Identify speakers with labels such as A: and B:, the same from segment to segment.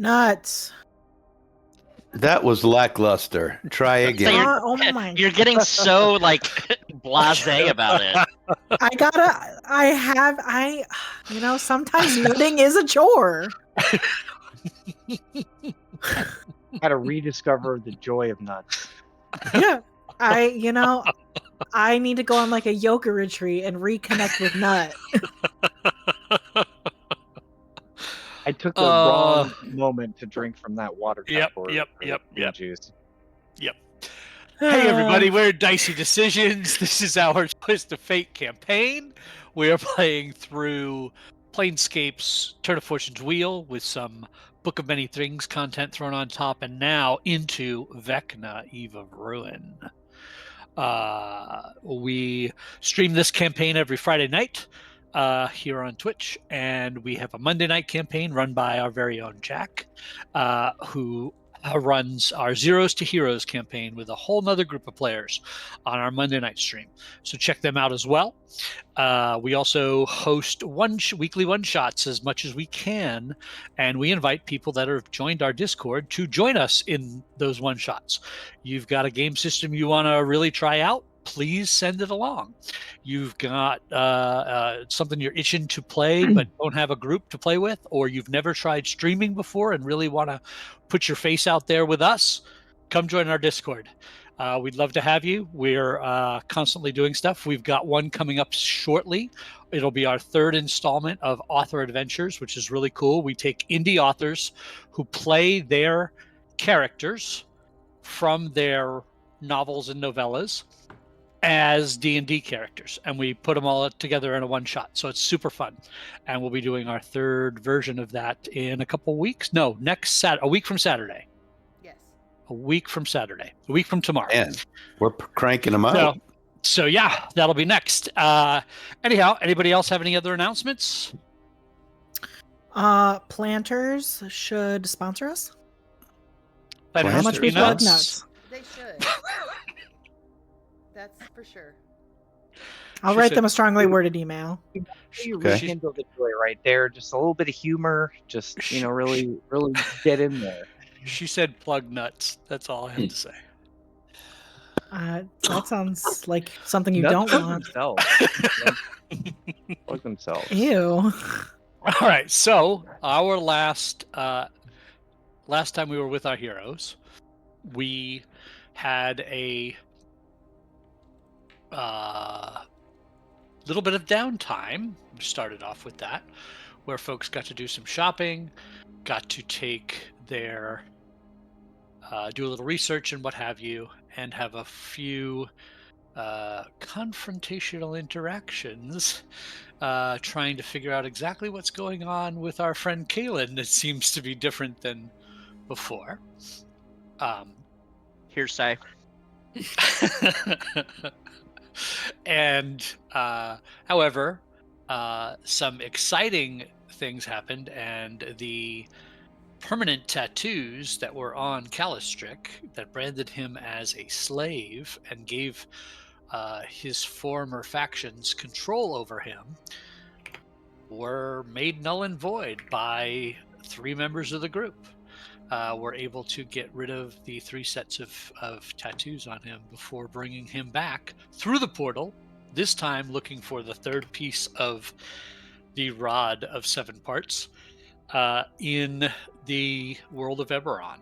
A: Nuts.
B: That was lackluster. Try again.
A: Oh my.
C: You're getting so like blasé about it.
A: Sometimes nutting is a chore.
D: Gotta rediscover the joy of nuts.
A: Yeah. I need to go on like a yoga retreat and reconnect with nut.
D: I took the wrong moment to drink from that water
E: Yep,
D: tap or juice.
E: Yep. Hey everybody, we're Dicey Decisions. This is our Twist of Fate campaign. We are playing through Planescape's Turn of Fortune's Wheel with some Book of Many Things content thrown on top, and now into Vecna, Eve of Ruin. We stream this campaign every Friday night here on Twitch, and we have a Monday night campaign run by our very own Jack, who runs our Zeros to Heroes campaign with a whole nother group of players on our Monday night stream. So check them out as well. We also host weekly one-shots as much as we can, and we invite people that have joined our Discord to join us in those one-shots. You've got a game system you want to really try out, please send it along. You've got something you're itching to play but don't have a group to play with, or you've never tried streaming before and really want to put your face out there with us, come join our Discord. We'd love to have you. We're constantly doing stuff. We've got one coming up shortly. It'll be our third installment of Author Adventures, which is really cool. We take indie authors who play their characters from their novels and novellas as D&D characters, and we put them all together in a one shot. So it's super fun, and we'll be doing our third version of that in a couple weeks. No, a week from Saturday.
F: Yes.
E: A week from Saturday. A week from tomorrow.
B: And we're cranking them out.
E: So yeah, that'll be next. Anyhow, anybody else have any other announcements?
A: Planters should sponsor us.
E: How
A: much we plug nuts?
F: They should. That's for sure.
A: I'll write them a strongly worded email.
D: You rekindle the joy right there. Just a little bit of humor. Just, really, really get in there.
E: She said plug nuts. That's all I have to say.
A: That sounds like something you don't want.
D: Plug themselves.
A: Ew.
E: All right. So our last time we were with our heroes, we had a little bit of downtime. We started off with that, where folks got to do some shopping, got to take their do a little research and what have you, and have a few confrontational interactions, trying to figure out exactly what's going on with our friend Kaylin. That seems to be different than before.
C: Hearsay.
E: And however, some exciting things happened, and the permanent tattoos that were on Calistrick that branded him as a slave and gave his former factions control over him were made null and void by 3 members of the group. Were able to get rid of the 3 sets of tattoos on him before bringing him back through the portal, this time looking for the 3rd piece of the rod of 7 parts in the world of Eberron,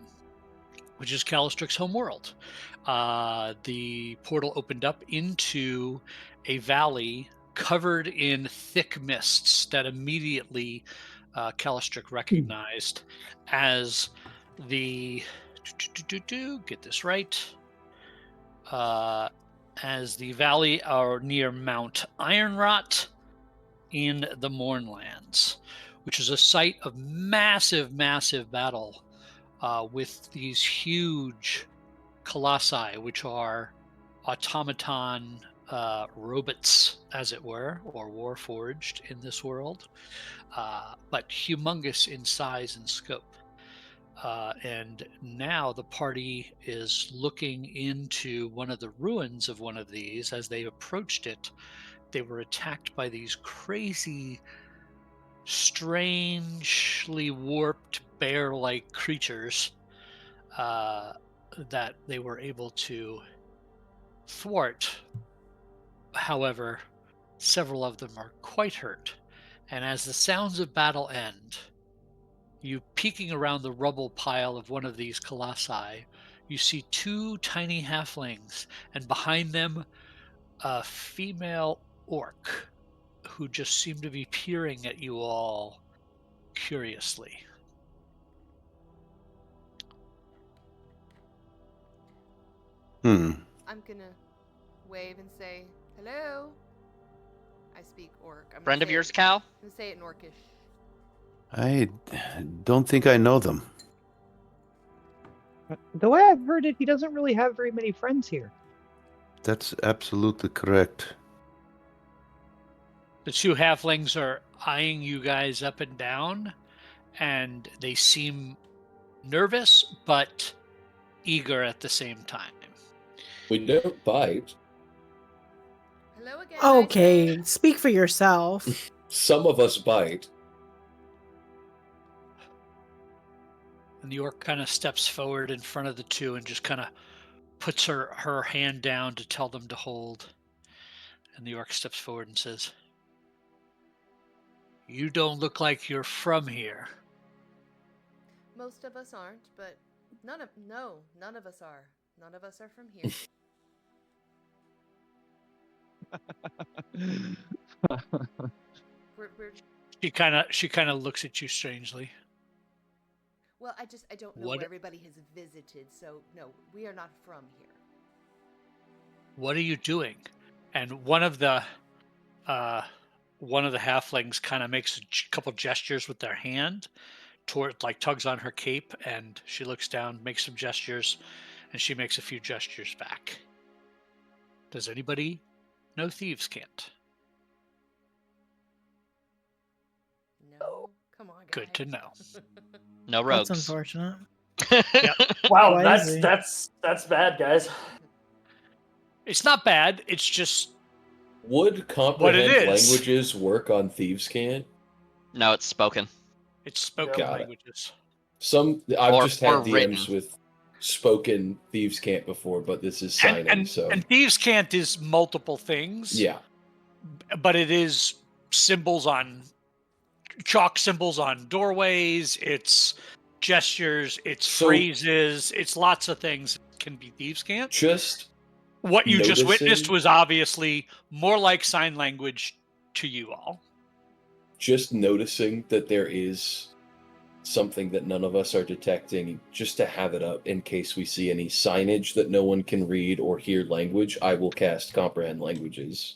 E: which is Calistrick's home world. The portal opened up into a valley covered in thick mists that immediately Calistrick recognized as the get this right as the valley near Mount Ironrot in the Mournlands, which is a site of massive battle with these huge colossi, which are automaton robots, as it were, or warforged in this world, but humongous in size and scope. And now the party is looking into one of the ruins of one of these. As they approached it, they were attacked by these crazy, strangely warped bear-like creatures that they were able to thwart. However, several of them are quite hurt, and as the sounds of battle end, you peeking around the rubble pile of one of these colossi, you see two tiny halflings, and behind them a female orc who just seem to be peering at you all curiously.
B: Hmm.
F: I'm gonna wave and say, hello. I speak orc. I'm gonna
C: Friend of
F: say
C: yours,
F: it-
C: Cal?
F: I'm gonna say it in orcish.
B: I don't think I know them.
D: The way I've heard it, he doesn't really have very many friends here.
B: That's absolutely correct.
E: The two halflings are eyeing you guys up and down, and they seem nervous but eager at the same time.
G: We don't bite.
F: Hello again.
A: Okay, speak for yourself.
G: Some of us bite.
E: And the orc kind of steps forward in front of the two and just kind of puts her hand down to tell them to hold. And the orc steps forward and says, "You don't look like you're from here."
F: Most of us aren't, but none of us are. None of us are from here. we're
E: She kind of looks at you strangely.
F: well, I don't know
E: What-
F: where everybody has visited, so no, we are not from here.
E: "What are you doing?" And one of the halflings kind of makes a couple gestures with their hand toward, like, tugs on her cape, and she looks down, makes some gestures, and she makes a few gestures back. Does anybody know Thieves' Cant?
F: No, come on, guys.
E: Good to know.
C: No
A: That's
C: rogues.
A: unfortunate.
H: Wow,
A: Crazy.
H: that's bad, guys.
E: It's not bad. It's just
G: Would comprehend
E: is.
G: languages work on Thieves' Cant?
C: No, it's spoken.
E: it's spoken
G: Got it.
E: languages.
G: I've
C: Or-
G: just had
C: or
G: DMs
C: written.
G: with spoken Thieves' Cant before, but this is signing,
E: And Thieves' Cant is multiple things.
G: yeah.
E: But it is chalk symbols on doorways. It's gestures. It's
G: So-
E: phrases. It's lots of things that can be Thieves' Cant.
G: Just
E: What you just
G: noticing-
E: witnessed was obviously more like sign language to you all.
G: just noticing that there is something that none of us are detecting, just to have it up in case we see any signage that no one can read or hear language, I will cast comprehend languages.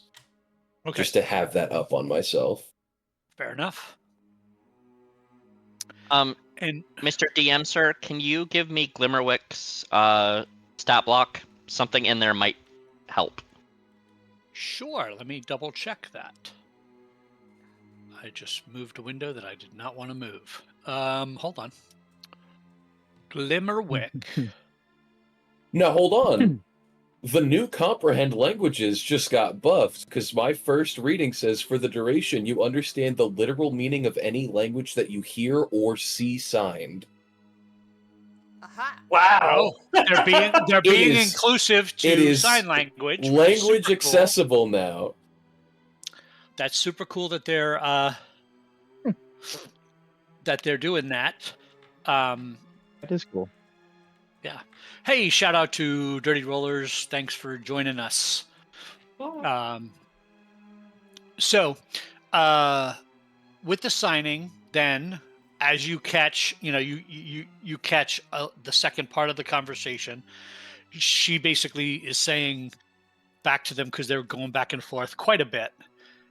E: Okay,
G: Just to have that up on myself.
E: fair enough. And
C: Mr. DM, sir, can you give me Glimmerwick's stat block? Something in there might help.
E: sure, let me double check that. I just moved a window that I did not want to move. Hold on. Glimmerwick.
G: Now hold on. The new comprehend languages just got buffed because my first reading says for the duration you understand the literal meaning of any language that you hear or see signed.
F: Aha!
H: Wow.
E: They're being
G: is-
E: inclusive
G: it
E: to
G: is
E: sign language. which is
G: Language
E: super cool.
G: accessible now.
E: That's super cool that they're doing that.
D: That is cool.
E: Hey, shout out to Dirty Rollers. Thanks for joining us. So, with the signing, then as you catch, you catch the second part of the conversation. She basically is saying back to them because they're going back and forth quite a bit,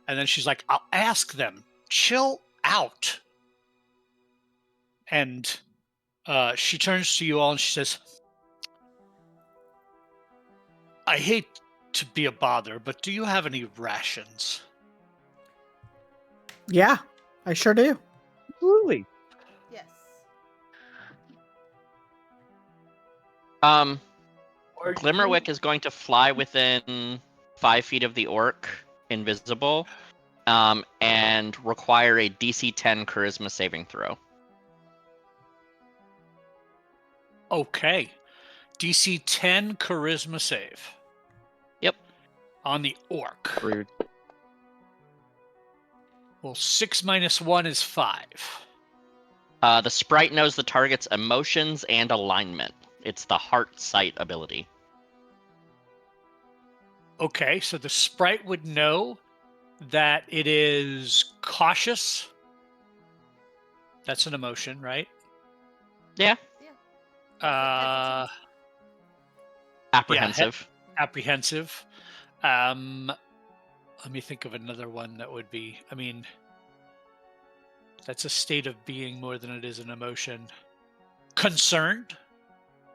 E: and then she's like, "I'll ask them. Chill out." And she turns to you all and she says, "I hate to be a bother, but do you have any rations?"
A: Yeah, I sure do.
D: Absolutely.
F: Yes.
C: Glimmerwick is going to fly within 5 feet of the orc, invisible, and require a DC 10 charisma saving throw.
E: Okay. DC 10 charisma save.
C: Yep.
E: On the orc.
D: Rude.
E: Well, 6 minus 1 is 5.
C: The sprite knows the target's emotions and alignment. It's the heart sight ability.
E: Okay, so the sprite would know that it is cautious. That's an emotion, right?
C: Yeah.
E: Uh,
C: Apprehensive.
E: apprehensive. Let me think of another one that would be. I mean, that's a state of being more than it is an emotion. Concerned.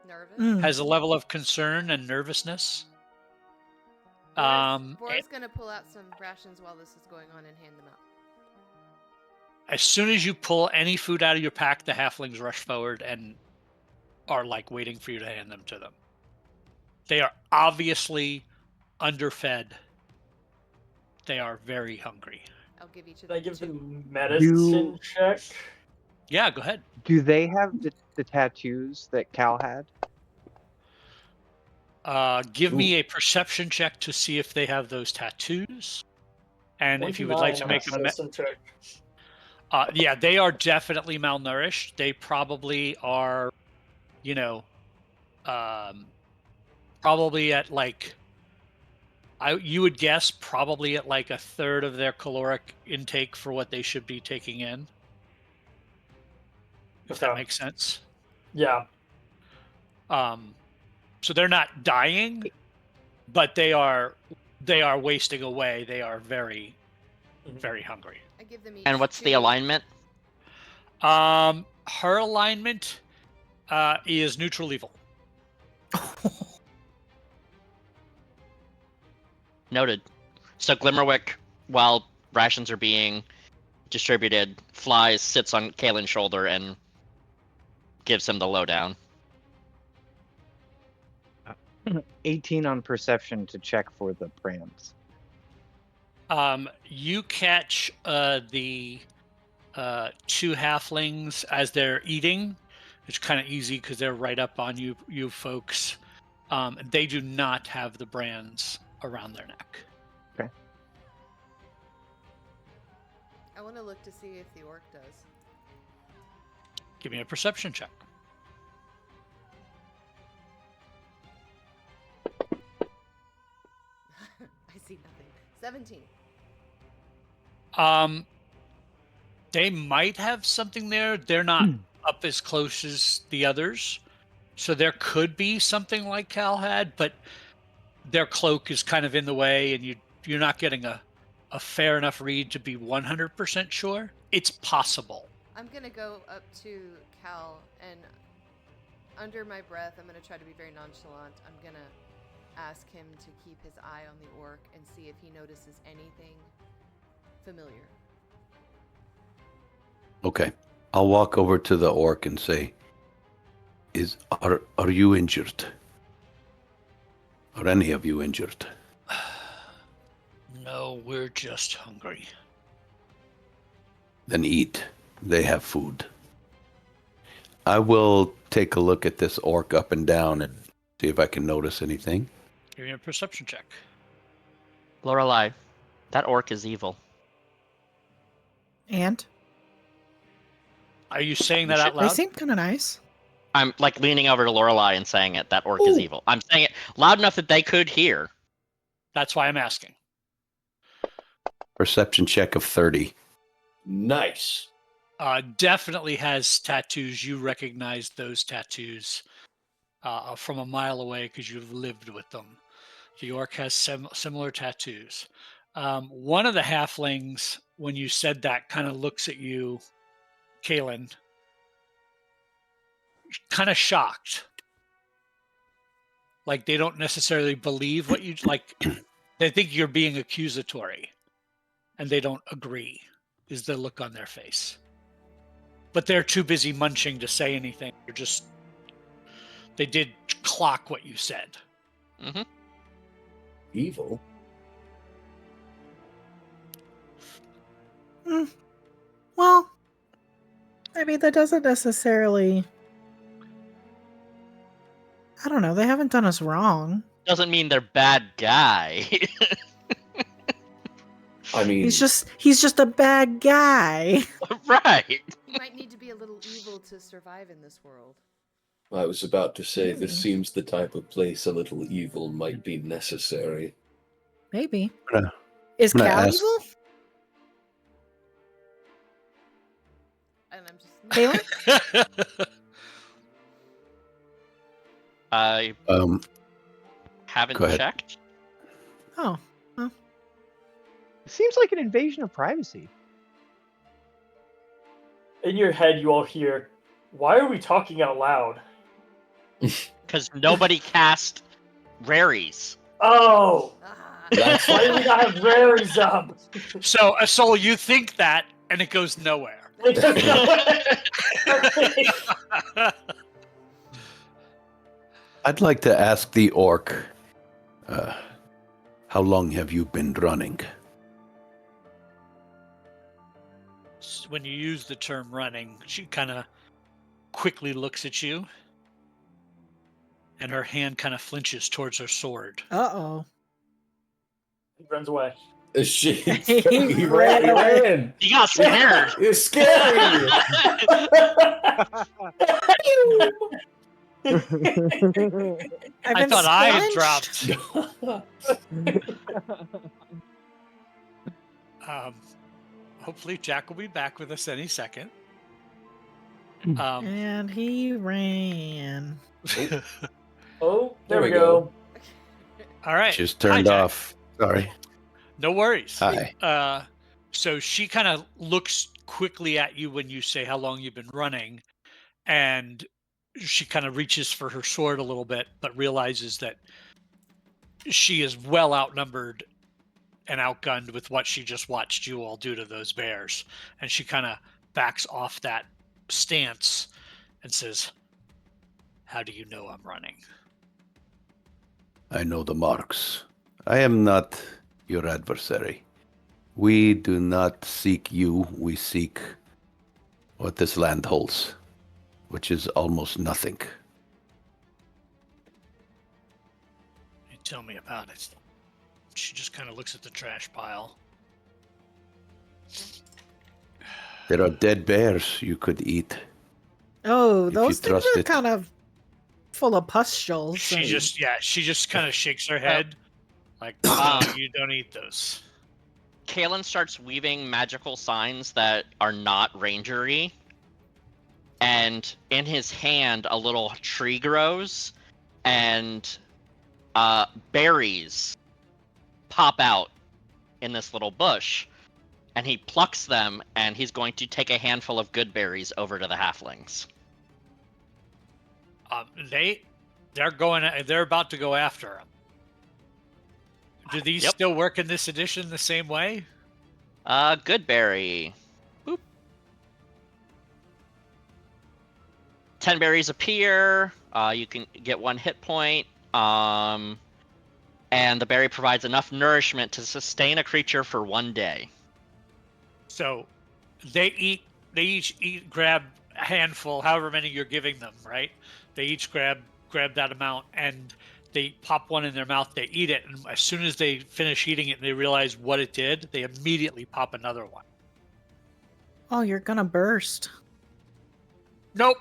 F: Nervous.
E: Has a level of concern and nervousness.
F: Boris gonna pull out some rations while this is going on and hand them out.
E: As soon as you pull any food out of your pack, the halflings rush forward and are like waiting for you to hand them to them. They are obviously underfed. They are very hungry.
F: I'll give each of
H: Can I
F: them
H: give
F: two.
H: them medicine check?
E: Yeah, go ahead.
D: Do they have the tattoos that Cal had?
E: Give me a perception check to see if they have those tattoos. And if you would like to
H: 29
E: make a
H: medicine check.
E: yeah, they are definitely malnourished. They probably are, you know, probably at like, you would guess probably at like a third of their caloric intake for what they should be taking in. If that
H: Okay.
E: makes sense.
H: Yeah.
E: So they're not dying, but they are wasting away. They are very, very hungry.
F: I give them each
C: And what's the
F: two.
C: alignment?
E: Her alignment is neutral evil.
C: Noted. So Glimmerwick, while rations are being distributed, flies, sits on Kalen's shoulder, and gives him the lowdown.
D: 18 on perception to check for the prams.
E: You catch the two halflings as they're eating. It's kind of easy because they're right up on you folks. They do not have the brands around their neck.
D: Okay.
F: I want to look to see if the orc does.
E: Give me a perception check.
F: I see nothing. 17.
E: They might have something there. They're not up as close as the others. So there could be something like Cal had, but their cloak is kind of in the way, and you're not getting a fair enough read to be 100% sure. It's possible.
F: I'm going to go up to Cal and under my breath, I'm going to try to be very nonchalant. I'm going to ask him to keep his eye on the orc and see if he notices anything familiar.
B: Okay. I'll walk over to the orc and say, Are you injured? Are any of you injured?
E: No, we're just hungry.
B: Then eat. They have food. I will take a look at this orc up and down and see if I can notice anything.
E: Give me a perception check.
C: Lorelei, that orc is evil.
A: And
E: Are you saying that
C: You
E: out
A: they
E: loud?
A: seem kind of nice.
C: I'm like leaning over to Lorelei and saying it. That orc is
A: Ooh.
C: evil. I'm saying it loud enough that they could hear.
E: That's why I'm asking.
B: Perception check of 30.
G: Nice.
E: Definitely has tattoos. You recognize those tattoos from a mile away because you've lived with them. The orc has similar tattoos. One of the halflings, when you said that, kind of looks at you, Kalen, kind of shocked. Like they don't necessarily believe what you like. They think you're being accusatory, and they don't agree. Is the look on their face. But they're too busy munching to say anything. They did clock what you said.
C: Mm-hmm.
G: Evil?
A: Well, I mean, that doesn't necessarily I don't know. They haven't done us wrong.
C: Doesn't mean they're bad guy.
G: I mean,
A: He's just a bad guy.
C: Right.
F: He might need to be a little evil to survive in this world.
G: I was about to say, this
A: Maybe.
G: seems the type of place a little evil might be necessary.
A: Maybe.
B: I'm gonna-
A: Is
B: I'm gonna
A: Cal
B: ask-
A: evil?
F: And I'm just.
A: Caitlin?
C: I haven't
B: Go ahead.
C: checked.
A: Oh.
D: It seems like an invasion of privacy.
H: In your head, you all hear, "Why are we talking out loud?"
C: Because nobody cast raries.
H: Oh,
F: Ah.
G: That's
H: why do we not have rares up?
E: So, Soul, you think that, and it goes nowhere.
B: I'd like to ask the orc, how long have you been running?
E: When you use the term running, she kind of quickly looks at you, and her hand kind of flinches towards her sword.
A: Uh-oh.
H: He runs away.
G: Shit.
A: He
G: He
A: ran
G: ran.
C: He got scared.
G: It's scary.
A: I've been
E: thought I had
A: sponged.
E: dropped. Hopefully, Jack will be back with us any second.
A: And he ran.
H: Oh, there we go.
E: All right.
B: Just turned
E: Hi, Jack.
B: off. Sorry.
E: No worries.
B: Hi.
E: So she kind of looks quickly at you when you say how long you've been running, and she kind of reaches for her sword a little bit, but realizes that she is well outnumbered and outgunned with what she just watched you all do to those bears. And she kind of backs off that stance and says, "How do you know I'm running?"
B: I know the marks. I am not your adversary. We do not seek you. We seek what this land holds, which is almost nothing.
E: You tell me about it. She just kind of looks at the trash pile.
B: There are dead bears you could eat.
A: Oh,
B: If
A: those
B: you
A: things
B: trust
A: are
B: it.
A: kind of full of pustules.
E: She just kind of shakes her head, like, you don't eat those.
C: Kalen starts weaving magical signs that are not rangery, and in his hand a little tree grows, and berries pop out in this little bush, and he plucks them, and he's going to take a handful of good berries over to the halflings.
E: They're about to go after him. Do these
C: Yep.
E: still work in this edition the same way?
C: Good berry. Boop. 10 berries appear. You can get 1 hit point. And the berry provides enough nourishment to sustain a creature for 1 day.
E: So they each grab a handful, however many you're giving them, right? They each grab that amount, and they pop one in their mouth, they eat it, and as soon as they finish eating it and they realize what it did, they immediately pop another one.
A: Oh, you're gonna burst.
E: Nope.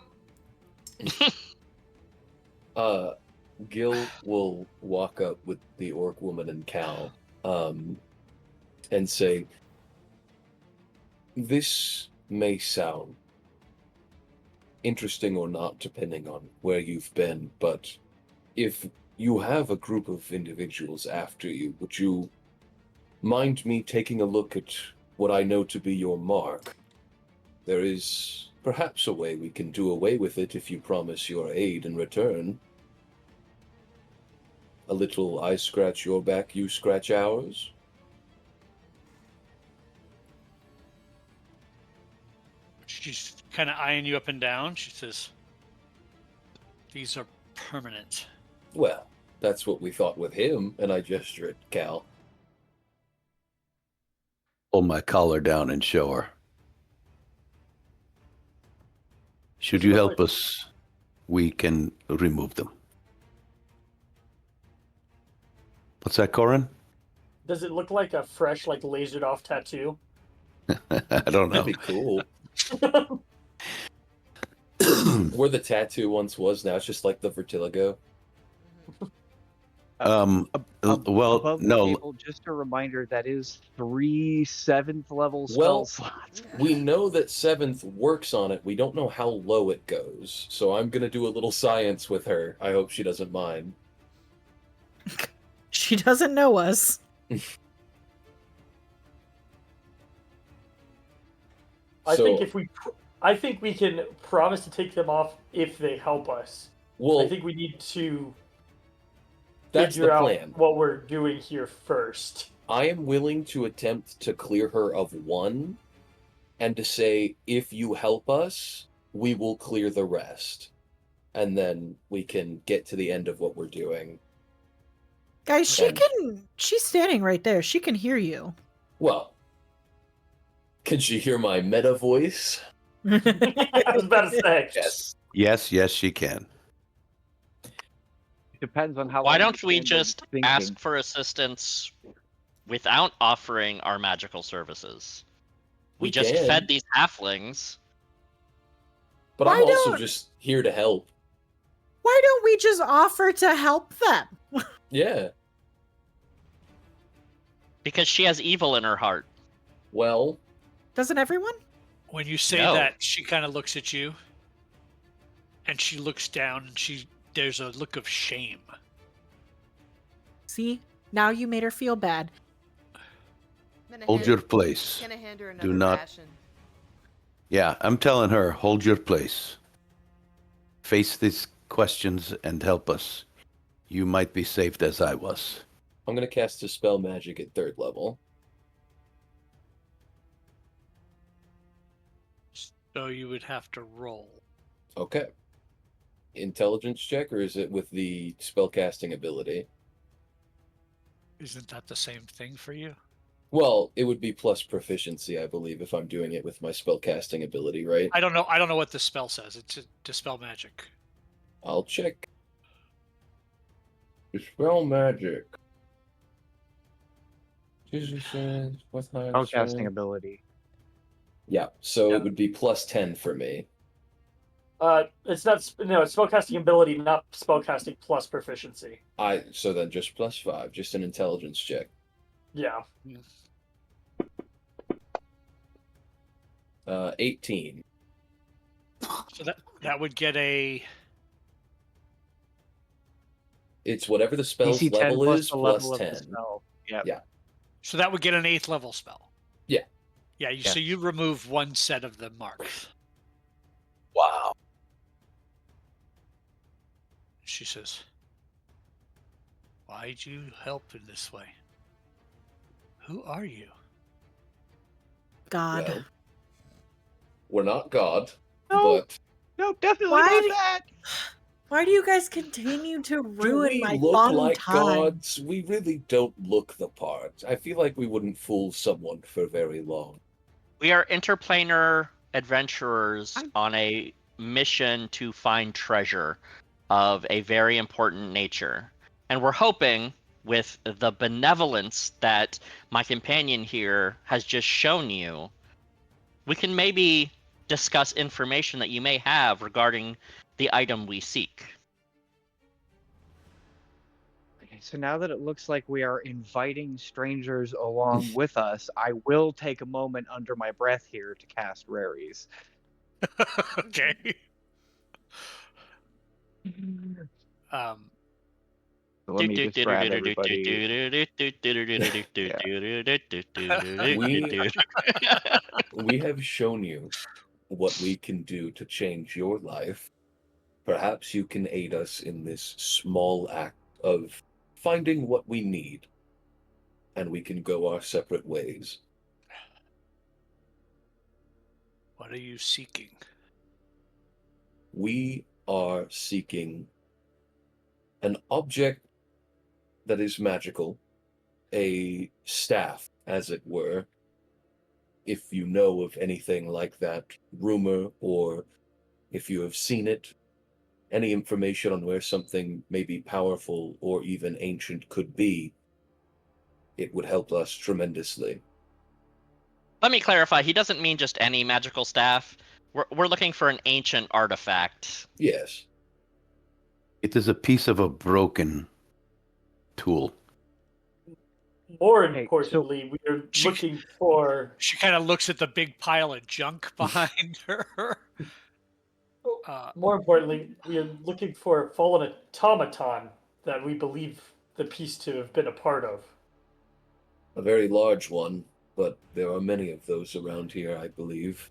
G: Gil will walk up with the orc woman and Cal, and say, "This may sound interesting or not, depending on where you've been, but if you have a group of individuals after you, would you mind me taking a look at what I know to be your mark? There is perhaps a way we can do away with it if you promise your aid in return. A little I scratch your back, you scratch ours."
E: She's kind of eyeing you up and down. She says, "These are permanent."
G: Well, that's what we thought with him, and I gesture at Cal.
B: Pull my collar down and show her. Should you help us, we can remove them. What's that, Corin?
H: Does it look like a fresh, like lasered off tattoo?
B: I don't know.
G: That'd be cool. Where the tattoo once was, now it's just like the vertigo.
B: Well,
D: Above the
B: no.
D: table, just a reminder, that is 3 7th level spell
G: Well,
D: slots.
G: We know that 7th works on it. We don't know how low it goes. So I'm going to do a little science with her. I hope she doesn't mind.
A: She doesn't know us.
H: I
G: So-
H: think we can promise to take them off if they help us.
G: Well,
H: I think we need to
G: that's
H: figure
G: the
H: out
G: plan.
H: what we're doing here first.
G: I am willing to attempt to clear her of 1 and to say, if you help us, we will clear the rest. And then we can get to the end of what we're doing.
A: Guys, she's standing right there. She can hear you.
G: Well, can she hear my meta voice?
H: I was about to say.
B: Yes, she can.
D: Depends on how
C: Why
D: long
C: don't
D: you
C: we
D: spend
C: just
D: thinking.
C: ask for assistance without offering our magical services? We just
G: can.
C: fed these halflings.
G: But
A: Why
G: I'm also
A: don't-
G: just here to help.
A: Why don't we just offer to help them?
G: Yeah.
C: Because she has evil in her heart.
G: Well,
A: Doesn't everyone?
E: When you say
C: No.
E: that, she kind of looks at you, and she looks down, and there's a look of shame.
A: See? Now you made her feel bad.
B: Hold your place.
F: Gonna hand her another
B: Do not.
F: ration.
B: Yeah, I'm telling her, hold your place. Face these questions and help us. You might be saved as I was.
G: I'm going to cast a spell magic at 3rd level.
E: So you would have to roll.
G: Okay. Intelligence check, or is it with the spellcasting ability?
E: Isn't that the same thing for you?
G: Well, it would be plus proficiency, I believe, if I'm doing it with my spellcasting ability, right?
E: I don't know. I don't know what the spell says. It's a dispel magic.
G: I'll check. Spell magic.
D: Spellcasting ability.
G: Yeah, so it would be plus 10 for me.
H: It's spellcasting ability, not spellcasting plus proficiency.
G: So then just plus 5, just an intelligence check.
H: Yeah.
G: 18.
E: So that would get a.
G: It's whatever the spell's
D: DC 10
G: level
D: plus
G: is,
D: the
G: plus
D: level of the
G: 10.
D: spell. Yep.
G: Yeah.
E: So that would get an 8th level spell.
G: Yeah.
E: Yeah. So you remove one set of the marks.
B: Wow.
E: She says, "Why'd you help in this way? Who are you?"
A: God.
G: Well, we're not God,
D: No.
G: but
D: No, definitely
A: Why
D: not
A: do-
D: that.
A: Why do you guys continue to
G: do
A: ruin
G: we
A: my
G: look
A: fun
G: like
A: time?
G: gods? We really don't look the part. I feel like we wouldn't fool someone for very long.
C: We are interplanar adventurers on a mission to find treasure of a very important nature. And we're hoping, with the benevolence that my companion here has just shown you, we can maybe discuss information that you may have regarding the item we seek.
D: Okay, so now that it looks like we are inviting strangers along with us, I will take a moment under my breath here to cast Raries.
E: Okay.
D: So let me just grab everybody.
G: We have shown you what we can do to change your life. Perhaps you can aid us in this small act of finding what we need, and we can go our separate ways.
E: What are you seeking?
G: We are seeking an object that is magical, a staff, as it were. If you know of anything like that rumor, or if you have seen it, any information on where something maybe powerful or even ancient could be, it would help us tremendously.
C: Let me clarify. He doesn't mean just any magical staff. We're looking for an ancient artifact.
G: Yes.
B: It is a piece of a broken tool.
H: More
D: Hey,
H: importantly, we are
E: She-
H: looking for.
E: She kind of looks at the big pile of junk behind her.
H: More importantly, we are looking for a fallen automaton that we believe the piece to have been a part of.
G: A very large one, but there are many of those around here, I believe.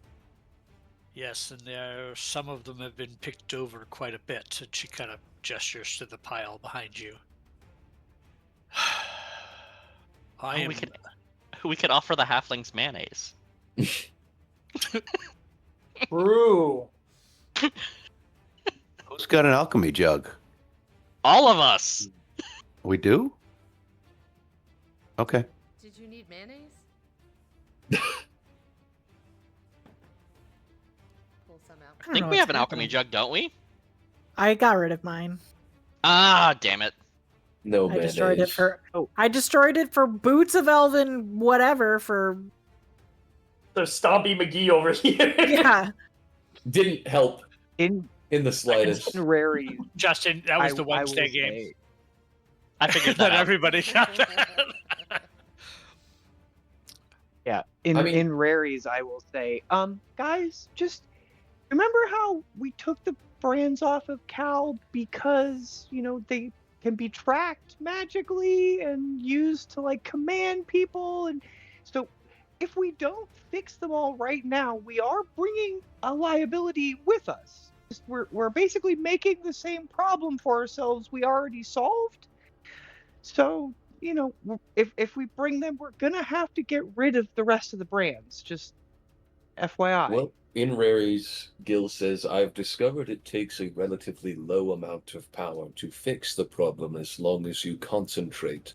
E: Yes, and some of them have been picked over quite a bit, and she kind of gestures to the pile behind you.
C: We could offer the halflings mayonnaise.
H: Thru.
B: Who's got an alchemy jug?
C: All of us.
B: We do? Okay.
F: Did you need mayonnaise? Pull some out.
C: I think we have an alchemy jug, don't we?
A: I got rid of mine.
C: Ah, damn it.
G: No
A: I
G: mayonnaise.
A: destroyed it for.
D: Oh.
A: I destroyed it for Boots of Elven, whatever. For
H: So Stompy McGee over here.
A: yeah.
G: Didn't help
D: In
G: in the slightest.
D: Rary,
E: Justin, that was the
D: I will
E: Wednesday game.
D: say-
C: I figured
E: That
C: that out.
E: everybody got that.
D: Yeah,
G: I mean-
D: in Rary's, I will say, guys, just remember how we took the brands off of Cal because they can be tracked magically and used to like command people, and so if we don't fix them all right now, we are bringing a liability with us. We're basically making the same problem for ourselves we already solved. So, if we bring them, we're gonna have to get rid of the rest of the brands. Just FYI.
G: Well, in Rary's, Gil says, I've discovered it takes a relatively low amount of power to fix the problem as long as you concentrate.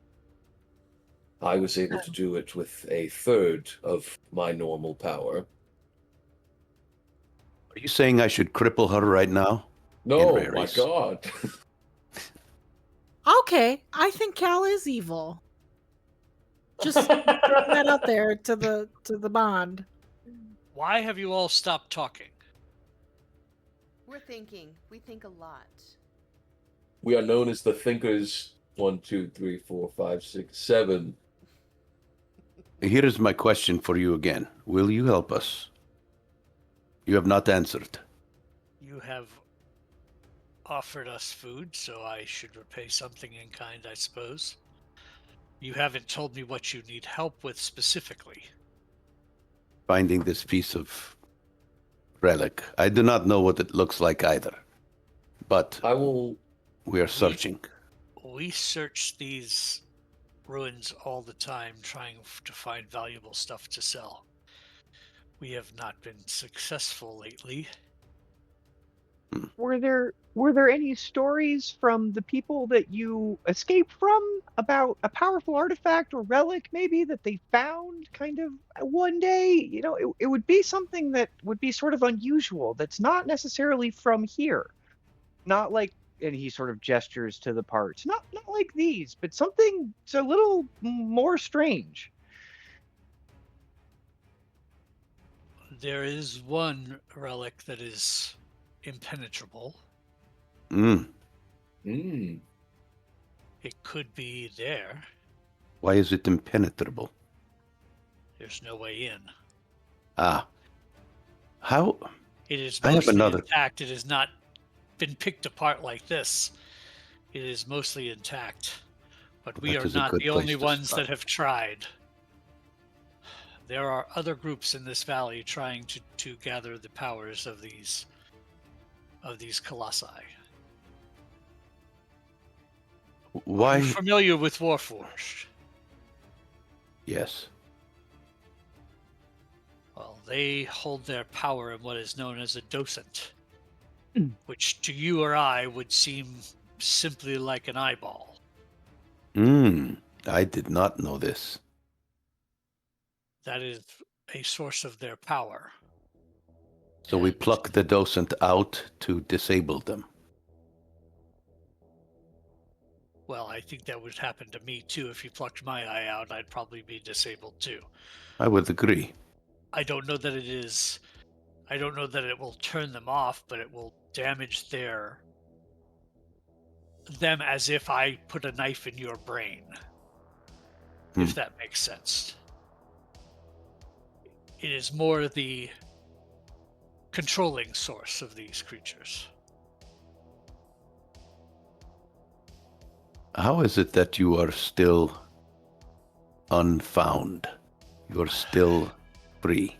G: I was able to do it with a third of my normal power.
B: Are you saying I should cripple her right now?
G: No, my
B: Rary's.
G: God.
A: Okay, I think Cal is evil. Just throwing that out there to the bond.
E: Why have you all stopped talking?
F: We're thinking. We think a lot.
G: We are known as the Thinkers. 1, 2, 3, 4, 5, 6, 7.
B: Here is my question for you again. Will you help us? You have not answered.
E: You have offered us food, so I should repay something in kind, I suppose. You haven't told me what you need help with specifically.
B: Finding this piece of relic. I do not know what it looks like either. But
G: I will.
B: we are searching.
E: We search these ruins all the time trying to find valuable stuff to sell. We have not been successful lately.
D: Were there any stories from the people that you escaped from about a powerful artifact or relic maybe that they found kind of one day? It would be something that would be sort of unusual that's not necessarily from here. Not like, and he sort of gestures to the parts. Not like these, but something a little more strange.
E: There is one relic that is impenetrable.
B: Mm.
G: Mm.
E: It could be there.
B: Why is it impenetrable?
E: There's no way in.
B: Ah. How?
E: It is
B: I have
E: mostly
B: another-
E: intact. It has not been picked apart like this. It is mostly intact. But we
B: That
E: are
B: is a
E: not
B: good
E: the only
B: place to
E: ones
B: start.
E: that have tried. There are other groups in this valley trying to gather the powers of these colossi. Are
B: Why?
E: you familiar with Warforged?
B: Yes.
E: Well, they hold their power in what is known as a docent,
D: Mm.
E: which to you or I would seem simply like an eyeball.
B: I did not know this.
E: That is a source of their power.
B: So we
E: And
B: pluck the docent out to disable them.
E: Well, I think that would happen to me too. If you plucked my eye out, I'd probably be disabled too.
B: I would agree.
E: I don't know that it is. I don't know that it will turn them off, but it will damage them as if I put a knife in your brain. If that makes sense. It is more the controlling source of these creatures.
B: How is it that you are still unfound? You're still free.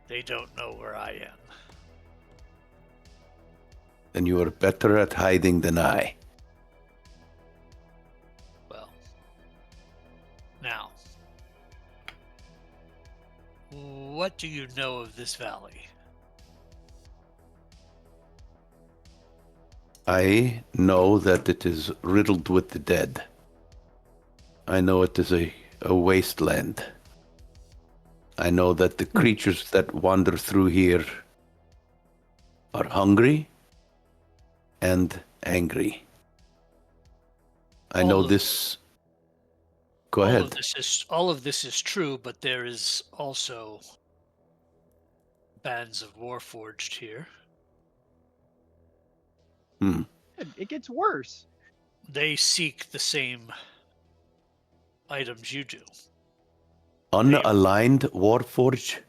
E: They don't know where I am.
B: And you are better at hiding than I.
E: Well, now, what do you know of this valley?
B: I know that it is riddled with the dead. I know it is a wasteland. I know that the creatures that wander through here are hungry and angry. I know this. Go ahead.
E: All of this is true, but there is also bands of Warforged here.
D: It gets worse.
E: They seek the same items you do.
B: Unaligned Warforged?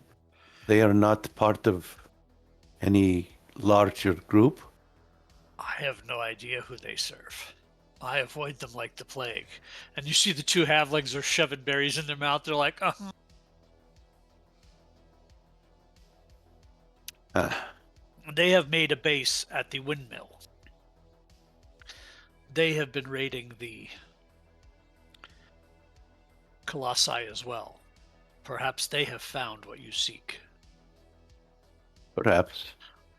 B: They are not part of any larger group?
E: I have no idea who they serve. I avoid them like the plague. And you see the two halflings are shoving berries in their mouth. They're like, They have made a base at the windmill. They have been raiding the Colossi as well. Perhaps they have found what you seek.
B: Perhaps.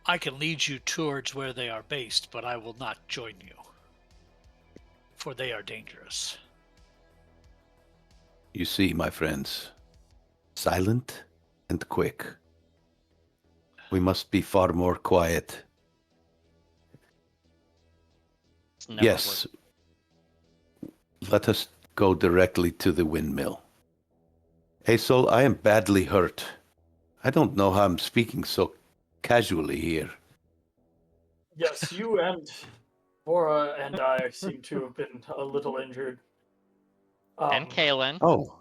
E: I can lead you towards where they are based, but I will not join you. For they are dangerous.
B: You see, my friends, silent and quick. We must be far more quiet. Yes. Let us go directly to the windmill. Hazel, I am badly hurt. I don't know how I'm speaking so casually here.
H: Yes, you and Bora and I seem to have been a little injured.
C: And Kaylin.
B: Oh.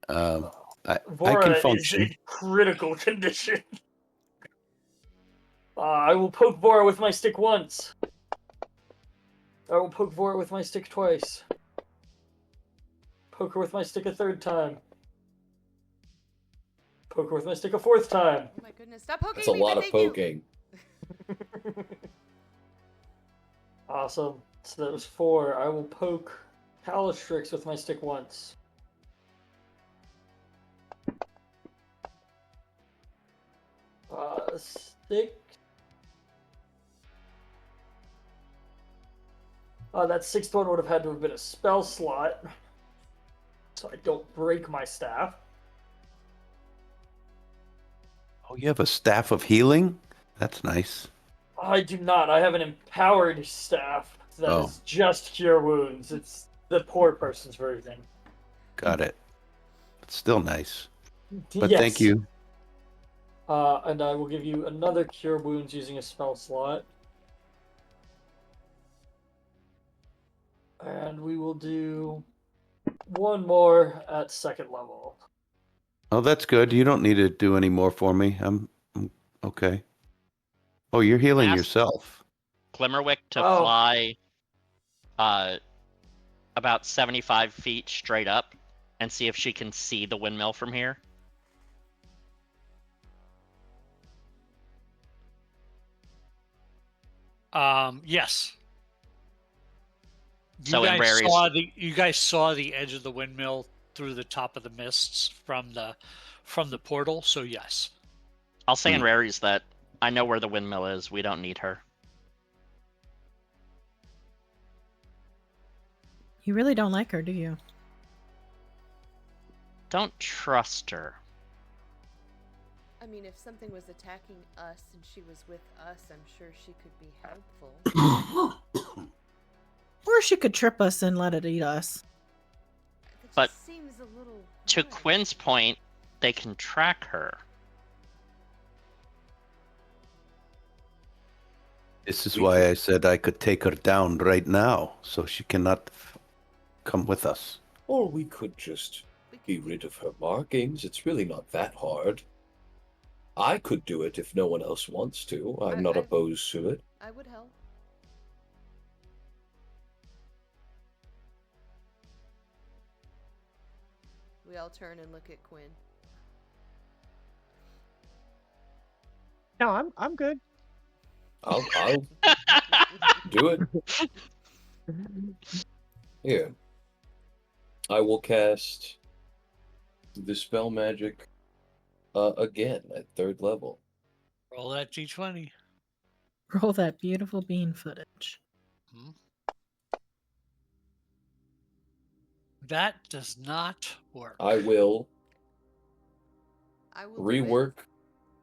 B: I can function.
H: Is in critical condition. I will poke Bora with my stick once. I will poke Bora with my stick twice. Poke her with my stick a third time. Poke her with my stick a fourth time.
F: Oh my goodness, stop poking
G: That's a
F: me,
G: lot of
F: thank you.
G: poking.
H: Awesome. So that was 4. I will poke Calistrix with my stick once. Stick. That 6th one would have had to have been a spell slot. So I don't break my staff.
B: Oh, you have a staff of healing? That's nice.
H: I do not. I have an empowered staff that is just cure wounds. It's the poor person's version.
B: Got it. It's still nice. But
H: yes.
B: Thank you.
H: And I will give you another cure wounds using a spell slot. And we will do one more at 2nd level.
B: Oh, that's good. You don't need to do any more for me. I'm okay. Oh, you're healing yourself.
C: Glimmerwick to fly about 75 feet straight up and see if she can see the windmill from here.
E: Yes.
C: So
E: You guys saw the edge of the windmill through the top of the mists from the portal, so yes.
C: I'll say in Raries that I know where the windmill is. We don't need her.
A: You really don't like her, do you?
C: Don't trust her.
F: I mean, if something was attacking us and she was with us, I'm sure she could be helpful.
A: Or she could trip us and let it eat us.
F: That
C: But
F: just seems a little.
C: to
F: odd.
C: Quinn's point, they can track her.
B: This is why I said I could take her down right now, so she cannot come with us.
G: Or we could just be rid of her markings. It's really not that hard. I could do it if no one else wants to. I'm not opposed to it.
F: I would help. We all turn and look at Quinn.
D: No, I'm good.
G: I'll do it. Here. I will cast the spell magic again at 3rd level.
E: Roll that d20.
A: Roll that beautiful bean footage.
E: That does not work.
G: I will
F: I will
G: rework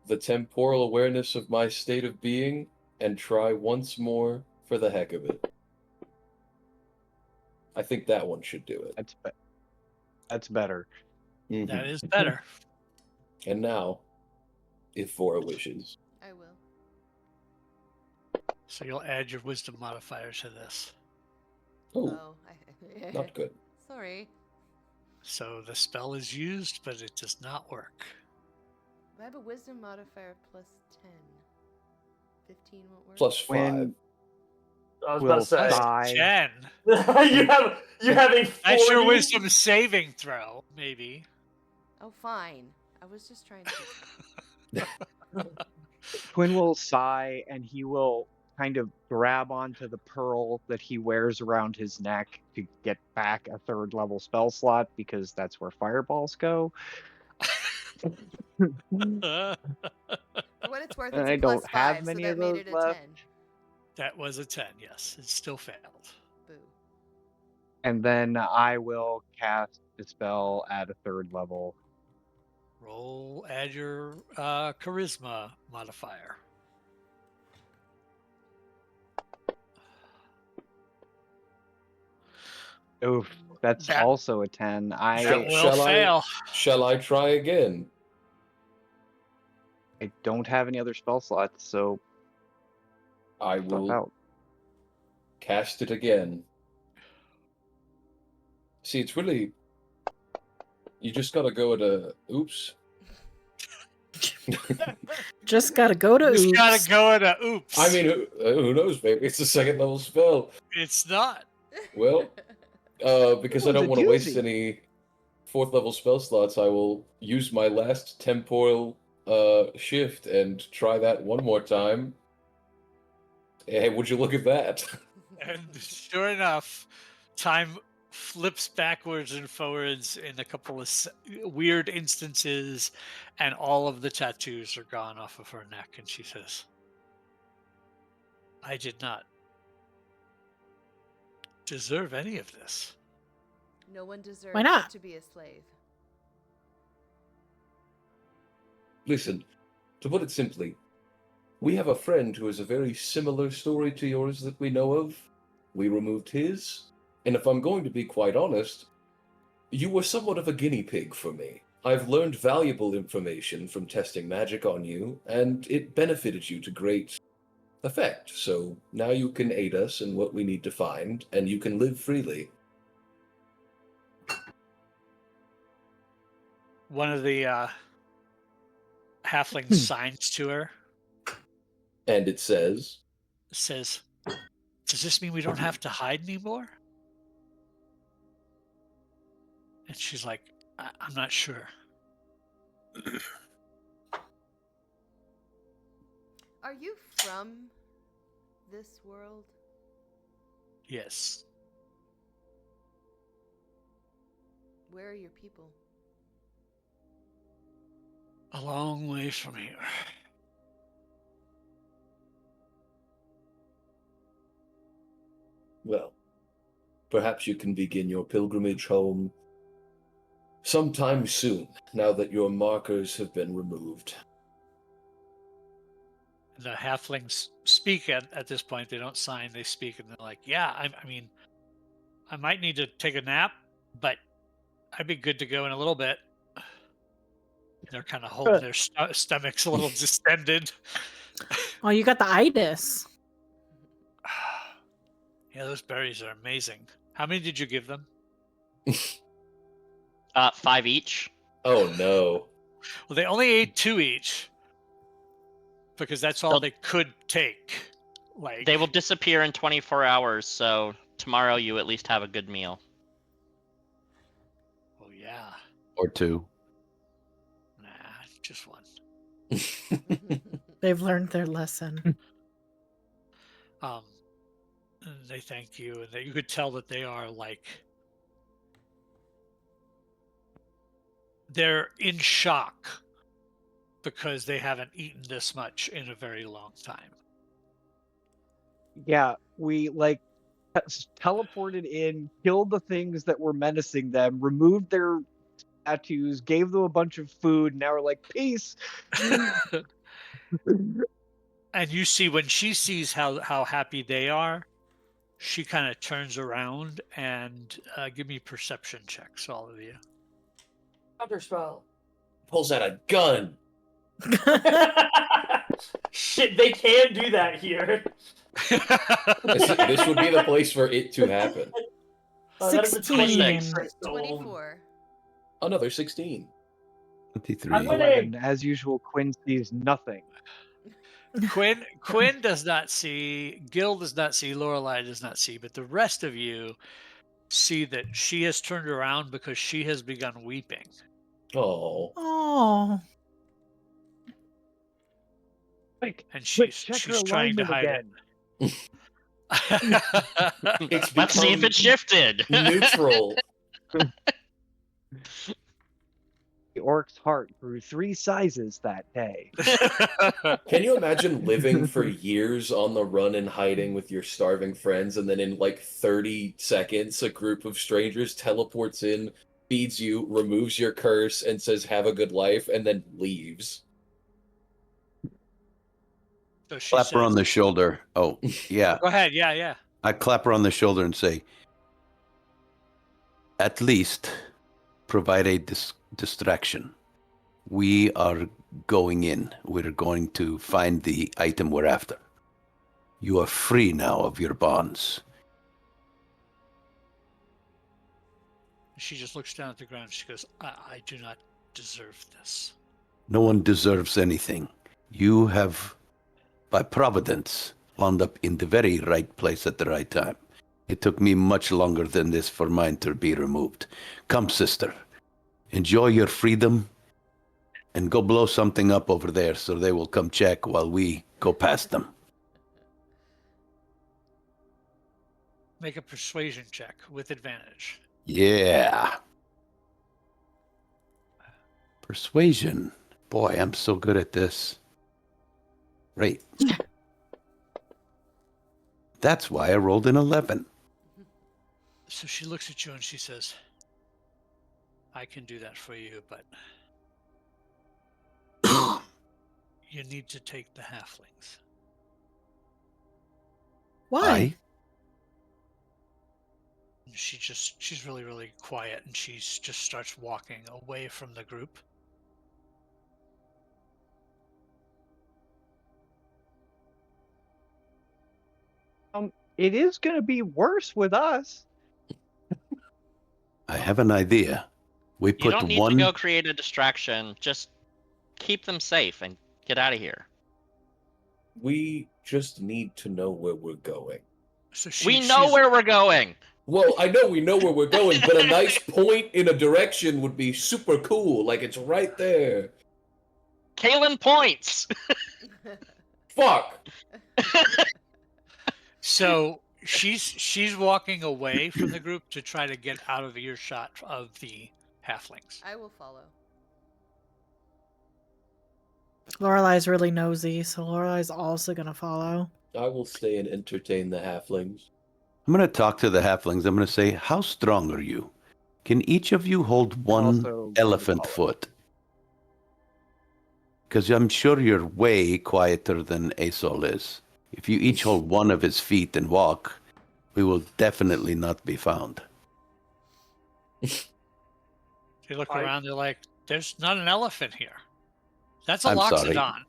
G: the temporal awareness of my state of being and try once more for the heck of it. I think that one should do it.
D: That's better.
G: Mhm.
E: That is better.
G: And now, if Vora wishes.
F: I will.
E: So you'll add your wisdom modifier to this.
G: Oh,
F: Oh,
G: not good.
F: Sorry.
E: So the spell is used, but it does not work.
F: I have a wisdom modifier plus 10. 15 won't work.
G: Plus 5.
D: When
H: I was
D: will
H: about to say.
D: sigh.
E: 10.
H: you have a 40.
E: That's your wisdom saving throw, maybe.
F: Oh, fine. I was just trying to.
D: Quinn will sigh and he will kind of grab onto the pearl that he wears around his neck to get back a 3rd level spell slot because that's where fireballs go.
F: For what it's worth,
D: And
F: it's
D: I
F: a plus
D: don't have
F: 5,
D: many
F: so that
D: of
F: made
D: those
F: it a
D: left.
F: 10.
E: That was a 10, yes. It still failed.
F: Boo.
D: And then I will cast the spell at a 3rd level.
E: Roll, add your charisma modifier.
D: Oof, that's
E: That-
D: also a 10.
E: That will
G: Shall
E: fail.
G: Shall I try again?
D: I don't have any other spell slots, so
G: I
D: tough
G: will
D: out.
G: cast it again. See, it's really. You just gotta go at a. Oops.
A: Just gotta go to
E: Just
A: oops.
E: gotta go at a oops.
G: I mean, who knows? Maybe it's a 2nd level spell.
E: It's not.
G: Well, because I
D: Ooh,
G: don't
D: the
G: want to waste
D: doozy.
G: any 4th level spell slots, I will use my last temporal shift and try that one more time. Hey, would you look at that?
E: And sure enough, time flips backwards and forwards in a couple of weird instances, and all of the tattoos are gone off of her neck. And she says, I did not deserve any of this.
F: No one deserves
A: Why not?
F: to be a slave.
G: Listen, to put it simply, we have a friend who has a very similar story to yours that we know of. We removed his, and if I'm going to be quite honest, you were somewhat of a guinea pig for me. I've learned valuable information from testing magic on you, and it benefited you to great effect. So now you can aid us in what we need to find, and you can live freely.
E: One of the halflings signs to her,
G: And it says,
E: says, does this mean we don't have to hide anymore? And she's like, I'm not sure.
F: Are you from this world?
E: Yes.
F: Where are your people?
E: A long way from here.
G: well, perhaps you can begin your pilgrimage home sometime soon, now that your markers have been removed.
E: The halflings speak at this point. They don't sign, they speak, and they're like, yeah, I mean, I might need to take a nap, but I'd be good to go in a little bit. They're kind of holding their stomachs a little distended.
A: Oh, you got the itis.
E: Yeah, those berries are amazing. How many did you give them?
C: 5 each.
G: Oh no.
E: Well, they only ate 2 each because that's all
C: They'll-
E: they could take. Like
C: They will disappear in 24 hours, so tomorrow you at least have a good meal.
E: Oh yeah,
B: Or 2.
E: nah, just one.
A: They've learned their lesson.
E: And they thank you, and you could tell that they are like they're in shock because they haven't eaten this much in a very long time.
D: Yeah, we like teleported in, killed the things that were menacing them, removed their tattoos, gave them a bunch of food. Now we're like, peace.
E: And you see when she sees how happy they are, she kind of turns around and give me perception checks, all of you.
H: Counterspell.
G: Pulls out a gun.
H: Shit, they can do that here.
G: This would be the place for it to happen.
H: That is a
A: 16.
H: 26.
F: 24.
G: Another 16.
B: 23.
H: I'm winning.
D: 11. As usual, Quinn sees nothing.
E: Quinn does not see, Gil does not see, Lorelei does not see, but the rest of you see that she has turned around because she has begun weeping.
G: Oh.
A: Oh.
D: Like,
E: And
D: quick,
E: she's
D: check her
E: trying to
D: alignment
E: hide
D: again.
E: it.
G: It's
C: Let's see if
G: become
C: it shifted.
G: neutral.
D: The orc's heart grew 3 sizes that day.
G: Can you imagine living for years on the run and hiding with your starving friends, and then in like 30 seconds, a group of strangers teleports in, feeds you, removes your curse, and says, have a good life, and then leaves?
E: So she
B: Clap her on
E: says-
B: the shoulder. Oh, yeah.
E: Go ahead. Yeah.
B: I clap her on the shoulder and say, at least provide a distraction. We are going in. We're going to find the item we're after. You are free now of your bonds.
E: She just looks down at the ground. She goes, I do not deserve this.
B: No one deserves anything. You have, by providence, wound up in the very right place at the right time. It took me much longer than this for mine to be removed. Come, sister. Enjoy your freedom and go blow something up over there so they will come check while we go past them.
E: Make a persuasion check with advantage.
B: Yeah. Persuasion. Boy, I'm so good at this. Right. That's why I rolled an 11.
E: So she looks at you and she says, I can do that for you, but you need to take the halflings.
A: Why?
E: And she's really, really quiet, and she just starts walking away from the group.
D: It is going to be worse with us.
B: I have an idea. We
C: You
B: put
C: don't need
B: one.
C: to go create a distraction. Just keep them safe and get out of here.
G: We just need to know where we're going.
E: So
C: We know where we're going.
G: Well, I know we know where we're going, but a nice point in a direction would be super cool. Like, it's right there.
C: Kalen points.
G: Fuck!
E: So she's walking away from the group to try to get out of earshot of the halflings.
F: I will follow.
A: Lorelei's really nosy, so Lorelei's also gonna follow.
G: I will stay and entertain the halflings.
B: I'm going to talk to the halflings. I'm going to say, how strong are you? Can each of you hold one
D: Also,
B: elephant
D: follow.
B: foot? Because I'm sure you're way quieter than Asol is. If you each hold one of his feet and walk, we will definitely not be found.
E: They look around, they're like, there's not an elephant here. That's a
B: I'm sorry.
E: loxodon.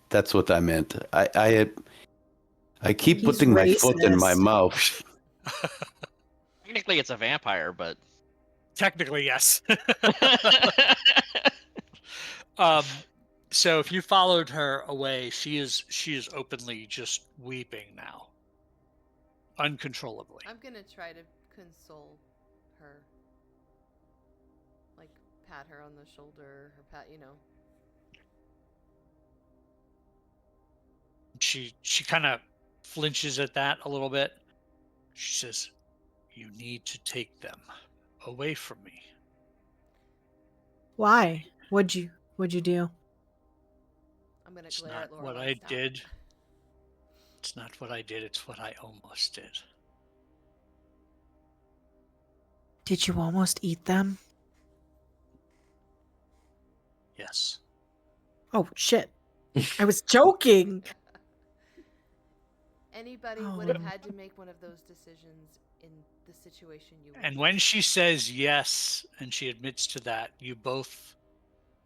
B: That's what I meant. I keep
A: He's
B: putting my foot in my
A: racist.
B: mouth.
C: Technically, it's a vampire, but
E: Technically, yes. So if you followed her away, she is openly just weeping now, uncontrollably.
F: I'm gonna try to console her, like pat her on the shoulder, or pat,
E: She kind of flinches at that a little bit. She says, "You need to take them away from me."
A: Why? What'd you do?
F: I'm gonna
E: It's
F: glare
E: not
F: at Laura.
E: what I did. It's not what I did. It's what I almost did.
A: Did you almost eat them?
E: Yes.
A: Oh shit. I was joking.
F: Anybody
A: Oh.
F: would have had to make one of those decisions in the situation you were
E: And
F: in.
E: when she says yes, and she admits to that, you both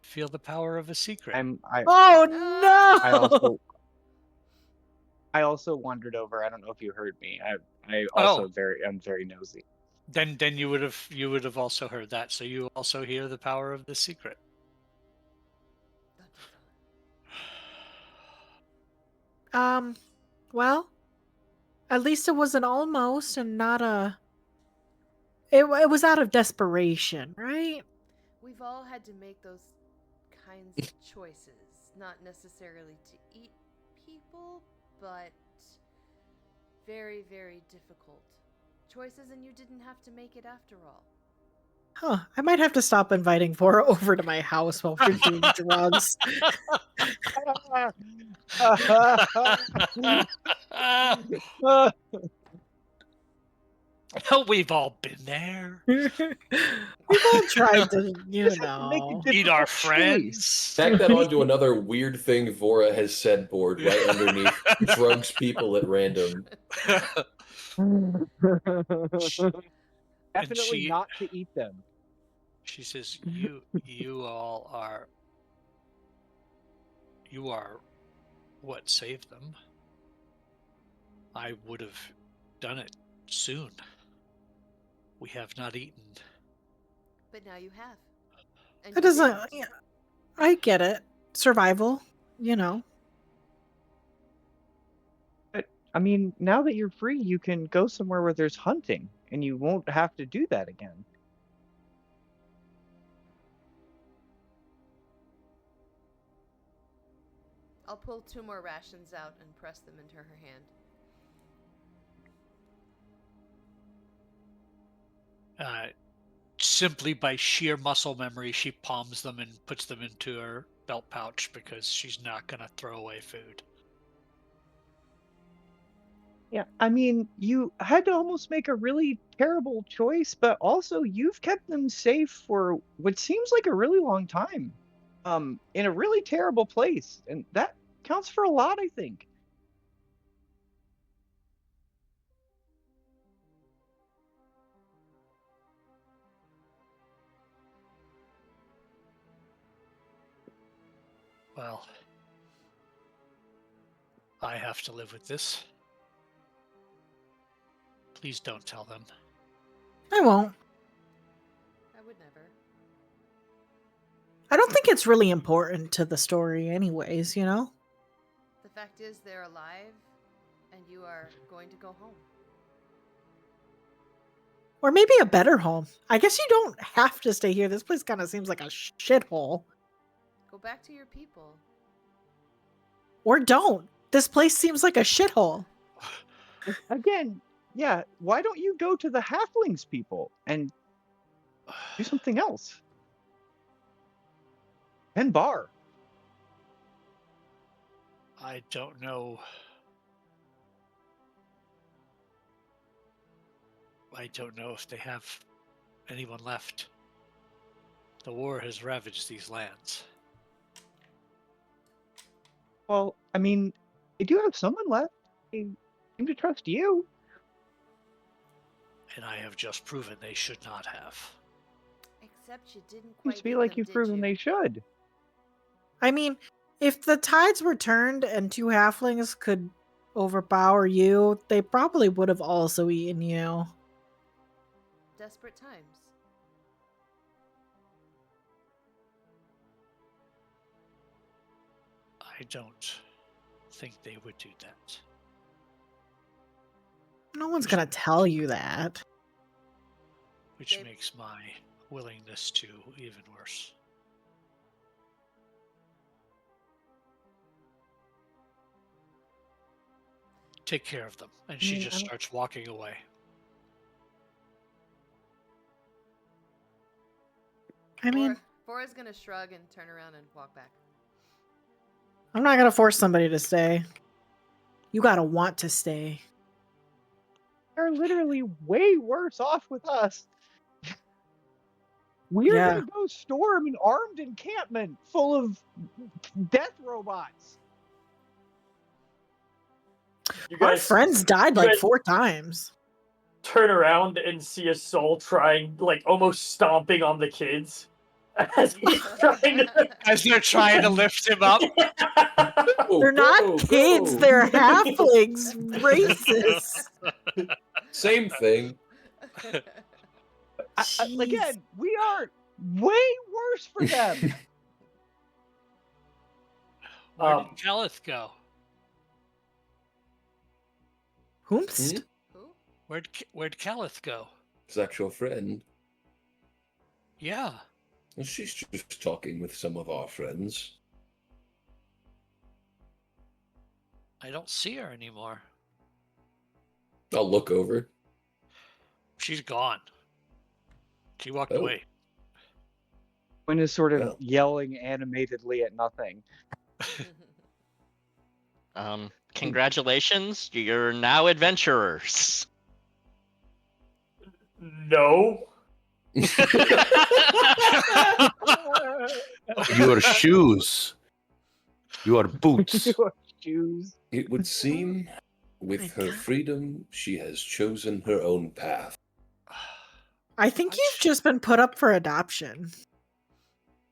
E: feel the power of a secret.
A: Oh no!
D: I also wandered over. I don't know if you heard me. I'm very nosy.
E: Then you would have also heard that, so you also hear the power of the secret.
A: Well, at least it was an almost and not a. It was out of desperation, right?
F: We've all had to make those kinds of choices. Not necessarily to eat people, but very, very difficult choices, and you didn't have to make it after all.
A: Huh. I might have to stop inviting Vora over to my house while we're doing drugs.
E: We've all been there.
A: We've all tried to,
E: Eat our friends.
G: Tack that onto another weird thing Vora has said board right underneath drugs people at random.
D: Definitely not to eat them.
E: She says, you all are. You are what saved them. I would have done it soon. We have not eaten.
F: But now you have. And
A: It
F: you
A: doesn't.
F: didn't.
A: Yeah, I get it. Survival,
D: But I mean, now that you're free, you can go somewhere where there's hunting, and you won't have to do that again.
F: I'll pull 2 more rations out and press them into her hand.
E: Simply by sheer muscle memory, she palms them and puts them into her belt pouch because she's not going to throw away food.
D: Yeah, I mean, you had to almost make a really terrible choice, but also you've kept them safe for what seems like a really long time, in a really terrible place, and that counts for a lot, I think.
E: Well, I have to live with this. Please don't tell them.
A: I won't.
F: I would never.
A: I don't think it's really important to the story, anyways.
F: The fact is, they're alive, and you are going to go home.
A: Or maybe a better home. I guess you don't have to stay here. This place kind of seems like a shithole.
F: Go back to your people.
A: Or don't. This place seems like a shithole.
D: Again, yeah, why don't you go to the halflings people and do something else? And bar.
E: I don't know. I don't know if they have anyone left. The war has ravaged these lands.
D: Well, I mean, they do have someone left. They seem to trust you.
E: And I have just proven they should not have.
F: Except you didn't
D: Seems
F: quite
D: to be
F: get
D: like
F: them,
D: you've
F: did
D: proven
F: you?
D: they should.
A: I mean, if the tides were turned and 2 halflings could overpower you, they probably would have also eaten you.
F: Desperate times.
E: I don't think they would do that.
A: No one's gonna tell you that.
E: Which
F: They-
E: makes my willingness to even worse. Take care of them. And she
D: mean,
E: just starts walking away.
A: I mean,
F: Bora's gonna shrug and turn around and walk back.
A: I'm not gonna force somebody to stay. You gotta want to stay.
D: They're literally way worse off with us. We're
A: Yeah.
D: gonna go storm an armed encampment full of death robots.
H: You
A: Our
H: guys
A: friends died
H: you
A: like
H: guys-
A: 4 times.
H: turn around and see a soul trying, like, almost stomping on the kids as he's trying to.
E: As they're trying to lift him up.
A: They're not
G: Go,
A: kids,
G: go.
A: they're halflings. Racist.
G: Same thing.
A: Jeez.
D: Again, we are way worse for them.
E: Where did Calith go?
A: Whomst?
F: Who?
E: Where'd Calith go?
G: Sexual friend.
E: Yeah.
G: Well, she's just talking with some of our friends.
E: I don't see her anymore.
G: I'll look over.
E: She's gone. She walked
G: Oh.
E: away.
D: Quinn is sort of
G: Oh.
D: yelling animatedly at nothing.
C: Congratulations, you're now adventurers.
H: No.
B: Your shoes. Your boots.
D: Your shoes.
G: It would seem, with
A: My
G: her
A: God.
G: freedom, she has chosen her own path.
A: I think you've just been put up for adoption.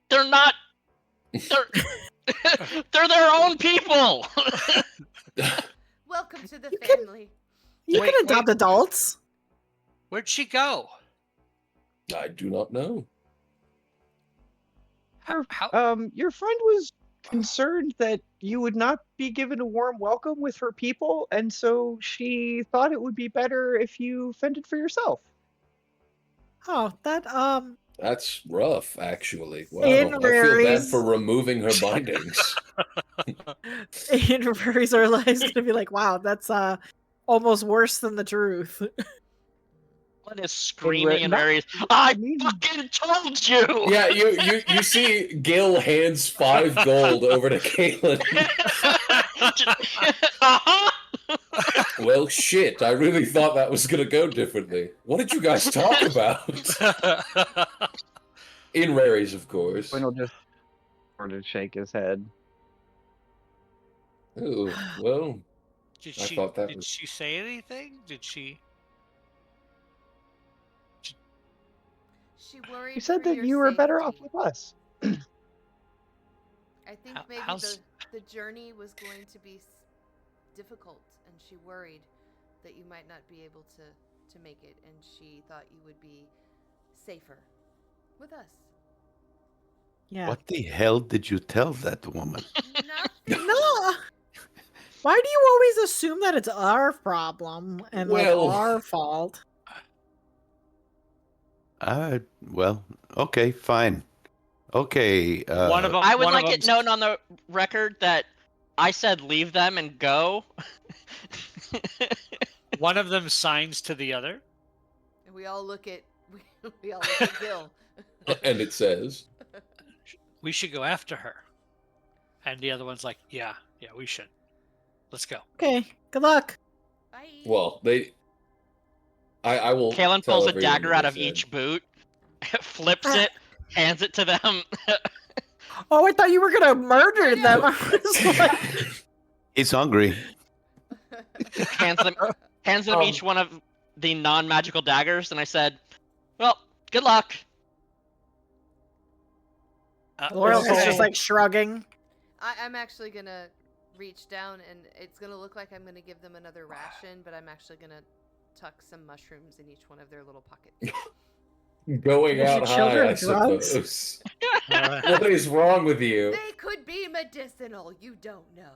C: They're not. They're, they're their own people.
F: Welcome to the
A: You can-
F: family.
A: You
E: Wait,
A: can adopt adults.
E: Where'd she go?
G: I do not know.
E: How?
D: Your friend was concerned that you would not be given a warm welcome with her people, and so she thought it would be better if you fended for yourself.
A: Oh, that
G: That's rough, actually. Wow.
A: In
G: I feel bad
A: Rary's-
G: for removing her bindings.
A: Furries are like gonna be like, wow, that's almost worse than the truth.
C: One is screaming in
D: that-
C: various. I
D: mean-
C: fucking told you.
G: Yeah, you see Gil hands 5 gold over to Caitlin.
C: Uh-huh.
G: Well, shit, I really thought that was gonna go differently. What did you guys talk about? In Raries, of course.
D: Quinn will just sort of shake his head.
G: Ooh, well,
E: Did
G: I
E: she?
G: thought that
E: Did
G: was-
E: she say anything? Did she?
F: She worried.
D: You said
F: for
D: that
F: your
D: you were better off
F: safety.
D: with us.
F: I think maybe
E: how's-
F: the journey was going to be difficult, and she worried that you might not be able to make it, and she thought you would be safer with us.
A: Yeah.
B: What the hell did you tell that woman?
F: Nothing.
A: No. Why do you always assume that it's our problem and
G: Well-
A: like our fault?
B: Well, okay, fine. Okay.
E: One of them.
C: I would
E: one of
C: like it
E: them's-
C: known on the record that I said leave them and go.
E: One of them signs to the other.
F: And we all look at we all look at Gil.
G: and it says,
E: We should go after her. And the other one's like, yeah, we should. Let's go.
A: Okay, good luck.
F: Bye.
G: well, I will.
C: Kalen
G: tell
C: pulls a
G: everyone
C: dagger
G: what
C: out
G: I
C: of
G: said.
C: each boot, flips it, hands it to them.
A: Oh, I thought you were gonna murder them. I was like,
B: He's hungry.
C: hands them each one of the non-magical daggers, and I said, "Well, good luck."
A: Laurel is
H: Okay.
A: just like shrugging.
F: I'm actually gonna reach down, and it's gonna look like I'm gonna give them another ration, but I'm actually gonna tuck some mushrooms in each one of their little pockets.
G: Going
A: Give
G: out
A: your
G: high,
A: children
G: I
A: drugs?
G: suppose. What is wrong with you?
F: They could be medicinal. You don't know.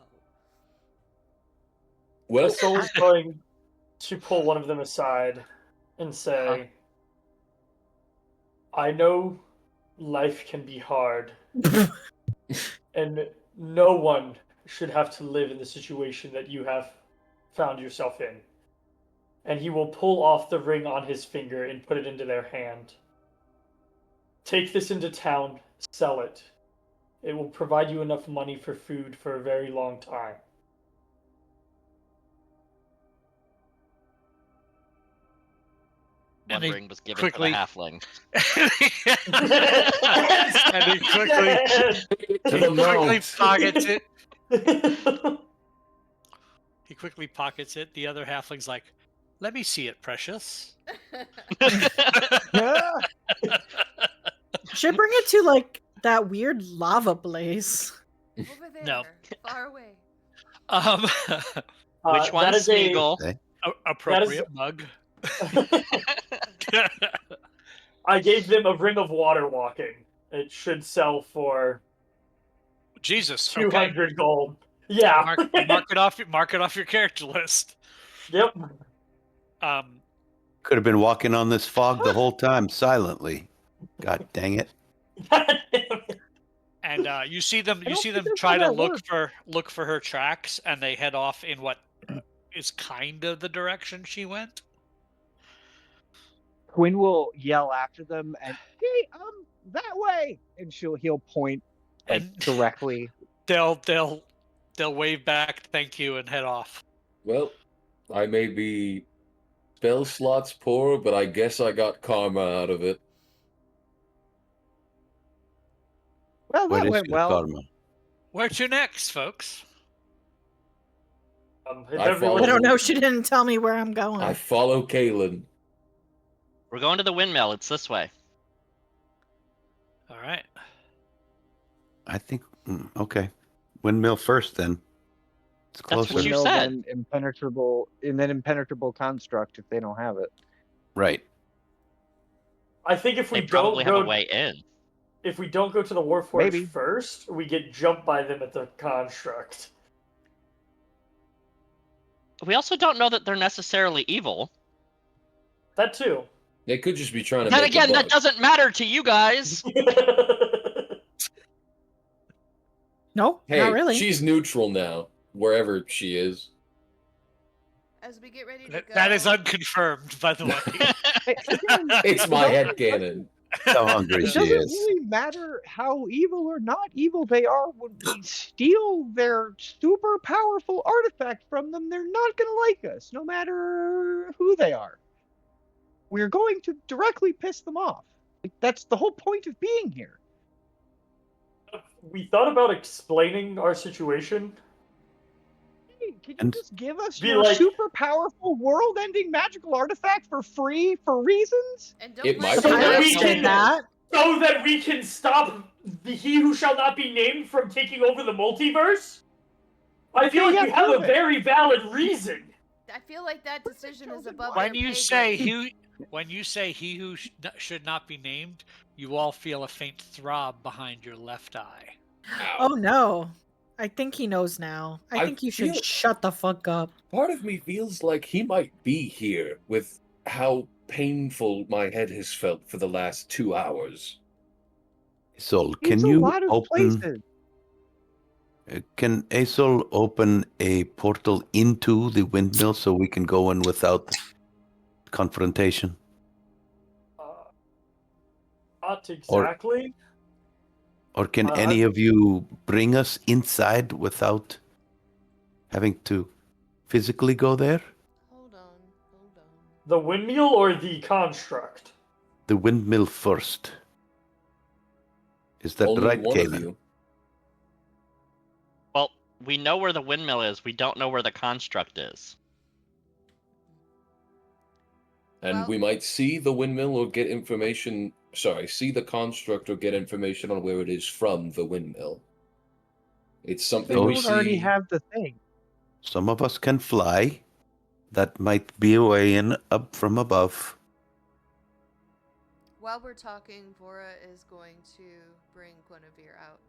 G: Well,
H: The soul's going to pull one of them aside and say, I know life can be hard, and no one should have to live in the situation that you have found yourself in. And he will pull off the ring on his finger and put it into their hand. Take this into town, sell it. It will provide you enough money for food for a very long time.
C: One
E: And they
C: ring was given
E: quickly-
C: to the halfling.
E: And he quickly pockets it. He quickly pockets it. The other halfling's like, "Let me see it, precious."
A: Should bring it to like that weird lava place.
F: Over there,
E: No.
F: far away.
C: Which
H: That
C: one's
H: is a-
C: Smeagol?
E: Appropriate mug.
H: I gave them a ring of water walking. It should sell for
E: Jesus.
H: 200 gold. Yeah.
E: Mark it off your character list.
H: Yep.
B: Could have been walking on this fog the whole time silently. God dang it.
E: And you see them
D: don't think that's
E: try
D: how
E: to
D: that
E: look for her tracks, and they head off in what is kind of the direction she went.
D: Quinn will yell after them and, hey, that way, and he'll point like
E: And-
D: directly.
E: They'll wave back, thank you, and head off.
G: Well, I may be spell slots poor, but I guess I got karma out of it.
D: Well,
B: Where
D: that
B: is
D: went
B: your
D: well.
B: karma?
E: Where to next, folks?
H: If
G: I
H: everyone-
G: follow-
A: I don't know. She didn't tell me where I'm going.
G: I follow Kalen.
C: We're going to the windmill. It's this way.
E: All right.
B: I think, okay. Windmill first then. It's
C: That's what
B: closer.
C: you
D: Windmill,
C: said.
D: then impenetrable construct if they don't have it.
B: Right.
H: I think if we
C: They probably
H: don't
C: have
H: go,
C: a way in.
H: if we don't go to the Warforged
D: Maybe.
H: first, we get jumped by them at the construct.
C: We also don't know that they're necessarily evil.
H: That too.
G: They could just be trying to
C: Then
G: make
C: again,
G: a
C: that
G: buck.
C: doesn't matter to you guys.
A: No,
G: Hey,
A: not really.
G: she's neutral now, wherever she is.
F: As we get ready to go.
E: That is unconfirmed, by the way.
G: It's my headcanon.
B: How hungry
D: It
B: she
D: doesn't
B: is.
D: really matter how evil or not evil they are. When we steal their super powerful artifact from them, they're not going to like us, no matter who they are. We're going to directly piss them off. Like, that's the whole point of being here.
H: We thought about explaining our situation.
D: Hey, can you
B: And-
D: just give us
H: Be
D: your
H: like-
D: super powerful world-ending magical artifact for free for reasons?
F: And don't
G: It
F: let
G: might
H: be
A: I
H: that we
A: understand
H: can-
A: that.
H: So that we can stop the He Who Shall Not Be Named from taking over the multiverse? I feel
D: Okay,
H: like
D: yeah,
H: you have a
D: prove it.
H: very valid reason.
F: I feel like that decision is above
E: When
F: their
E: you
F: pay
E: say
F: grade.
E: he who should not be named, you all feel a faint throb behind your left eye.
A: Oh no. I think he knows now. I
G: I
A: think you should
G: feel-
A: shut the fuck up.
G: Part of me feels like he might be here with how painful my head has felt for the last 2 hours.
B: Sol,
D: It's
B: can
D: a
B: you
D: lot of
B: open?
D: places.
B: Can Asol open a portal into the windmill so we can go in without confrontation?
H: Not exactly.
B: Or can
H: Uh,
B: any of you bring us inside without having to physically go there?
F: Hold on.
H: The windmill or the construct?
B: The windmill first. Is that
G: Only
B: right,
G: one of
B: Galen?
G: you.
C: Well, we know where the windmill is. We don't know where the construct is.
G: And
F: Well-
G: we might see the windmill or get information. Sorry, see the construct or get information on where it is from the windmill. It's
D: They
G: something we
D: don't already
G: see.
D: have the thing.
B: Some of us can fly. That might be a way in up from above.
F: While we're talking, Vora is going to bring Guinevere out.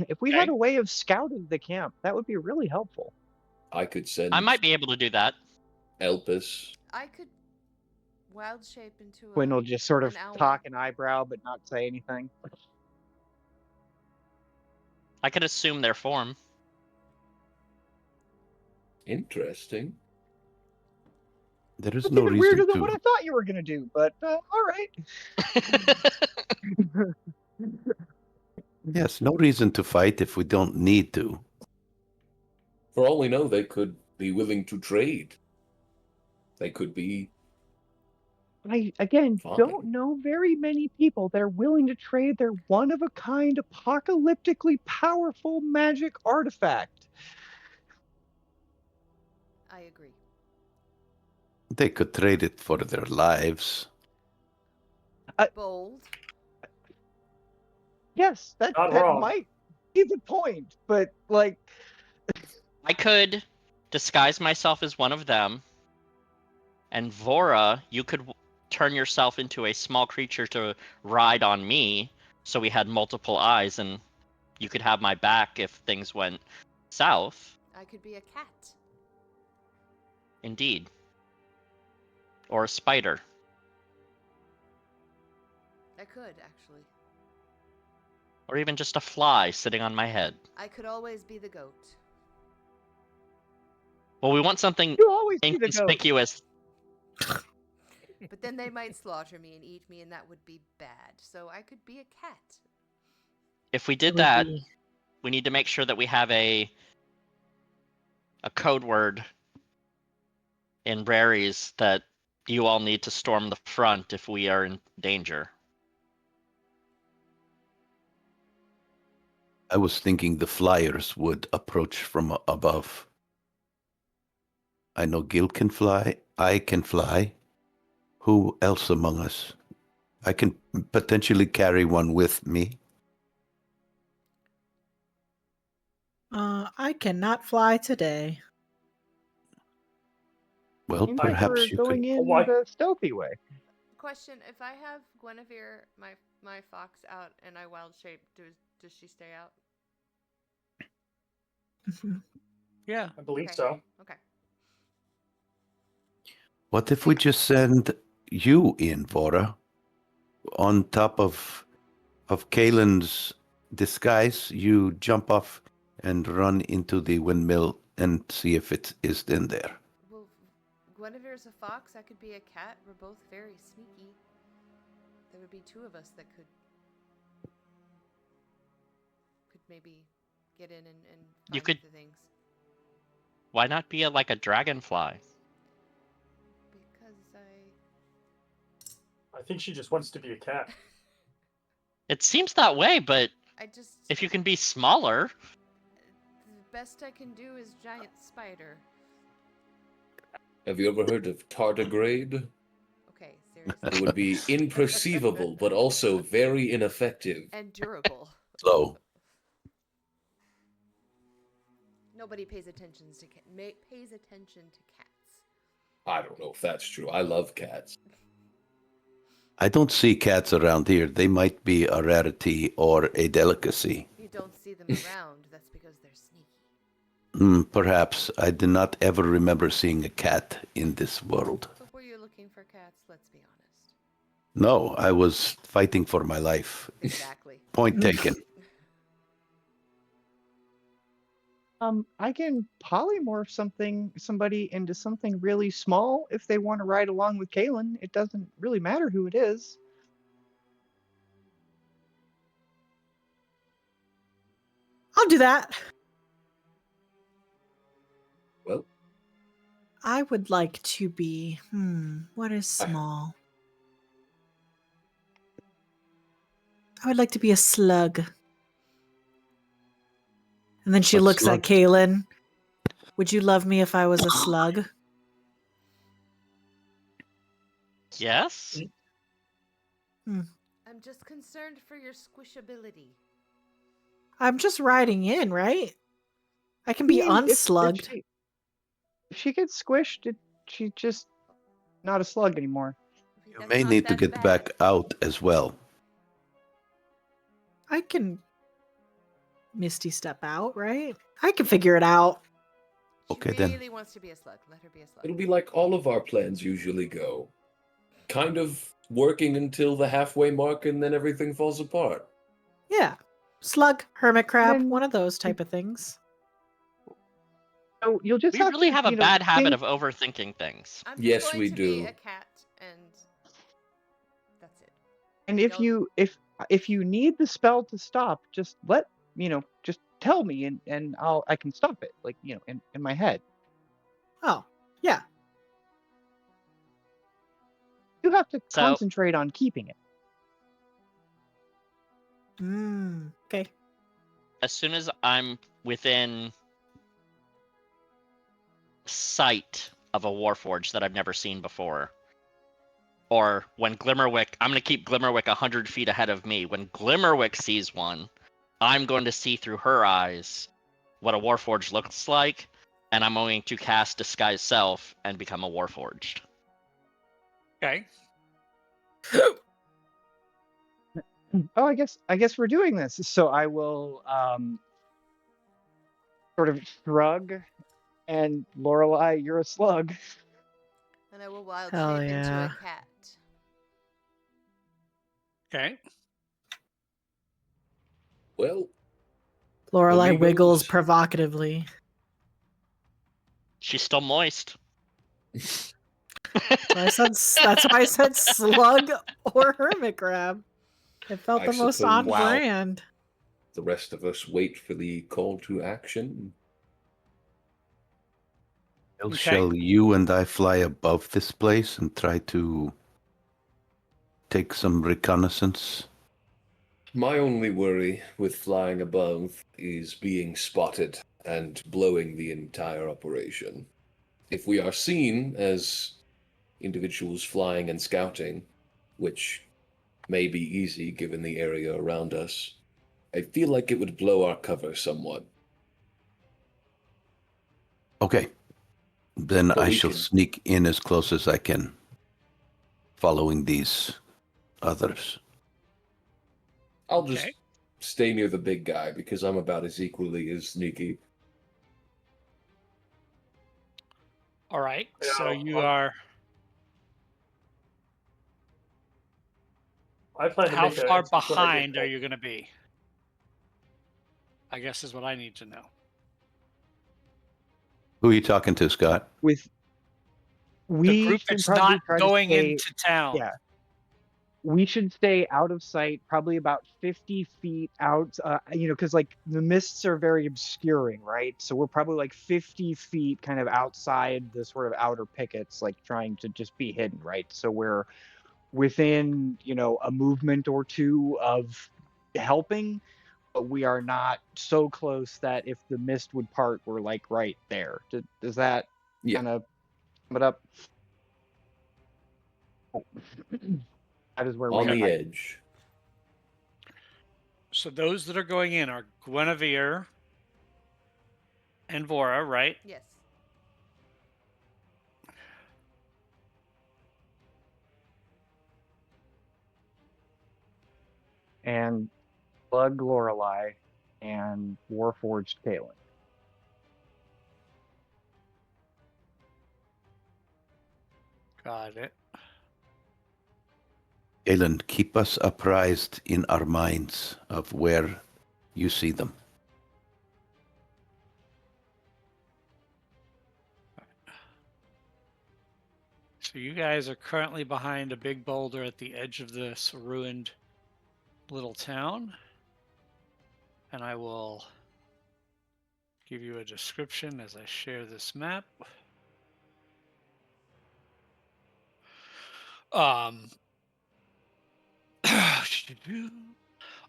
D: If we had a way of scouting the camp, that would be really helpful.
G: I could send
C: I might be able to do that.
G: Elpis.
F: I could wild shape into
D: Quinn will just sort of
F: an owl.
D: cock an eyebrow but not say anything.
C: I could assume their form.
G: Interesting.
B: There is
D: That's
B: no
D: even
B: reason
D: weirder than what I
B: to.
D: thought you were going to do, but all right.
B: Yes, no reason to fight if we don't need to.
G: For all we know, they could be willing to trade. They could be.
D: I, again,
G: Fine.
D: don't know very many people that are willing to trade their one-of-a-kind, apocalyptically powerful magic artifact.
F: I agree.
B: They could trade it for their lives.
F: Bold.
D: Yes, that
H: Not wrong.
D: might be the point, but, like...
C: I could disguise myself as one of them. And Vora, you could turn yourself into a small creature to ride on me, so we had multiple eyes, and you could have my back if things went south.
F: I could be a cat.
C: Indeed. Or a spider.
F: I could, actually.
C: Or even just a fly sitting on my head.
F: I could always be the goat.
C: Well, we want something
D: You always see the goat.
C: inconspicuous.
F: But then they might slaughter me and eat me, and that would be bad. So I could be a cat.
C: If we did that, we need to make sure that we have a code word in Raries that you all need to storm the front if we are in danger.
B: I was thinking the flyers would approach from above. I know Gil can fly. I can fly. Who else among us? I can potentially carry one with me.
A: I cannot fly today.
B: Well,
D: Seems like
B: perhaps
D: we're
B: you
D: going
B: could.
D: in
H: Why-
D: the stealthy way.
F: Question: if I have Guinevere, my fox, out and I wild shape, does she stay out?
E: Yeah.
H: I believe
F: Okay.
H: so.
F: Okay.
B: What if we just send you in, Vora, on top of Kalen's disguise? You jump off and run into the windmill and see if it is in there.
F: Well, Guinevere's a fox. I could be a cat. We're both very sneaky. There would be two of us that could maybe get in and
C: You
F: find
C: could-
F: the things.
C: Why not be like a dragonfly?
F: Because
H: I think she just wants to be a cat.
C: It seems that way, but
F: I just
C: if you can be smaller,
F: the best I can do is giant spider.
G: Have you ever heard of tardigrade?
F: Okay, seriously.
G: It would be imperceivable, but also very ineffective.
F: And durable.
B: So,
F: Nobody pays attention to cats.
G: I don't know if that's true. I love cats.
B: I don't see cats around here. They might be a rarity or a delicacy.
F: You don't see them around. That's because they're sneaky.
B: Perhaps. I do not ever remember seeing a cat in this world.
F: But were you looking for cats? Let's be honest.
B: No, I was fighting for my life.
F: Exactly.
B: Point taken.
D: I can polymorph somebody into something really small if they want to ride along with Kalen. It doesn't really matter who it is.
A: I'll do that.
G: Well,
A: I would like to be. What is small? I would like to be a slug. And then she
B: What
A: looks
B: slug?
A: at Kaylin. Would you love me if I was a slug?
C: Yes?
F: I'm just concerned for your squishability.
A: I'm just riding in, right? I can
D: I
A: be
D: mean,
A: unslugged.
D: If she gets squished, she's just not a slug anymore.
B: You
F: That's
B: may
F: not
B: need to
F: that
B: get
F: bad.
B: back out as well.
A: I can Misty step out, right? I can figure it out.
F: She
B: Okay, then.
F: really wants to be a slug. Let her be a slug.
G: It'll be like all of our plans usually go. Kind of working until the halfway mark and then everything falls apart.
A: Yeah. Slug, hermit crab,
D: Then-
A: one of those type of things.
D: So you'll just
C: We
D: have
C: really
D: to,
C: have a
D: you know,
C: bad habit
D: think-
C: of overthinking things.
F: I'm just
G: Yes,
F: going
G: we
F: to
G: do.
F: be a cat, and that's it.
D: And if
F: Y'all-
D: if you need the spell to stop, just just tell me, and I can stop it, like in my head.
A: Oh, yeah.
D: You have to
C: So-
D: concentrate on keeping it.
A: Okay.
C: As soon as I'm within sight of a Warforged that I've never seen before, or when Glimmerwick, I'm going to keep Glimmerwick 100 feet ahead of me. When Glimmerwick sees one, I'm going to see through her eyes what a Warforged looks like, and I'm going to cast Disguise Self and become a Warforged.
E: Okay.
D: Oh, I guess we're doing this. So I will sort of shrug, and Lorelei, you're a slug.
F: And I will wild
A: Hell
F: shape into
A: yeah.
F: a cat.
E: Okay.
G: Well,
A: Lorelei
G: Amigos.
A: wiggles provocatively.
C: She's still moist.
A: That's why I said slug or hermit crab. It felt
G: I
A: the most
G: suppose-
A: on
C: Wow.
A: brand.
G: the rest of us wait for the call to action.
E: Okay.
B: Shall you and I fly above this place and try to take some reconnaissance?
G: My only worry with flying above is being spotted and blowing the entire operation. If we are seen as individuals flying and scouting, which may be easy given the area around us, I feel like it would blow our cover somewhat.
B: Okay. Then
G: But
B: I
G: we
B: shall
G: can-
B: sneak in as close as I can, following these others.
G: I'll just
E: Okay.
G: stay near the big guy because I'm about as equally as sneaky.
E: All right.
H: Yeah,
E: So you
H: I'll-
E: are.
H: I plan to
E: How
H: make a
E: far
H: instant when I get
E: behind are
H: back.
E: you going to be? I guess is what I need to know.
B: Who are you talking to, Scott?
D: With
E: The
D: we
E: group
D: should
E: that's
D: probably
E: not
D: try
E: going
D: to stay,
E: into town.
D: yeah. We should stay out of sight, probably about 50 feet out, because like the mists are very obscuring, right? So we're probably like 50 feet kind of outside the sort of outer pickets, like trying to just be hidden, right? So we're within, a movement or two of helping, but we are not so close that if the mist would part, we're like right there. Does that
G: Yeah.
D: kind of sum it up? That is where
G: On
D: we
G: the
D: are.
G: edge.
E: So those that are going in are Guinevere and Vora, right?
F: Yes.
D: And Slug Lorelei and Warforged Kaelin.
E: Got it.
B: Galen, keep us apprised in our minds of where you see them.
E: So you guys are currently behind a big boulder at the edge of this ruined little town. And I will give you a description as I share this map.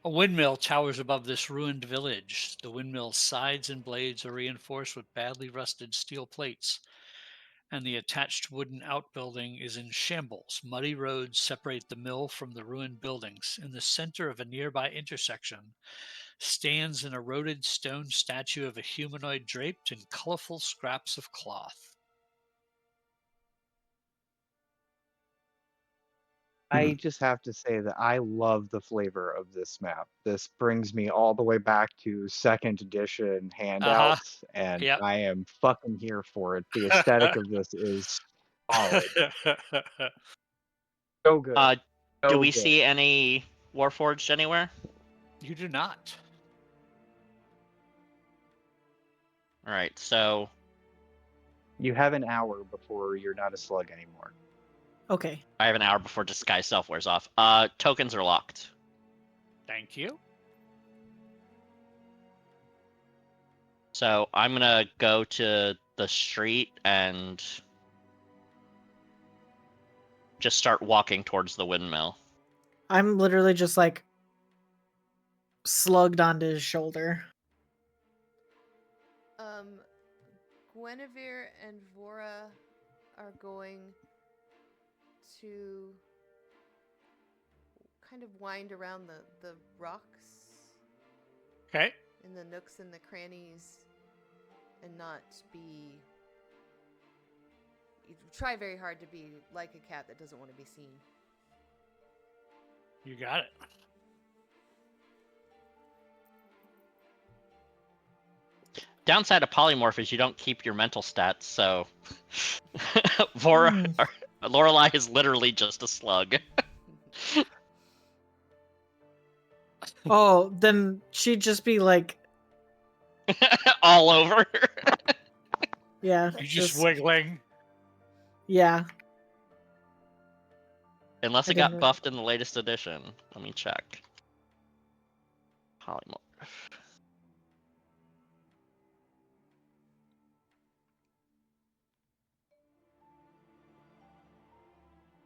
E: A windmill towers above this ruined village. The windmill's sides and blades are reinforced with badly rusted steel plates, and the attached wooden outbuilding is in shambles. Muddy roads separate the mill from the ruined buildings. In the center of a nearby intersection stands an eroded stone statue of a humanoid draped in colorful scraps of cloth.
D: I just have to say that I love the flavor of this map. This brings me all the way back to second edition
E: Uh
D: handouts, and
E: huh.
D: I am fucking here for it. The aesthetic of this is solid.
E: Yep.
D: So good.
C: Do
D: So
C: we
D: good.
C: see any Warforged anywhere?
E: You do not.
C: All right, so
D: You have an hour before you're not a slug anymore.
A: Okay.
C: I have an hour before disguise self wears off. Tokens are locked.
E: Thank you.
C: So I'm gonna go to the street and just start walking towards the windmill.
A: I'm literally just like slugged onto his shoulder.
F: Guinevere and Vora are going to kind of wind around the rocks
E: Okay.
F: in the nooks and the crannies and not be. You try very hard to be like a cat that doesn't want to be seen.
E: You got it.
C: Downside of polymorph is you don't keep your mental stats, so Vora, Lorelei is literally just a slug.
A: Oh, then she'd just be like,
C: All over.
A: yeah.
E: You just wiggling.
A: Yeah.
C: Unless
A: I
C: it got
A: didn't-
C: buffed in the latest edition. Let me check. Polymorph.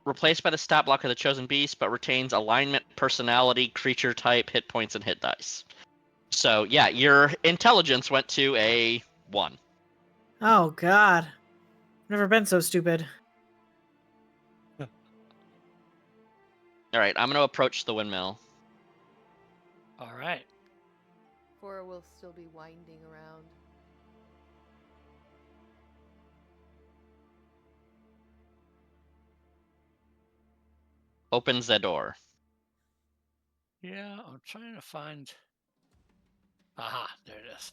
C: Replaced by the stat block of the chosen beast, but retains alignment, personality, creature type, hit points, and hit dice. So yeah, your intelligence went to a 1.
A: Oh, God. Never been so stupid.
C: All right, I'm gonna approach the windmill.
E: All right.
F: Vora will still be winding around.
C: Opens the door.
E: Yeah, I'm trying to find. Aha, there it is.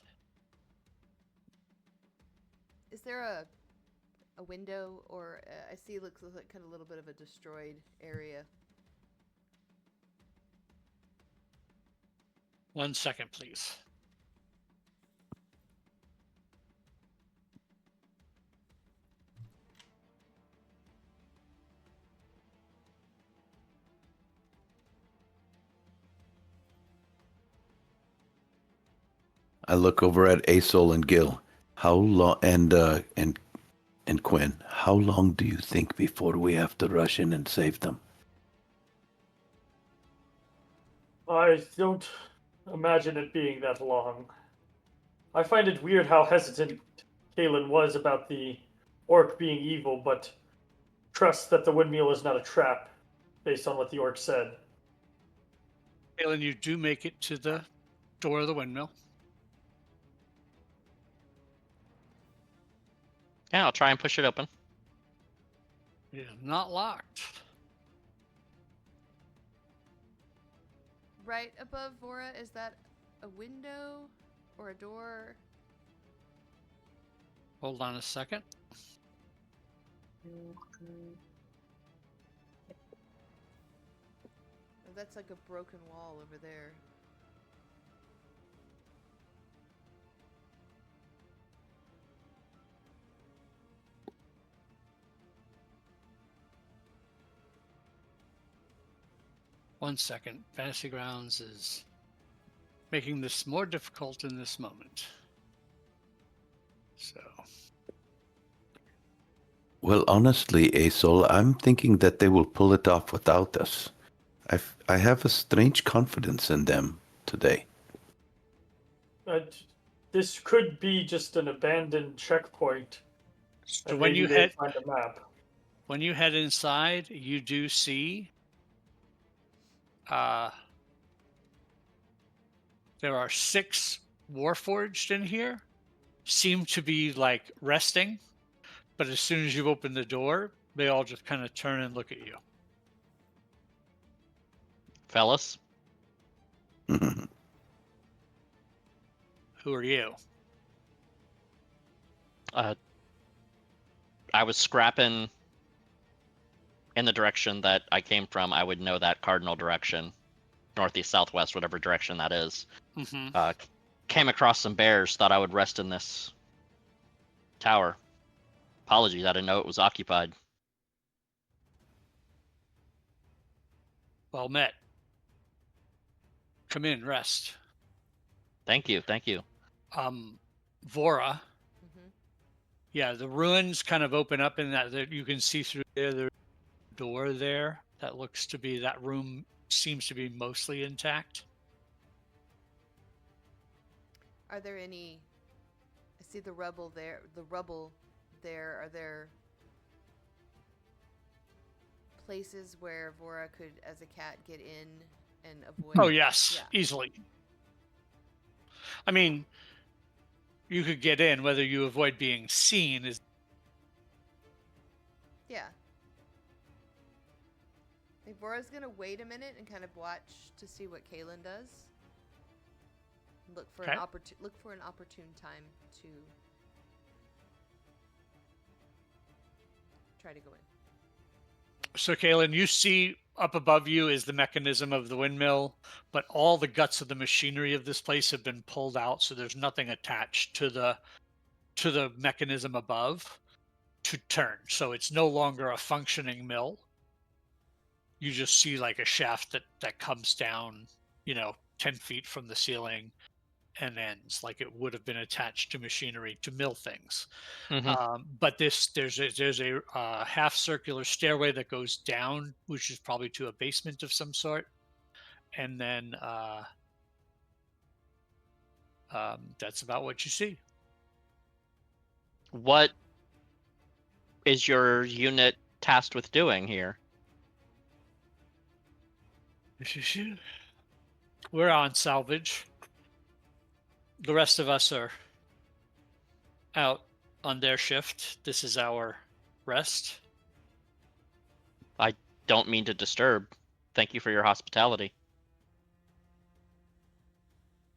F: Is there a window, or I see it looks like kind of a little bit of a destroyed area?
E: 1 second, please.
B: I look over at Asol and Gil. How long and Quinn? How long do you think before we have to rush in and save them?
H: I don't imagine it being that long. I find it weird how hesitant Kalen was about the orc being evil, but trust that the windmill is not a trap, based on what the orc said.
E: Alan, you do make it to the door of the windmill.
C: Yeah, I'll try and push it open.
E: It is not locked.
F: Right above Vora, is that a window or a door?
E: Hold on a second.
F: Oh, that's like a broken wall over there.
E: One second. Fantasy Grounds is making this more difficult in this moment. So.
B: Well, honestly, Asol, I'm thinking that they will pull it off without us. I have a strange confidence in them today.
H: This could be just an abandoned checkpoint.
E: So
H: And
E: when
H: maybe
E: you
H: they'll
E: head
H: find a map.
E: when you head inside, you do see there are 6 Warforged in here. Seem to be like resting, but as soon as you open the door, they all just kind of turn and look at you.
C: Fellas,
E: Who are you?
C: I was scrapping in the direction that I came from. I would know that cardinal direction, northeast, southwest, whatever direction that is.
E: Mm-hmm.
C: Came across some bears. Thought I would rest in this tower. Apologies, I didn't know it was occupied.
E: Well met. Come in, rest.
C: Thank you, thank you.
E: Vora.
F: Mm-hmm.
E: Yeah, the ruins kind of open up in that you can see through there. There's a door there that looks to be that room seems to be mostly intact.
F: Are there any? I see the rubble there. The rubble there. Are there places where Vora could, as a cat, get in and avoid?
E: Oh yes,
F: Yeah.
E: easily. I mean, you could get in. Whether you avoid being seen is.
F: Yeah. I think Vora's gonna wait a minute and kind of watch to see what Kaylin does. Look for
E: Okay.
F: Look for an opportune time to try to go in.
E: So, Kaylin, you see up above you is the mechanism of the windmill, but all the guts of the machinery of this place have been pulled out, so there's nothing attached to the mechanism above to turn. So it's no longer a functioning mill. You just see like a shaft that comes down, 10 feet from the ceiling and ends like it would have been attached to machinery to mill things. But there's a half circular stairway that goes down, which is probably to a basement of some sort, and then that's about what you see.
C: What is your unit tasked with doing here?
E: We're on salvage. The rest of us are out on their shift. This is our rest.
C: I don't mean to disturb. Thank you for your hospitality.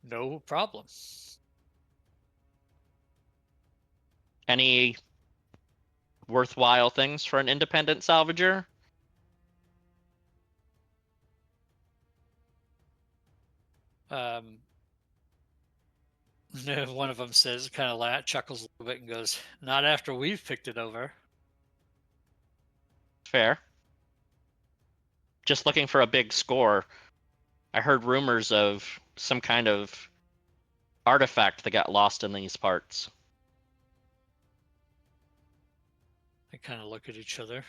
E: No problem.
C: Any worthwhile things for an independent salvager?
E: One of them says, kind of chuckles a little bit and goes, "Not after we've picked it over."
C: Fair. Just looking for a big score. I heard rumors of some kind of artifact that got lost in these parts.
E: They kind of look at each other.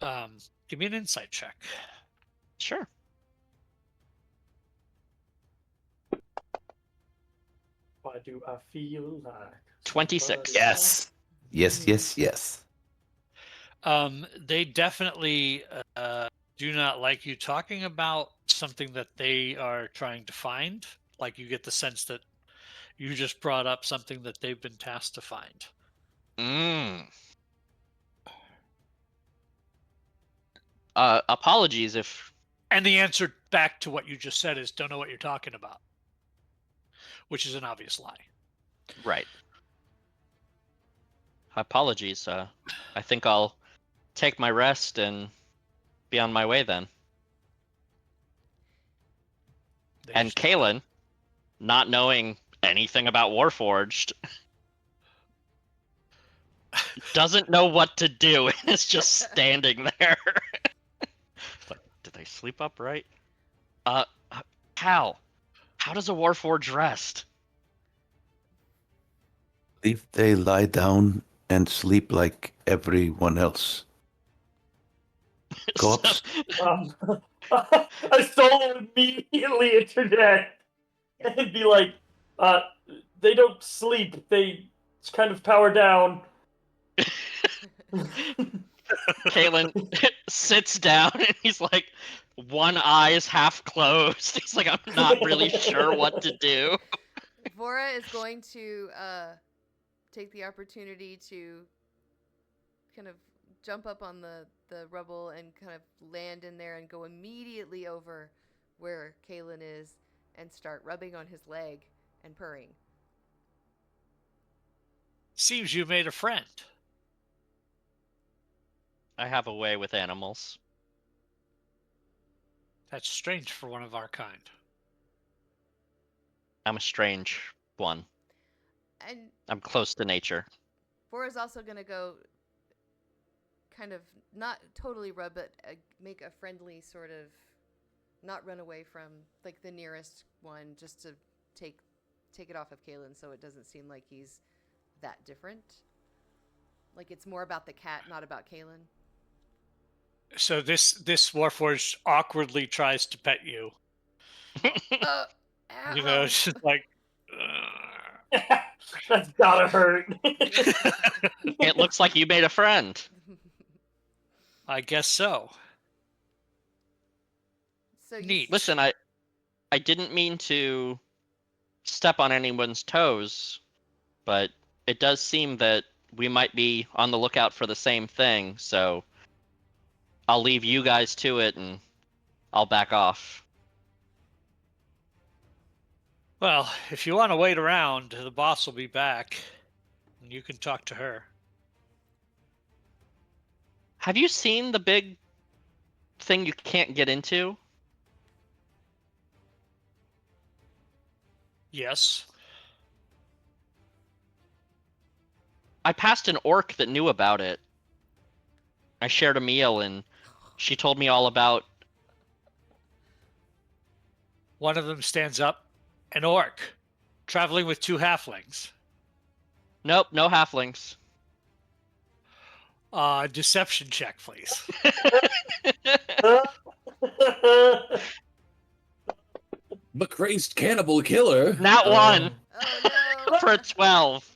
E: Give me an insight check.
C: Sure.
H: Why do I feel like
C: 26.
B: Yes. Yes.
E: They definitely do not like you talking about something that they are trying to find. Like you get the sense that you just brought up something that they've been tasked to find.
C: Apologies if...
E: And the answer back to what you just said is, don't know what you're talking about. Which is an obvious lie.
C: Right. Apologies. I think I'll take my rest and be on my way then. And Kaylin, not knowing anything about Warforged, doesn't know what to do and is just standing there. Like, did they sleep upright? Cal, how does a Warforged rest?
B: If they lie down and sleep like everyone else. Corpse.
H: A soul immediately interject and be like, they don't sleep. They kind of power down.
C: Kalen sits down and he's like, one eye is half closed. He's like, I'm not really sure what to do.
F: Vora is going to take the opportunity to kind of jump up on the rubble and kind of land in there and go immediately over where Kalen is and start rubbing on his leg and purring.
E: Seems you made a friend.
C: I have a way with animals.
E: That's strange for one of our kind.
C: I'm a strange one.
F: And
C: I'm close to nature.
F: Vora's also going to go kind of not totally rub, but make a friendly sort of, not run away from like the nearest one, just to take it off of Kalen so it doesn't seem like he's that different. Like it's more about the cat, not about Kalen.
E: So this Warforged awkwardly tries to pet you. You know, it's just like.
H: That's gotta hurt.
C: It looks like you made a friend.
E: I guess so.
F: So
E: Neat.
C: Listen, I didn't mean to step on anyone's toes, but it does seem that we might be on the lookout for the same thing, so I'll leave you guys to it and I'll back off.
E: Well, if you want to wait around, the boss will be back, and you can talk to her.
C: Have you seen the big thing you can't get into?
E: Yes.
C: I passed an orc that knew about it. I shared a meal and she told me all about.
E: One of them stands up. An orc. Traveling with 2 halflings.
C: Nope, no halflings.
E: Deception check, please.
G: McCrazed cannibal killer.
C: Not one
F: Oh no.
C: for 12.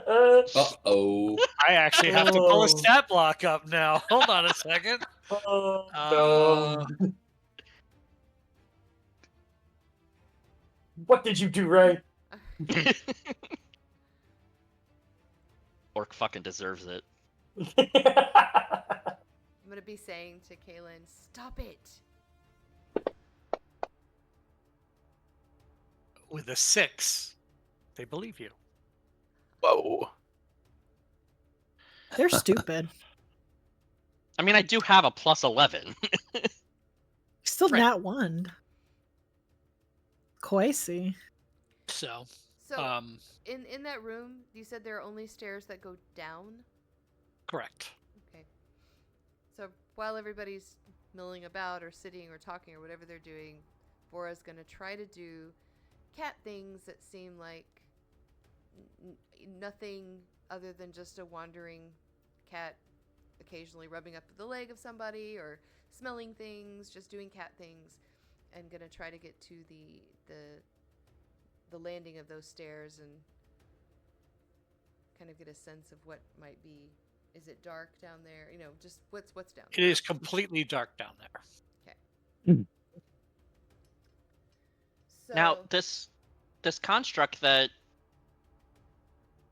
G: Uh-oh.
E: I actually have to pull a stat block up now. Hold on a second.
H: No. What did you do, Ray?
C: Orc fucking deserves it.
F: I'm gonna be saying to Kalen, stop it.
E: With a 6, they believe you.
B: Whoa.
A: They're stupid.
C: I mean, I do have a plus 11.
A: Still
C: Right.
A: not one. Collosi.
E: So,
F: So in that room, you said there are only stairs that go down?
E: correct.
F: Okay. So while everybody's milling about or sitting or talking or whatever they're doing, Vora's going to try to do cat things that seem like nothing other than just a wandering cat occasionally rubbing up the leg of somebody or smelling things, just doing cat things, and going to try to get to the landing of those stairs and kind of get a sense of what might be. Is it dark down there? You know, just what's down
E: It
F: there.
E: is completely dark down there.
F: So,
C: Now, this construct that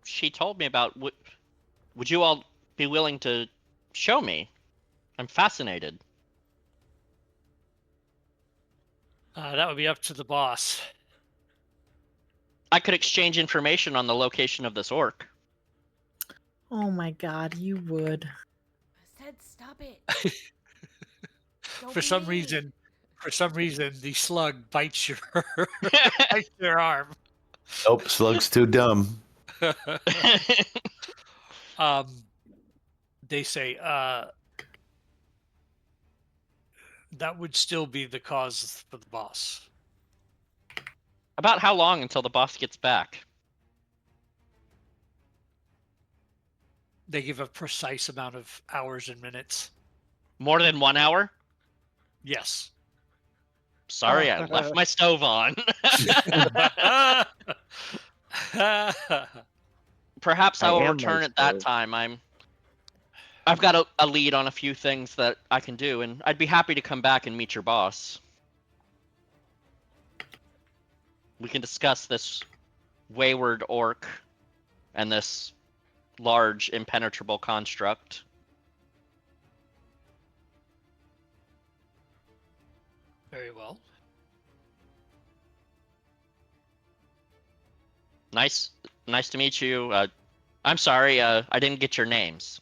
C: she told me about, would you all be willing to show me? I'm fascinated.
E: That would be up to the boss.
C: I could exchange information on the location of this orc.
A: Oh my god, you would.
F: I said stop it. Don't
E: For
F: be
E: some
F: mean.
E: reason, the slug bites your bites your arm.
B: Nope, slug's too dumb.
E: They say that would still be the cause for the boss.
C: About how long until the boss gets back?
E: They give a precise amount of hours and minutes.
C: More than 1 hour?
E: Yes.
C: Sorry, I left my stove on. Perhaps I
D: I
C: will
D: am my
C: return at that
D: stove.
C: time. I've got a lead on a few things that I can do, and I'd be happy to come back and meet your boss. We can discuss this wayward orc and this large impenetrable construct.
E: Very well.
C: Nice to meet you. I'm sorry, I didn't get your names.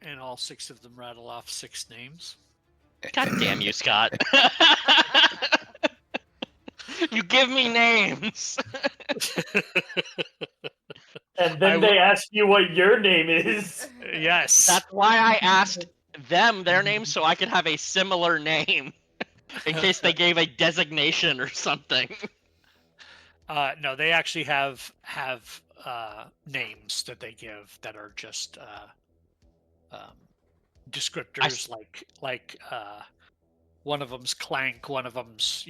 E: And all 6 of them rattle off 6 names.
C: God damn you, Scott. You give me names.
H: And then they ask you what your name is.
E: Yes.
C: That's why I asked them their names, so I could have a similar name in case they gave a designation or something.
E: No, they actually have names that they give that are just descriptors, like one of them's clank, one of them's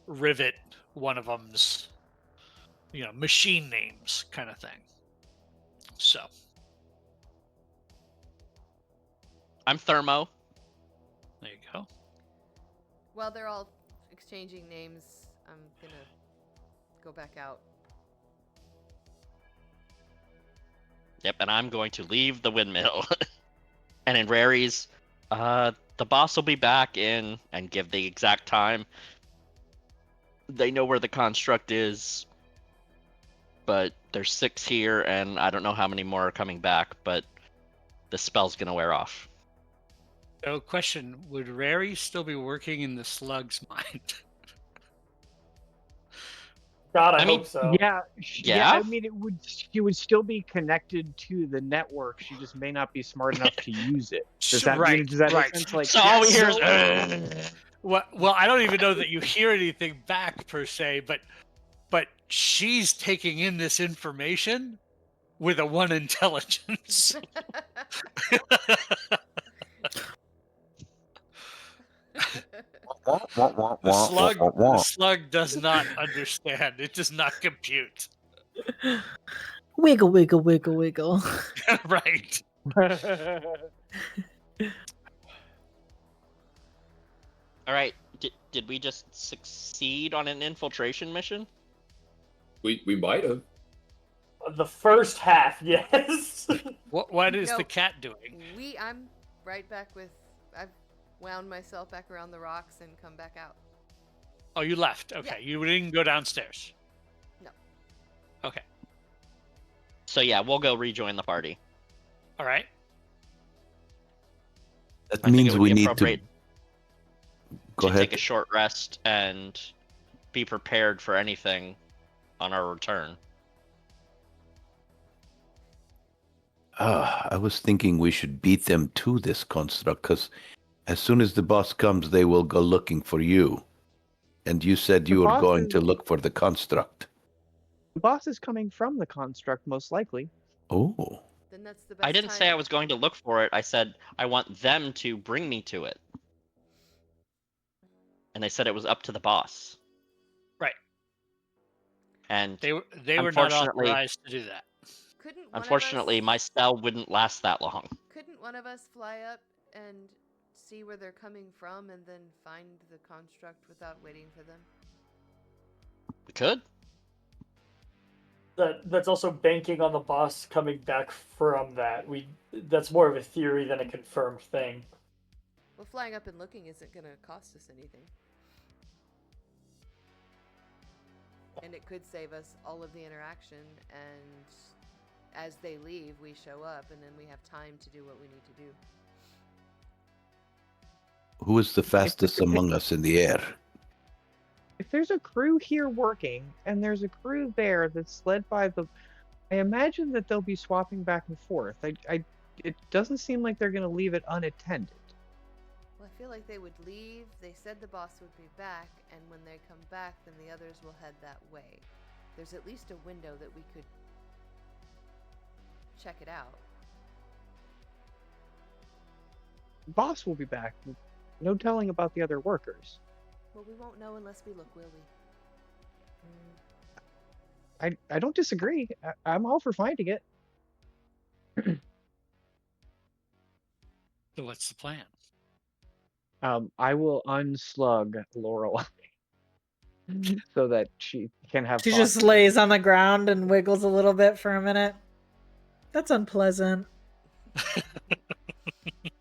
E: rivet, one of them's machine names kind of thing. So
C: I'm Thermo.
E: there you go.
F: While they're all exchanging names, I'm gonna go back out.
C: Yep, and I'm going to leave the windmill. And in Rary's, the boss will be back in and give the exact time. They know where the construct is, but there's 6 here, and I don't know how many more are coming back, but the spell's gonna wear off.
E: So, question: would Rary still be working in the slug's mind?
H: God, I
C: mean,
H: hope so.
D: Yeah,
C: Yeah?
D: I mean, she would still be connected to the network. She just may not be smart enough to use it. Does that
E: Right,
D: does that
E: right.
D: make sense? Like,
C: So all we hear is.
E: Well, I don't even know that you hear anything back per se, but she's taking in this information with a 1 intelligence. The slug does not understand. It does not compute.
A: Wiggle, wiggle, wiggle, wiggle.
E: Right.
C: All right. Did we just succeed on an infiltration mission?
G: We might have.
H: The first half, yes.
E: What is
F: No.
E: the cat doing?
F: I'm right back with. I've wound myself back around the rocks and come back out.
E: Oh, you left. Okay, you didn't go downstairs.
F: No.
E: Okay.
C: So yeah, we'll go rejoin the party.
E: All right.
B: That
C: I think
B: means
C: it would
B: we
C: be
B: need to
C: appropriate
B: go
C: to
B: ahead.
C: take a short rest and be prepared for anything on our return.
B: I was thinking we should beat them to this construct, because as soon as the boss comes, they will go looking for you. And you said you were going to look for the construct.
D: the boss is coming from the construct, most likely.
B: Oh.
F: Then that's the best
C: I didn't
F: time.
C: say I was going to look for it. I said I want them to bring me to it. And they said it was up to the boss.
E: Right.
C: And
E: They were not
C: Unfortunately-
E: authorized to do that.
F: Couldn't
C: unfortunately, my spell wouldn't last that long.
F: Couldn't one of us fly up and see where they're coming from and then find the construct without waiting for them?
C: We could.
H: That's also banking on the boss coming back from that. That's more of a theory than a confirmed thing.
F: Well, flying up and looking isn't going to cost us anything. And it could save us all of the interaction, and as they leave, we show up, and then we have time to do what we need to do.
B: Who is the fastest among us in the air?
D: If there's a crew here working, and there's a crew there that's led by I imagine that they'll be swapping back and forth. It doesn't seem like they're going to leave it unattended.
F: Well, I feel like they would leave. They said the boss would be back, and when they come back, then the others will head that way. There's at least a window that we could check it out.
D: boss will be back. No telling about the other workers.
F: Well, we won't know unless we look, will we?
D: I don't disagree. I'm all for finding it.
E: So what's the plan?
D: I will unslug Laurel so that she can have.
A: She
D: boss
A: just
D: return.
A: lays on the ground and wiggles a little bit for a minute. That's unpleasant.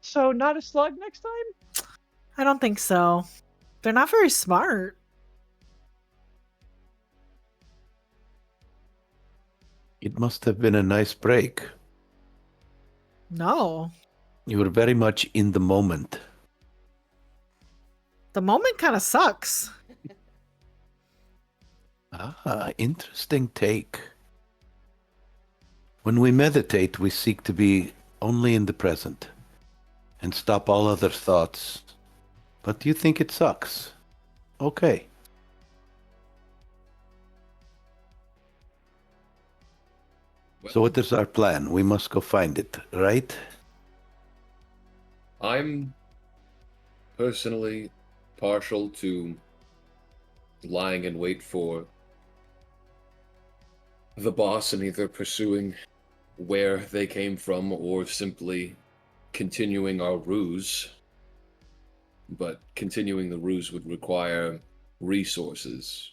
D: So not a slug next time?
A: I don't think so. They're not very smart.
B: It must have been a nice break.
A: No.
B: You were very much in the moment.
A: The moment kind of sucks.
B: Ah, interesting take. When we meditate, we seek to be only in the present and stop all other thoughts. But you think it sucks. Okay. So what is our plan? We must go find it, right?
G: I'm personally partial to lying in wait for the boss and either pursuing where they came from or simply continuing our ruse. But continuing the ruse would require resources.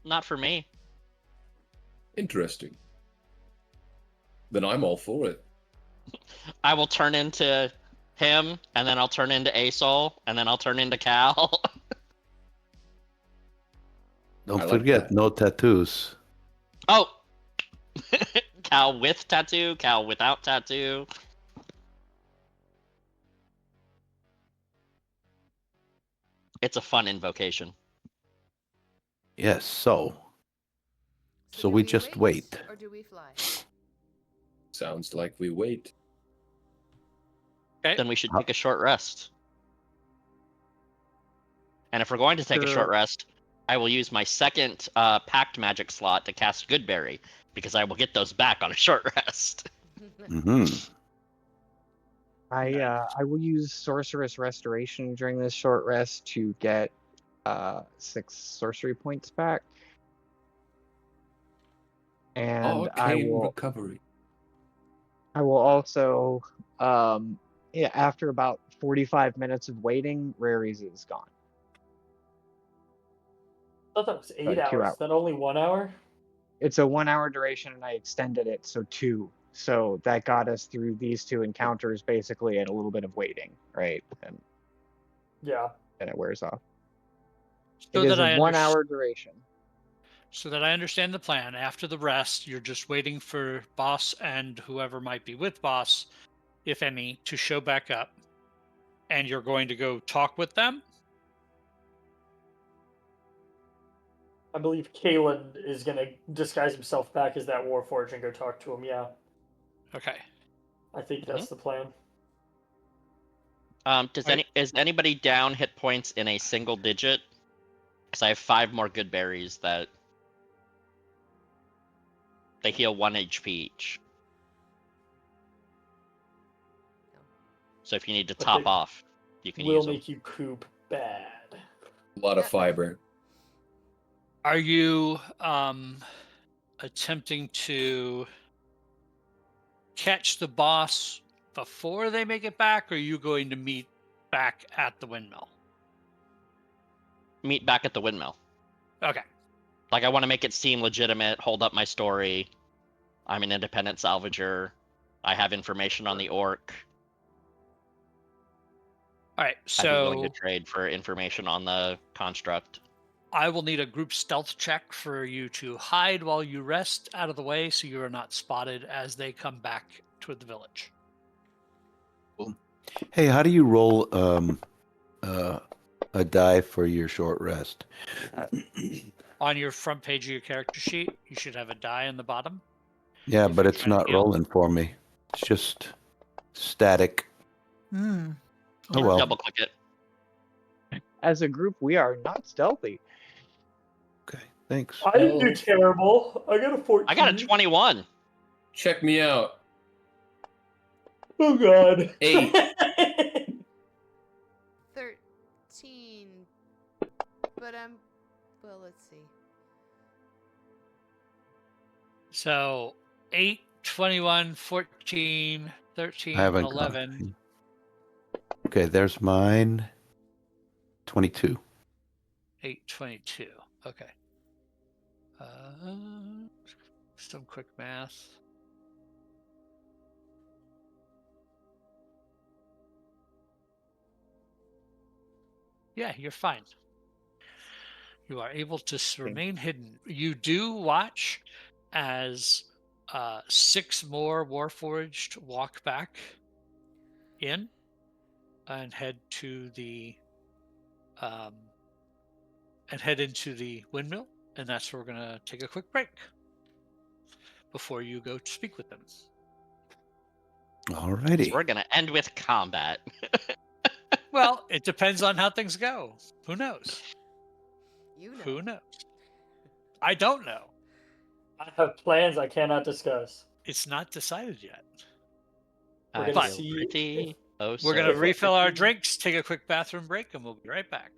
C: Not for me.
G: Interesting. Then I'm all for it.
C: I will turn into him, and then I'll turn into Asol, and then I'll turn into Cal.
B: Don't
G: I like
B: forget,
G: that.
B: no tattoos.
C: Oh! Cal with tattoo, Cal without tattoo. It's a fun invocation.
B: Yes, so
F: So do
B: we just wait.
F: Or do we fly?
G: Sounds like we wait.
E: Okay.
C: Then we should take a short rest. And if we're going to take a short rest, I will use my second Pact Magic slot to cast Goodberry, because I will get those back on a short rest.
B: Mm-hmm.
D: I will use Sorceress Restoration during this short rest to get 6 sorcery points back. And
G: Arcane recovery.
D: I will also after about 45 minutes of waiting, Rary's is gone.
H: I thought that was 8
D: 2
H: hours.
D: hours.
H: Then only 1 hour?
D: It's a 1 hour duration and I extended it, so 2. So that got us through these 2 encounters basically and a little bit of waiting, right? And
H: Yeah.
D: then it wears off.
E: So
D: It is
E: that
D: a 1 hour duration.
E: So that I understand the plan. After the rest, you're just waiting for boss and whoever might be with boss, if any, to show back up. And you're going to go talk with them?
H: I believe Kalen is going to disguise himself back as that Warforged and go talk to him, yeah.
E: Okay.
H: I think that's the plan.
C: Is anybody down hit points in a single digit? Because I have 5 more good berries that they heal 1 HP each. So if you need to
H: But
C: top
H: they
C: off, you can
H: will
C: use them.
H: make you poop bad.
G: A lot of fiber.
E: Are you attempting to catch the boss before they make it back, or are you going to meet back at the windmill?
C: Meet back at the windmill.
E: Okay.
C: Like, I want to make it seem legitimate, hold up my story. I'm an independent salvager. I have information on the orc.
E: All right,
C: I'd be willing
E: so
C: to trade for information on the construct.
E: I will need a group stealth check for you to hide while you rest out of the way so you are not spotted as they come back toward the village.
B: Hey, how do you roll a die for your short rest?
E: On your front page of your character sheet, you should have a die in the bottom.
B: Yeah,
E: If
B: but
E: you're
B: it's
E: trying to
B: not
E: heal.
B: rolling for me. It's just static.
A: Hmm.
B: Oh well.
C: Double click it.
D: As a group, we are not stealthy.
B: Okay, thanks.
H: I didn't do terrible. I got a 14.
C: I got a 21.
G: Check me out.
H: Oh God.
G: 8.
F: 13. But well, let's see.
E: So 8, 21, 14, 13,
B: I haven't
E: 11.
B: gone. Okay, there's mine. 22.
E: 8, 22. Okay. Some quick math. Yeah, you're fine. You are able to remain hidden. You do watch as 6 more Warforged walk back in and head to the head into the windmill, and that's where we're gonna take a quick break before you go to speak with them.
B: Alrighty.
C: We're gonna end with combat.
E: Well, it depends on how things go. Who knows?
F: You know.
E: Who knows? I don't know.
H: I have plans I cannot discuss.
E: It's not decided yet.
H: We're
C: I
H: gonna
C: feel
H: see
C: pretty.
E: We're
C: So
E: gonna
H: if-
E: refill our
H: if-
E: drinks, take a quick bathroom break, and we'll be right back.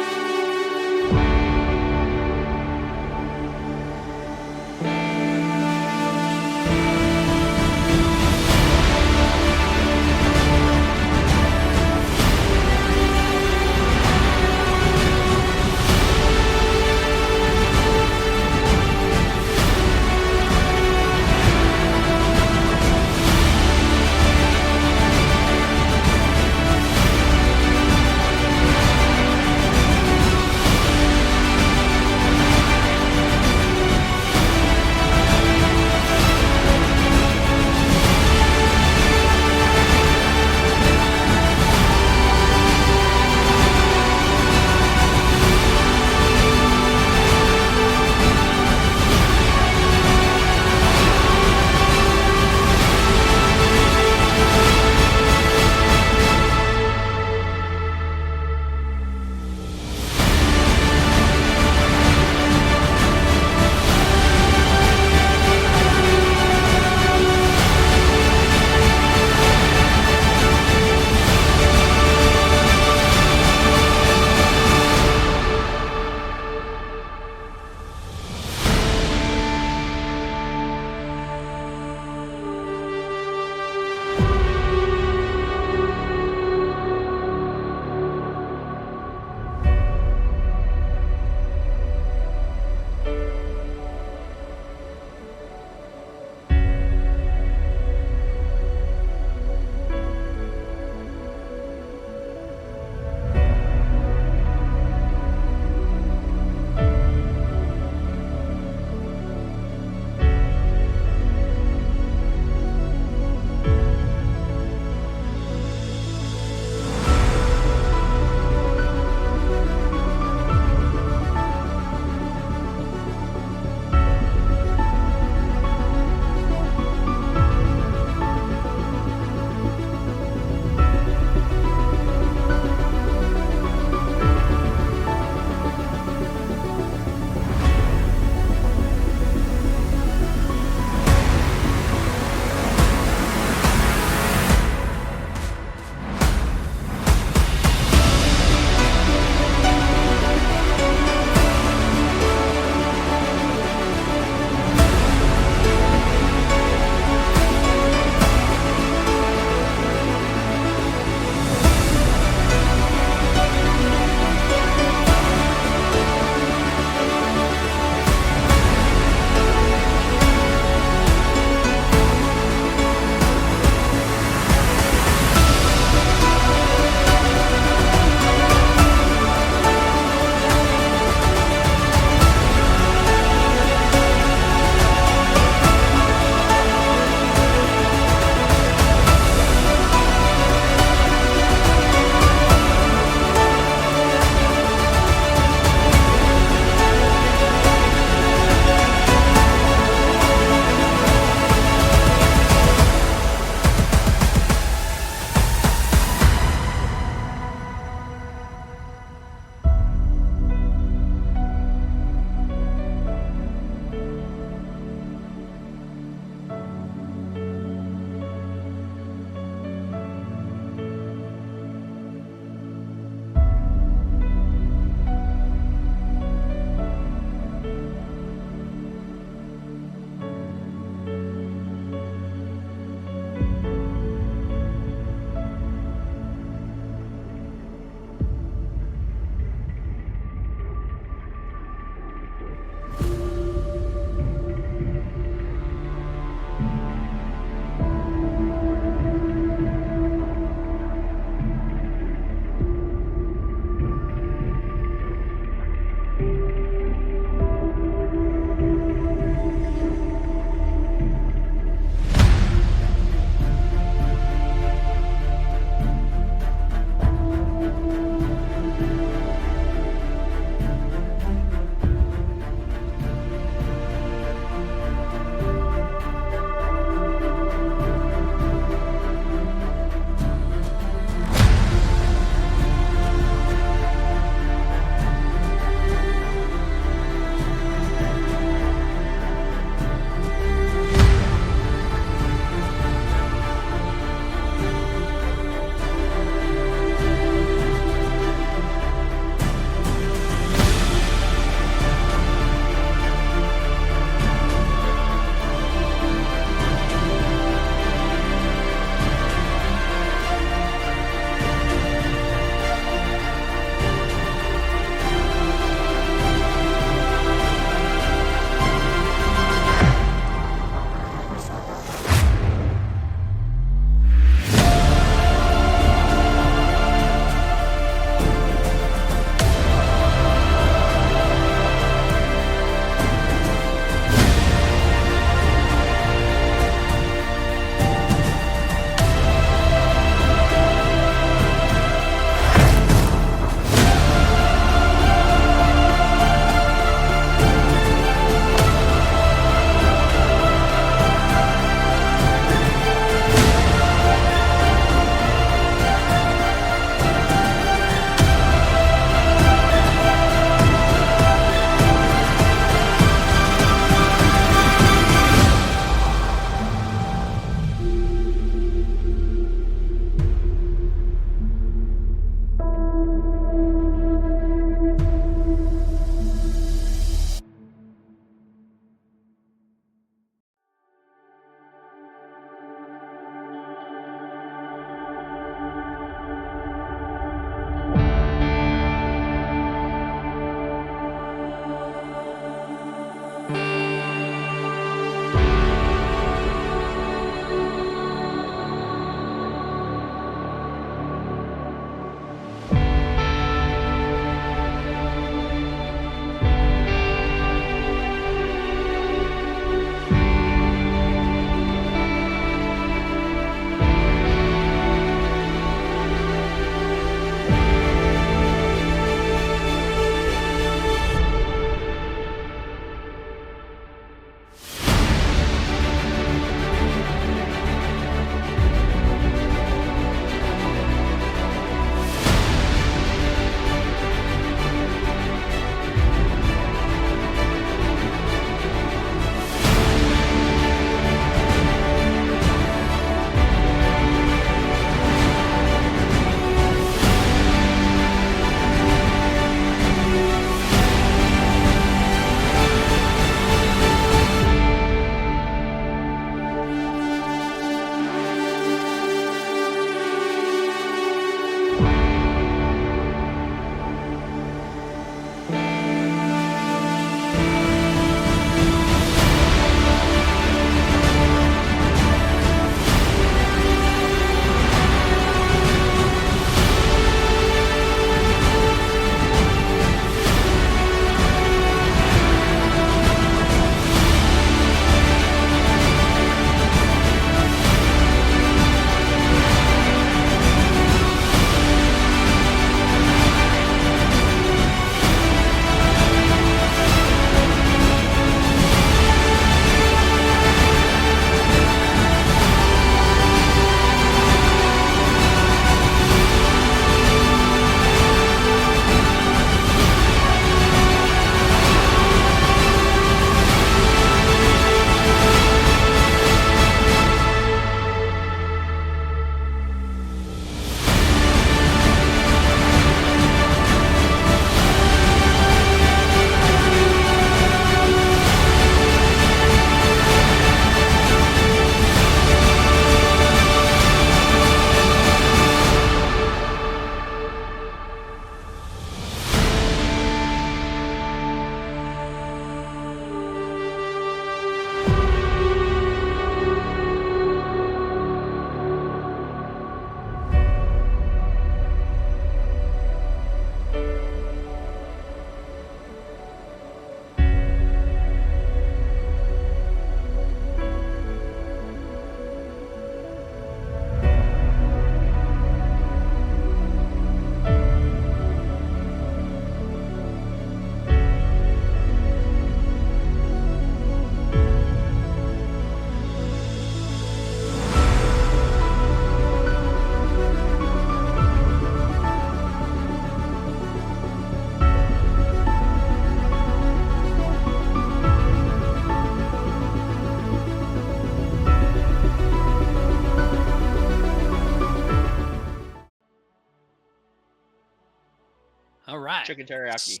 E: right.
C: Chicken teriyaki.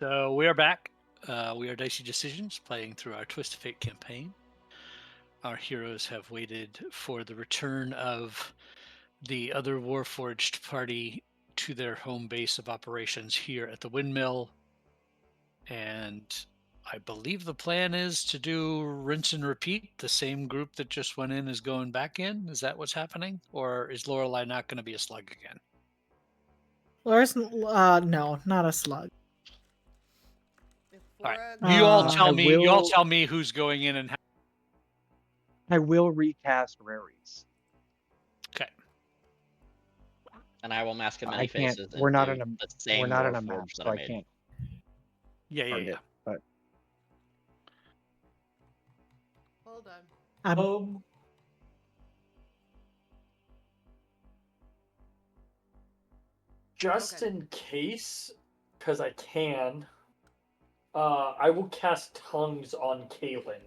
E: So we are back. We are Dicey Decisions, playing through our Twist of Fate campaign. Our heroes have waited for the return of the other Warforged party to their home base of operations here at the windmill. And I believe the plan is to do rinse and repeat. The same group that just went in is going back in. Is that what's happening? Or is Lorelei not going to be a slug again?
A: Laura's, no, not a slug.
F: If
E: All right.
F: Flora
E: You all
A: Uh,
E: tell
D: I
E: me. You all
D: will-
E: tell me who's going in and how.
D: I will recast Raries.
E: Okay.
C: And I will mask him
D: I
C: many
D: can't.
C: faces.
D: We're not
C: into
D: in
C: the
D: a.
C: same
D: We're not in a
C: Warforged
D: map,
C: that
D: so I
C: made.
D: can't
E: Yeah.
D: target. But
F: hold on.
A: I'm,
H: Just
F: Okay.
H: in case, because I can, I will cast Tongues on Kaylin.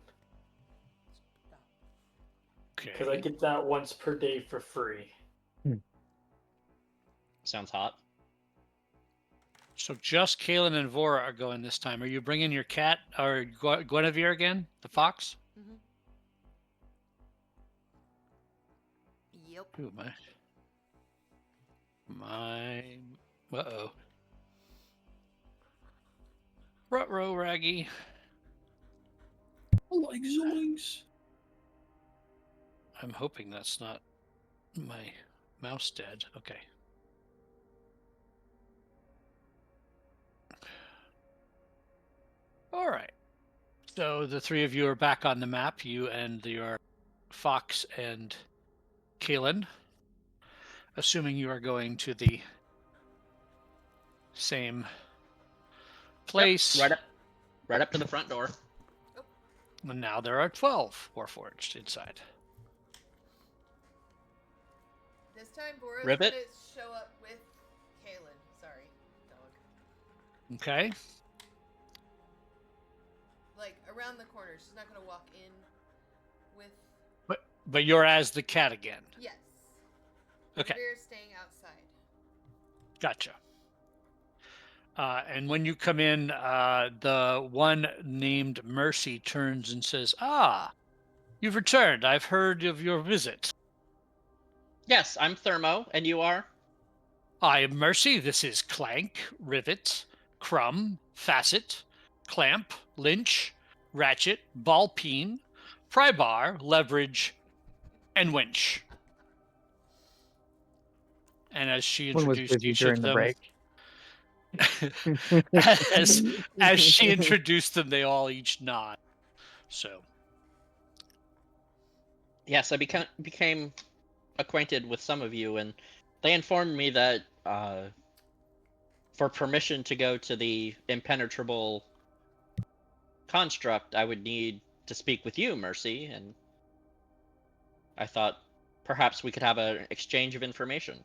H: Because I
E: Okay.
H: get that once per day for free.
C: Sounds hot.
E: So just Kaylin and Vora are going this time. Are you bringing your cat or Guinevere again? The fox?
F: Mm-hmm. Yep.
E: Who am I? Uh-oh. Rut-row, Raggy.
G: Like zoinks.
E: I'm hoping that's not my mouse dead. Okay. All right. So the three of you are back on the map. You and your fox and Kaylin. Assuming you are going to the same place.
C: Yep, right up to the front door.
E: And now there are 12 Warforged inside.
F: This time, Bora's
C: Ribbit?
F: gonna show up with Kaylin. Sorry, dog.
E: Okay.
F: Like around the corner. She's not gonna walk in with.
E: But you're as the cat again.
F: Yes.
E: Okay.
F: We're staying outside.
E: Gotcha. And when you come in, the one named Mercy turns and says, "Ah, you've returned. I've heard of your visit.
C: Yes, I'm Thermo, and you are?
E: I am Mercy. This is Clank, Rivet, Crumb, Facet, Clamp, Lynch, Ratchet, Ballpeen, Prybar, Leverage, and Winch." And as she
D: one was
E: introduced
D: busy
E: each
D: during
E: of
D: the
E: them,
D: break.
E: as she introduced them, they all each nod. So
C: Yes, I became acquainted with some of you, and they informed me that for permission to go to the impenetrable construct, I would need to speak with you, Mercy, and I thought perhaps we could have an exchange of information.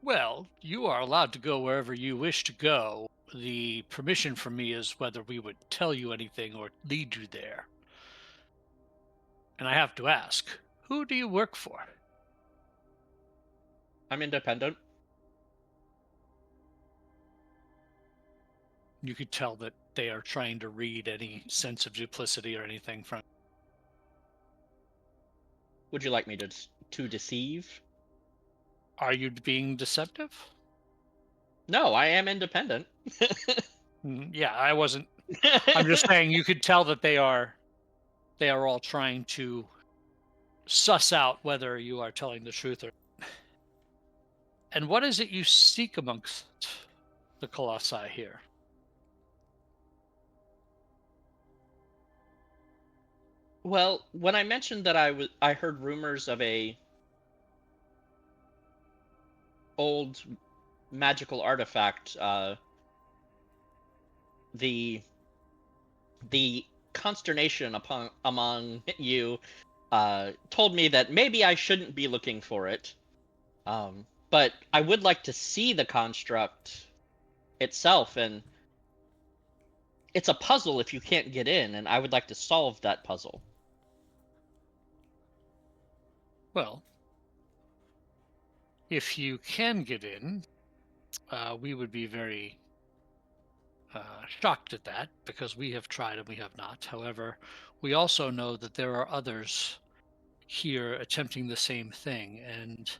E: well, you are allowed to go wherever you wish to go. The permission from me is whether we would tell you anything or lead you there. And I have to ask, who do you work for?
C: I'm independent.
E: You could tell that they are trying to read any sense of duplicity or anything from.
C: Would you like me to deceive?
E: Are you being deceptive?
C: No, I am independent.
E: Yeah, I wasn't. I'm just saying you could tell that they are all trying to suss out whether you are telling the truth or. And what is it you seek amongst the Colossi here?
C: Well, when I mentioned that I heard rumors of a old magical artifact, the consternation among you told me that maybe I shouldn't be looking for it. But I would like to see the construct itself, and it's a puzzle if you can't get in, and I would like to solve that puzzle.
E: Well, if you can get in, We would be very shocked at that because we have tried and we have not. However, we also know that there are others here attempting the same thing, and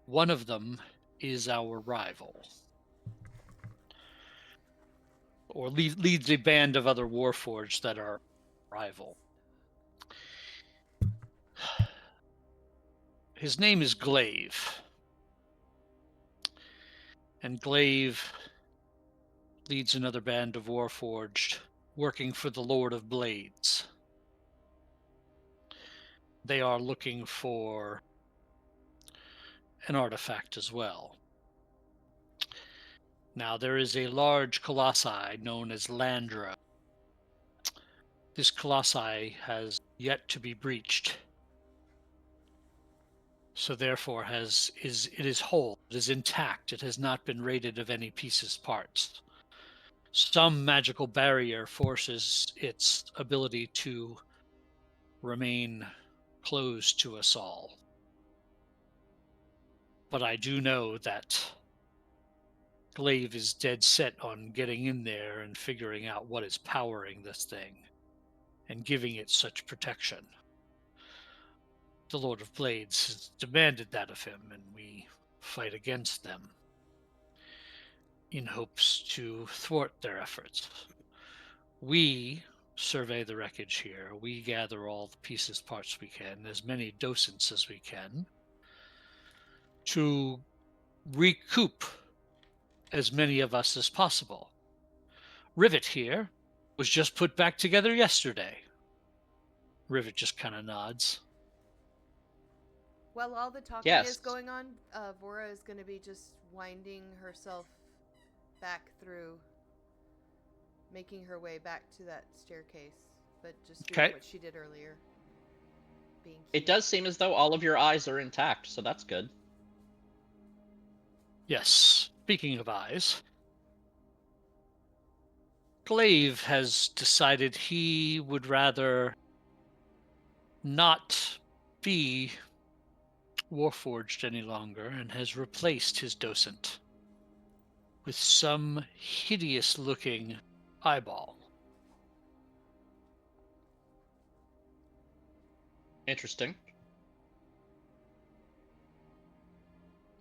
E: one of them is our rival, or leads a band of other warforged that are rival. His name is Glaive, and Glaive leads another band of warforged working for the Lord of Blades. They are looking for an artifact as well. Now, there is a large colossi known as Landra. This colossi has yet to be breached, so therefore it is whole, it is intact, it has not been raided of any pieces, parts. Some magical barrier forces its ability to remain closed to us all. But I do know that Glaive is dead set on getting in there and figuring out what is powering this thing and giving it such protection. The Lord of Blades has demanded that of him, and we fight against them in hopes to thwart their efforts. We survey the wreckage here. We gather all the pieces, parts we can, as many docents as we can, to recoup as many of us as possible. Rivet here was just put back together yesterday. Rivet just kind of nods.
F: While all the talking
C: Yes.
F: is going on, Vora is going to be just winding herself back through, making her way back to that staircase, but just doing
E: Okay.
F: what she did earlier. Being
C: It
F: cute.
C: does seem as though all of your eyes are intact, so that's good.
E: Yes, speaking of eyes, Glaive has decided he would rather not be Warforged any longer and has replaced his docent with some hideous looking eyeball.
C: Interesting.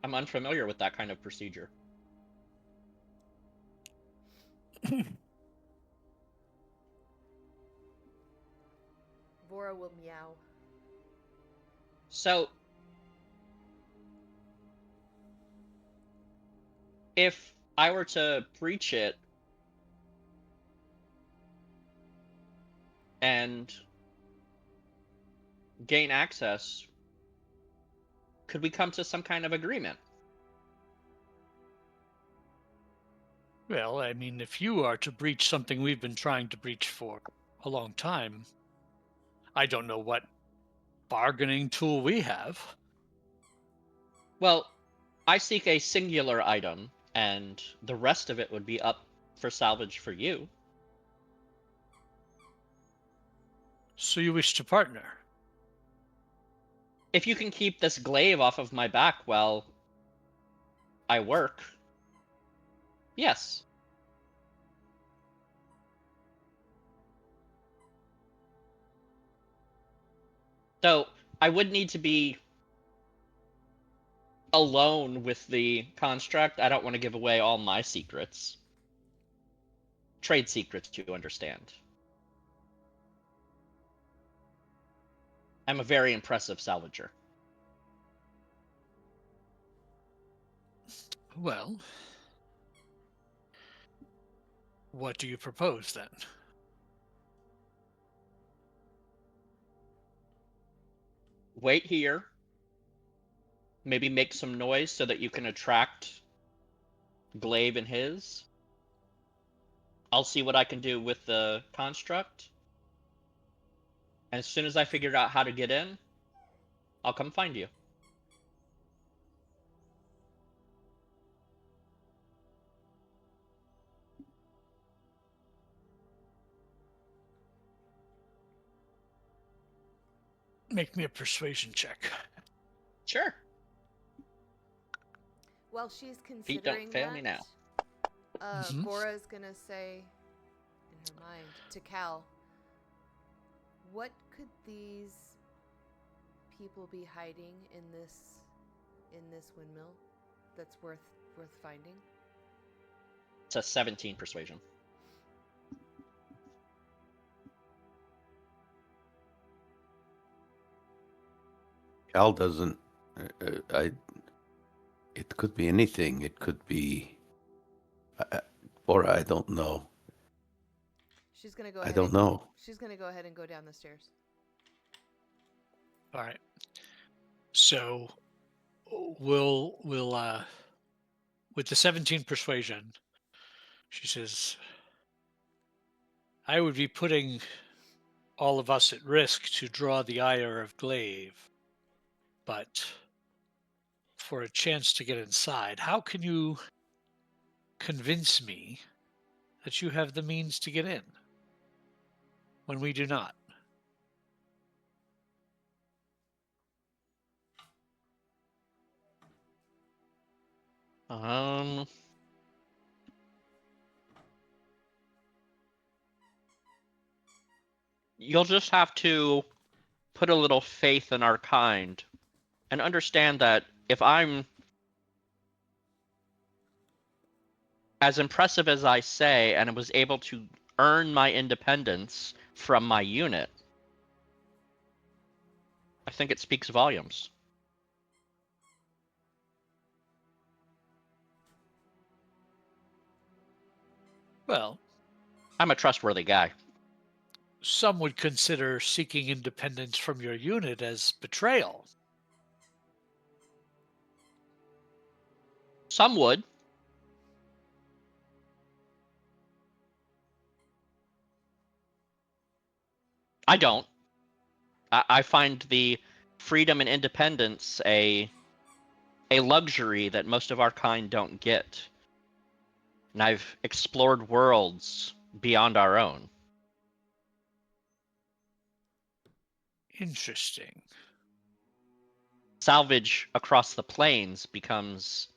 C: I'm unfamiliar with that kind of procedure.
F: Vora will meow.
C: So, if I were to breach it and gain access, could we come to some kind of agreement?
E: Well, I mean, if you are to breach something we've been trying to breach for a long time, I don't know what bargaining tool we have.
C: Well, I seek a singular item, and the rest of it would be up for salvage for you.
E: So you wish to partner?
C: If you can keep this glaive off of my back while I work, yes. So I would need to be alone with the construct. I don't want to give away all my secrets. Trade secrets, you understand. I'm a very impressive salvager.
E: Well, what do you propose then?
C: Wait here. Maybe make some noise so that you can attract Glaive and his. I'll see what I can do with the construct. And as soon as I figure out how to get in, I'll come find you.
E: Make me a persuasion check.
C: Sure.
F: While she's
C: Pete, don't
F: considering
C: fail
F: that,
C: me now.
E: Mhm.
F: Bora's gonna say in her mind to Cal, what could these people be hiding in this windmill that's worth finding?
C: It's a 17 persuasion.
B: Cal doesn't. It could be anything. It could be. Or I don't know.
F: She's gonna go
B: I
F: ahead.
B: don't know.
F: She's gonna go ahead and go down the stairs.
E: All right. So we'll with the 17 persuasion, she says, I would be putting all of us at risk to draw the ire of Glaive, but for a chance to get inside, how can you convince me that you have the means to get in when we do not?
C: You'll just have to put a little faith in our kind and understand that if I'm as impressive as I say and was able to earn my independence from my unit, I think it speaks volumes.
E: Well,
C: I'm a trustworthy guy.
E: some would consider seeking independence from your unit as betrayal.
C: Some would. I don't. I find the freedom and independence a luxury that most of our kind don't get. And I've explored worlds beyond our own.
E: Interesting.
C: Salvage across the plains becomes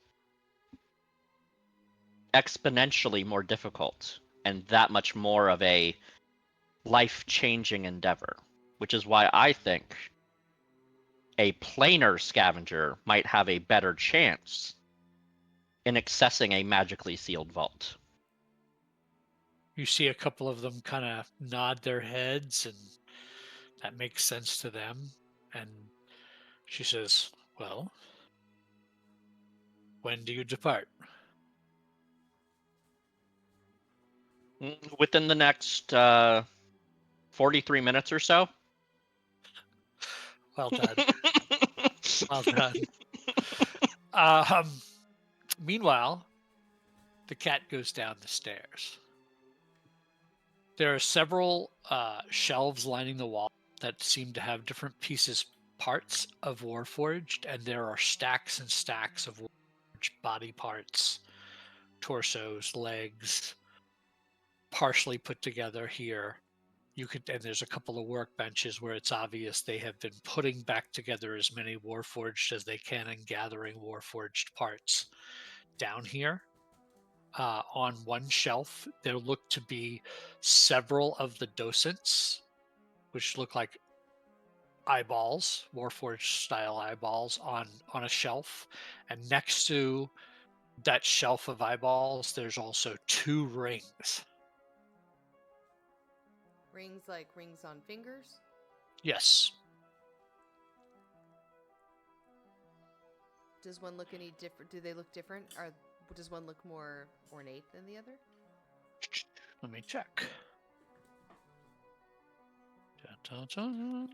C: exponentially more difficult and that much more of a life-changing endeavor, which is why I think a planar scavenger might have a better chance in accessing a magically sealed vault.
E: You see a couple of them kind of nod their heads, and that makes sense to them. And she says, well, when do you depart?
C: Within the next 43 minutes or so.
E: Well done. Well done. Um, Meanwhile, the cat goes down the stairs. There are several shelves lining the wall that seem to have different parts of Warforged, and there are stacks and stacks of Warforged body parts, torsos, legs, partially put together here. And there's a couple of workbenches where it's obvious they have been putting back together as many Warforged as they can and gathering Warforged parts. Down here, on one shelf, there look to be several of the docents, which look like eyeballs, Warforged style eyeballs, on a shelf. And next to that shelf of eyeballs, there's also 2 rings.
F: Rings like rings on fingers?
E: Yes.
F: Does one look any different? Do they look different? Or does one look more ornate than the other?
E: Let me check. Da-da-da.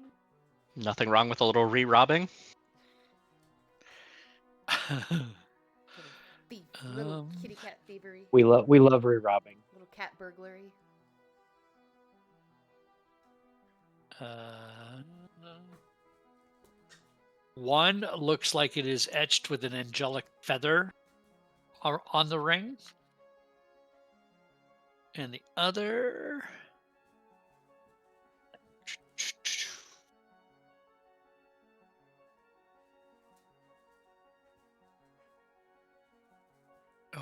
C: Nothing wrong with a little re-robbing.
F: Little kitty cat thievery.
D: We love re-robbing.
F: Little cat burglary.
E: One looks like it is etched with an angelic feather on the ring. And the other...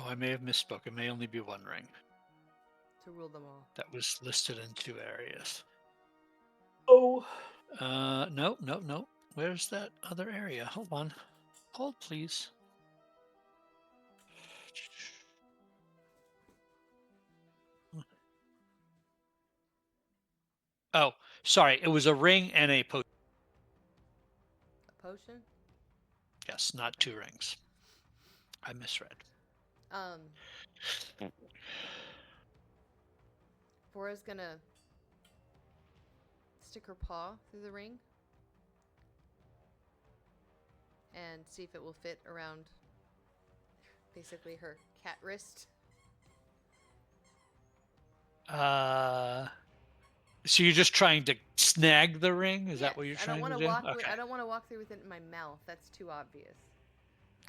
E: I may have misspoke. It may only be one ring.
F: To rule them all.
E: That was listed in 2 areas.
H: Oh.
E: No. Where's that other area? Hold on. Hold, please. Oh, sorry. It was a ring and a potion.
F: A potion?
E: Yes, not 2 rings. I misread.
F: Fora's gonna stick her paw through the ring and see if it will fit around basically her cat wrist.
E: So you're just trying to snag the ring? Is that what you're
F: Yes,
E: trying to do? Okay.
F: I don't want to walk through with it in my mouth. That's too obvious.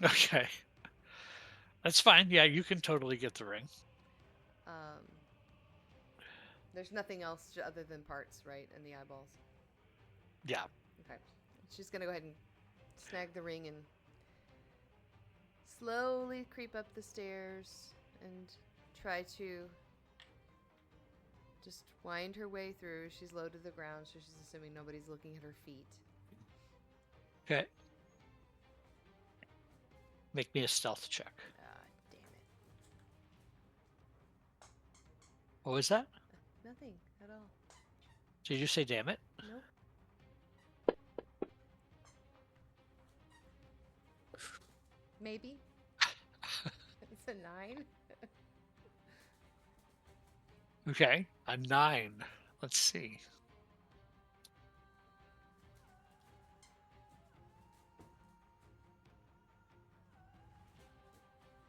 E: Okay. That's fine. Yeah, you can totally get the ring.
F: There's nothing else other than parts, right? And the eyeballs.
E: Yeah.
F: Okay. She's gonna go ahead and snag the ring and slowly creep up the stairs and try to just wind her way through. She's low to the ground, so she's assuming nobody's looking at her feet.
E: Okay. Make me a stealth check.
F: Damn it.
E: What was that?
F: Nothing at all.
E: Did you say damn it?
F: Nope. Maybe. It's a 9.
E: Okay. A 9. Let's see.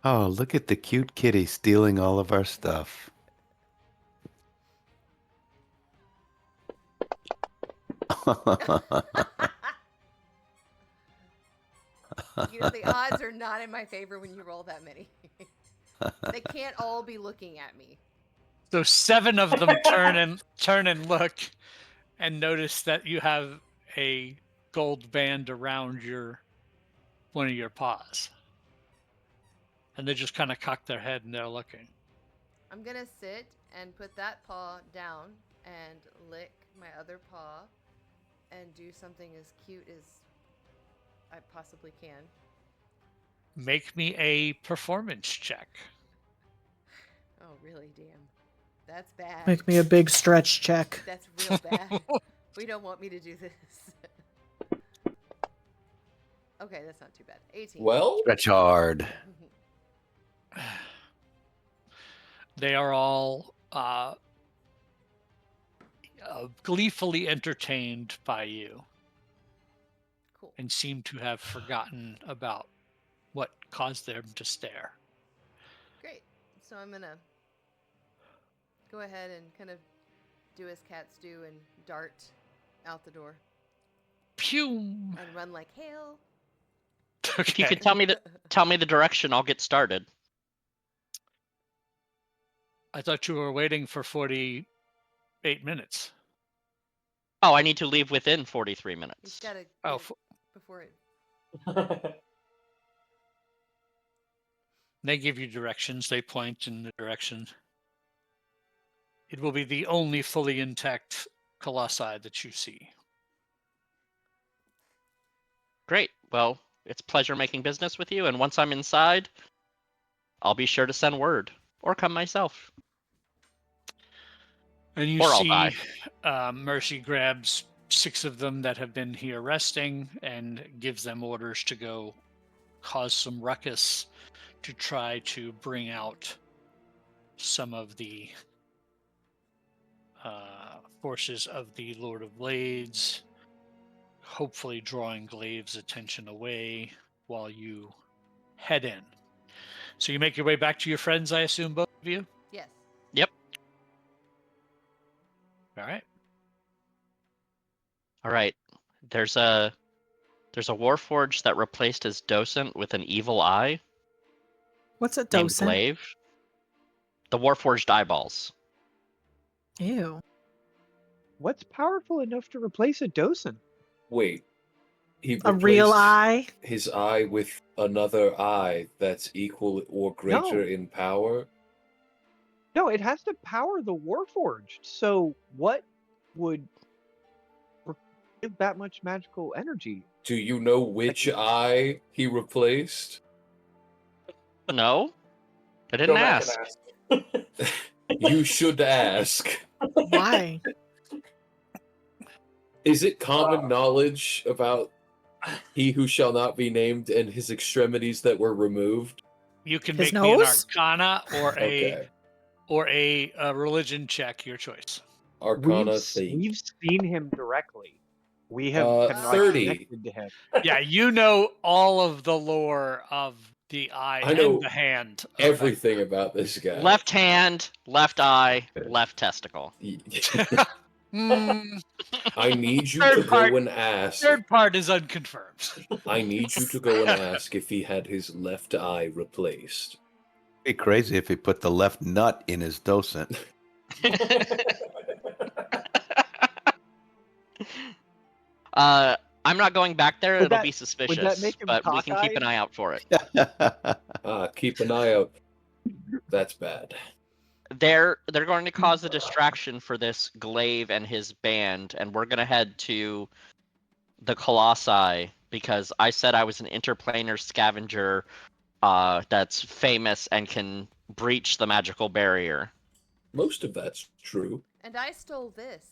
B: Oh, look at the cute kitty stealing all of our stuff.
F: You know, the odds are not in my favor when you roll that many. They can't all be looking at me.
E: So 7 of them turn and look and notice that you have a gold band around one of your paws. And they just kind of cock their head and they're looking.
F: I'm gonna sit and put that paw down and lick my other paw and do something as cute as I possibly can.
E: Make me a performance check.
F: Oh, really? Damn. That's bad.
A: Make me a big stretch check.
F: That's real bad. We don't want me to do this. Okay, that's not too bad. 18.
G: Well,
B: Stretch hard.
E: They are all gleefully entertained by you.
F: Cool.
E: And seem to have forgotten about what caused them to stare.
F: Great. So I'm gonna go ahead and kind of do as cats do and dart out the door.
E: Pew!
F: And run like hell.
E: Okay.
C: If you could tell me the direction, I'll get started.
E: I thought you were waiting for 48 minutes.
C: Oh, I need to leave within 43
F: You
C: minutes.
F: just gotta
E: Oh,
F: get it before it.
E: they give you directions. They point in the direction. It will be the only fully intact Colossi that you see.
C: Great. Well, it's a pleasure making business with you, and once I'm inside, I'll be sure to send word or come myself.
E: And you
C: Or I'll
E: see
C: die.
E: Mercy grabs 6 of them that have been here resting and gives them orders to go cause some ruckus to try to bring out some of the forces of the Lord of Blades, hopefully drawing Glaive's attention away while you head in. So you make your way back to your friends, I assume, both of you?
F: Yes.
C: Yep.
E: All right.
C: All right. There's a warforged that replaced his docent with an evil eye
A: What's a
C: named
A: docent?
C: Glaive. The warforged eyeballs.
A: Ew.
D: What's powerful enough to replace a docent?
G: wait. He
A: A real
G: replaced
A: eye?
G: his eye with another eye that's equal or greater
D: No.
G: in power.
D: No, it has to power the Warforged. So what would give that much magical energy?
G: Do you know which eye he replaced?
C: No, I
H: Go
C: didn't
H: back
C: ask.
H: and ask.
G: You should ask.
A: Why?
G: Is it common knowledge about he who shall not be named and his extremities that were removed?
E: You can
A: His
E: make me an
A: nose?
E: Arcana
G: Okay.
E: or a religion check, your choice.
G: Arcana thing.
D: We've seen him directly. We have kind of
G: 30.
D: connected to him.
E: Yeah, you know all of the lore of the eye
G: I know
E: and the hand. of
G: everything about this guy.
C: Left hand, left eye, left testicle.
E: Mm,
G: I need you
E: Third
G: to
E: part-
G: go and ask.
E: third part is unconfirmed.
G: I need you to go and ask if he had his left eye replaced.
B: Be crazy if he put the left nut in his docent.
C: I'm not going back there.
D: Would
C: It'll
D: that-
C: be suspicious,
D: make him
C: but we can keep
D: cockeyed?
C: an eye out for it.
G: Keep an eye out. That's bad.
C: They're going to cause a distraction for this glaive and his band, and we're gonna head to the Colossi because I said I was an interplanar scavenger that's famous and can breach the magical barrier.
G: Most of that's true.
F: And I stole this.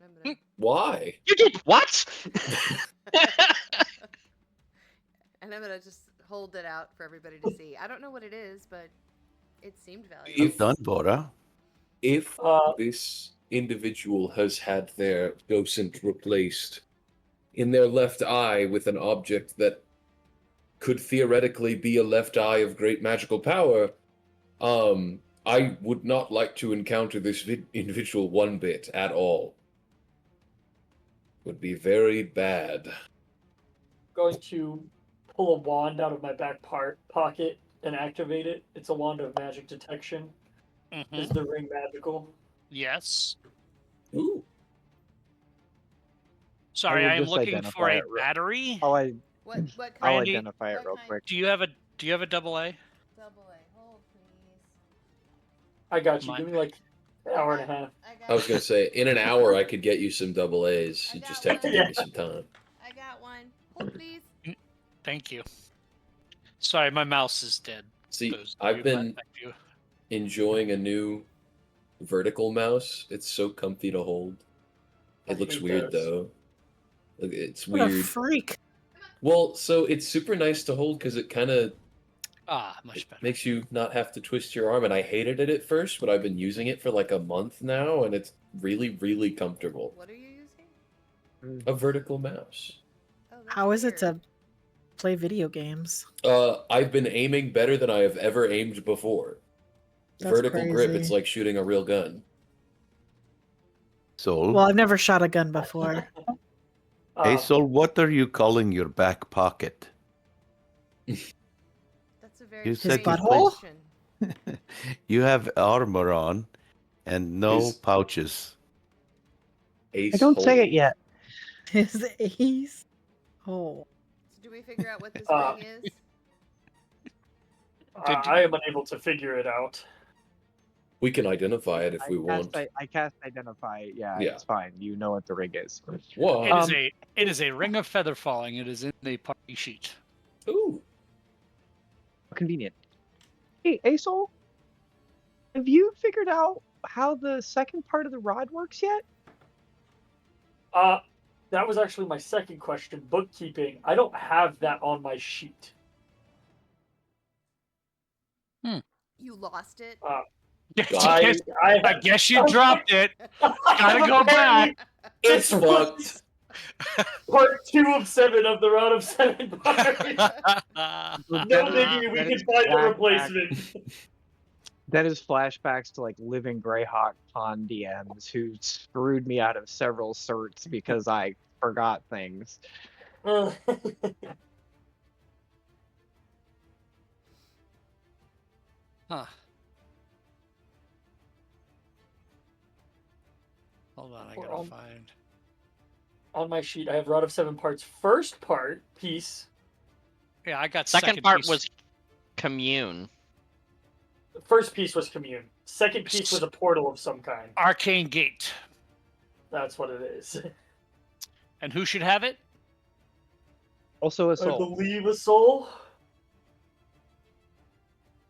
F: I'm gonna...
G: Why?
C: You did what?
F: And I'm gonna just hold it out for everybody to see. I don't know what it is, but it seemed valuable.
B: Well done, Bora.
G: If this individual has had their docent replaced in their left eye with an object that could theoretically be a left eye of great magical power, I would not like to encounter this individual one bit at all. Would be very bad.
H: Going to pull a wand out of my back pocket and activate it. It's a wand of magic detection. Is the ring magical?
E: Yes.
G: Ooh.
E: Sorry,
D: will
E: I am
D: just
E: looking
D: identify
E: for a
D: it
E: battery.
F: What
D: I'll
F: kind?
E: Randy,
D: identify it
F: what
D: real
F: kind?
D: quick.
E: Do you have a double A?
F: Double A. Hold, please.
H: I got you.
E: Mine.
H: Give me like an hour and a half.
G: I was gonna say, in an hour I could get you some double A's. You just have to give me some time.
F: I got one. Hold, please.
E: Thank you. Sorry, my mouse is dead.
G: See,
E: Those of
G: I've
E: you
G: been
E: that you-
G: enjoying a new vertical mouse. It's so comfy to hold.
H: I
G: It looks
H: hate
G: weird
H: those.
G: though. Look, it's
A: What a
G: weird.
A: freak.
G: Well, so it's super nice to hold because it kind of
E: much better.
G: makes you not have to twist your arm. And I hated it at first, but I've been using it for like a month now, and it's really, really comfortable.
F: What are you using?
G: A vertical mouse.
F: Oh, that's
A: How is it
F: weird.
A: to play video games?
G: I've been aiming better than I have ever aimed before.
A: That's
G: Vertical grip,
A: crazy.
G: it's like shooting a real gun.
B: Sol,
A: Well, I've never shot a gun before.
B: hey Sol, what are you calling your back pocket?
F: That's a very
B: You
A: said
F: strange
A: you played-
F: question.
B: You have armor on and no
G: Is-
B: pouches.
G: Ace
D: I don't say
G: hole.
D: it yet.
A: His ace. Oh.
F: So do we figure out what this
H: Uh,
F: ring is?
H: I am unable to figure it out.
G: We can identify it if we want.
D: I cast identify. Yeah,
G: Yeah.
D: it's fine. You know what the ring is.
G: Whoa.
E: It is a ring of feather falling. It is in the party sheet.
G: Ooh.
D: Convenient. Hey, Asol, have you figured out how the second part of the rod works yet?
H: That was actually my second question. Bookkeeping. I don't have that on my sheet.
F: You lost it.
E: I guess you dropped it. Gotta go back.
G: It's fucked.
H: Part 2 of 7 of the Round of 7 parts. No biggie, we
D: That
H: can
D: is
H: find a
D: flashback.
H: replacement.
D: That is flashbacks to like living Greyhawk Pond DMs who screwed me out of several certs because I forgot things.
E: Huh. Hold on, I
H: We're
E: gotta
H: all-
E: find.
H: On my sheet, I have Rod of 7 parts. First part, piece.
E: Yeah, I got
C: Second part
E: piece.
C: was commune.
H: The first piece was commune. Second piece was a portal of some kind.
E: Arcane Gate.
H: That's what it is.
E: And who should have it?
D: Also a
H: I
D: soul.
H: believe a soul.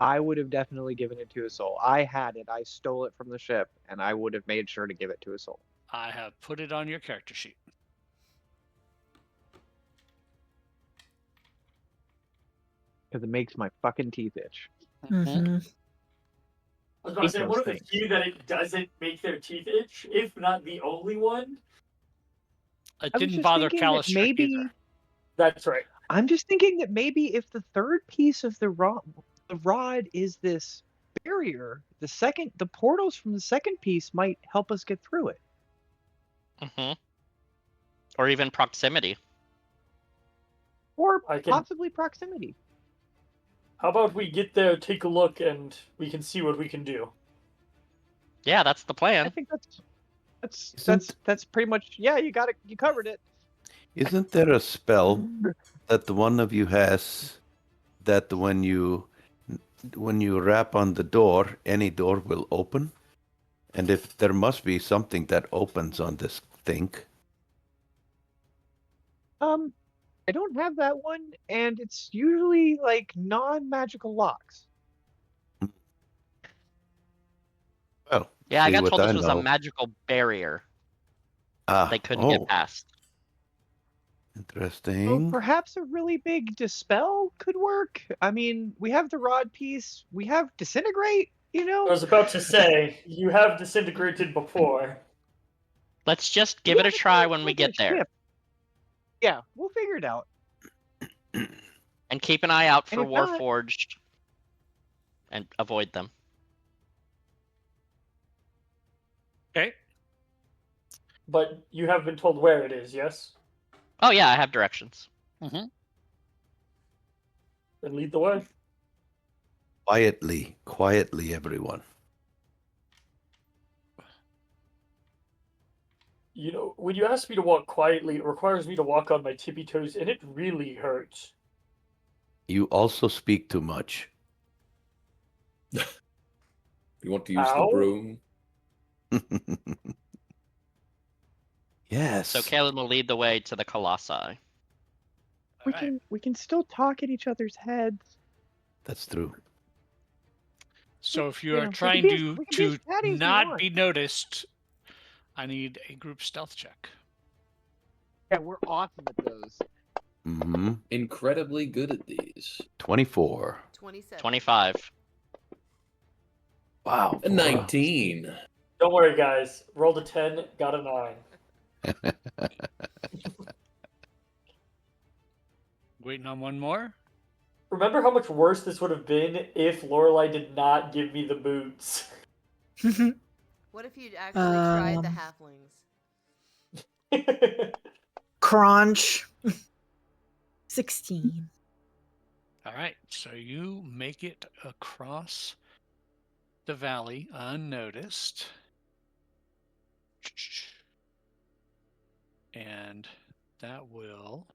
D: I would have definitely given it to a soul. I had it. I stole it from the ship, and I would have made sure to give it to a soul.
E: I have put it on your character sheet.
D: Because it makes my fucking teeth itch.
A: Mm-hmm.
H: I was about to say,
D: Hate
H: one of
D: those
H: the
D: things.
H: few that it doesn't make their teeth itch, if not the only one.
E: It
D: I was
E: didn't
D: just
E: bother
D: thinking that
E: Calistrick
D: maybe
E: either.
H: That's right.
D: I'm just thinking that maybe if the third piece of the rod is this barrier, the portals from the second piece might help us get through it.
C: Hmm. Or even proximity.
D: Or
H: I can-
D: possibly proximity.
H: How about we get there, take a look, and we can see what we can do.
C: Yeah, that's the
D: I
C: plan.
D: think that's pretty much, yeah, you got it, you covered it.
B: Isn't there a spell that the one of you has that when you rap on the door, any door will open? And if there must be something that opens on this thing.
D: I don't have that one, and it's usually like non-magical locks.
B: Well,
C: Yeah, I
B: see
C: got
B: what
C: told this
B: I
C: was a
B: know.
C: magical barrier they couldn't
B: oh,
C: get past.
B: Interesting.
D: Well, perhaps a really big dispel could work. I mean, we have the rod piece, we have disintegrate, you
H: I
D: know?
H: was about to say, you have disintegrated before.
C: Let's just give it a
D: Yeah, but
C: try
D: that's
C: when we
D: like a
C: get there.
D: ship. Yeah, we'll figure it out.
C: And keep an eye out
D: And
C: for
D: if not-
C: Warforged. And avoid them.
E: Okay.
H: But you have been told where it is, yes?
C: Oh yeah, I have directions.
H: Then lead the way.
B: Quietly, everyone.
H: You know, when you ask me to walk quietly, it requires me to walk on my tippy toes, and it really hurts.
B: You also speak too much.
G: You want to use
H: Ow.
G: the broom?
B: Yes.
C: So Kalen will lead the way to the Colossi.
D: We can still talk at each other's heads.
B: That's true.
E: So if you
D: Yeah,
E: are
D: we
E: trying
D: can be
E: to
D: as chatty as we
E: not
D: want.
E: be noticed, I need a group stealth check.
D: Yeah, we're awesome at those.
B: Mm-hmm.
G: Incredibly good at these.
B: 24.
F: 27.
C: 25.
B: Wow.
G: A 19.
H: Don't worry, guys. Rolled a 10, got a 9.
E: Waiting on one more.
H: Remember how much worse this would have been if Lorelai did not give me the boots?
F: What if you'd actually tried the
A: Um,
F: halflings?
A: Crunch. 16.
E: All right. So you make it across the valley unnoticed. And that will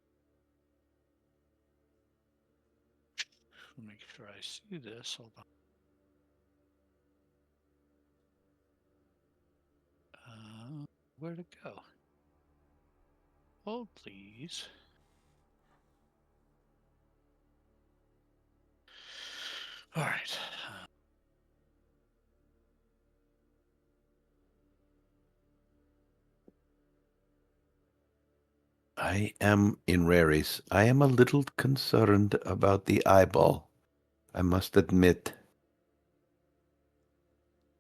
E: make sure I see this. Hold on. Where'd it go? Hold, please. All right.
B: I am in Raries. I am a little concerned about the eyeball. I must admit.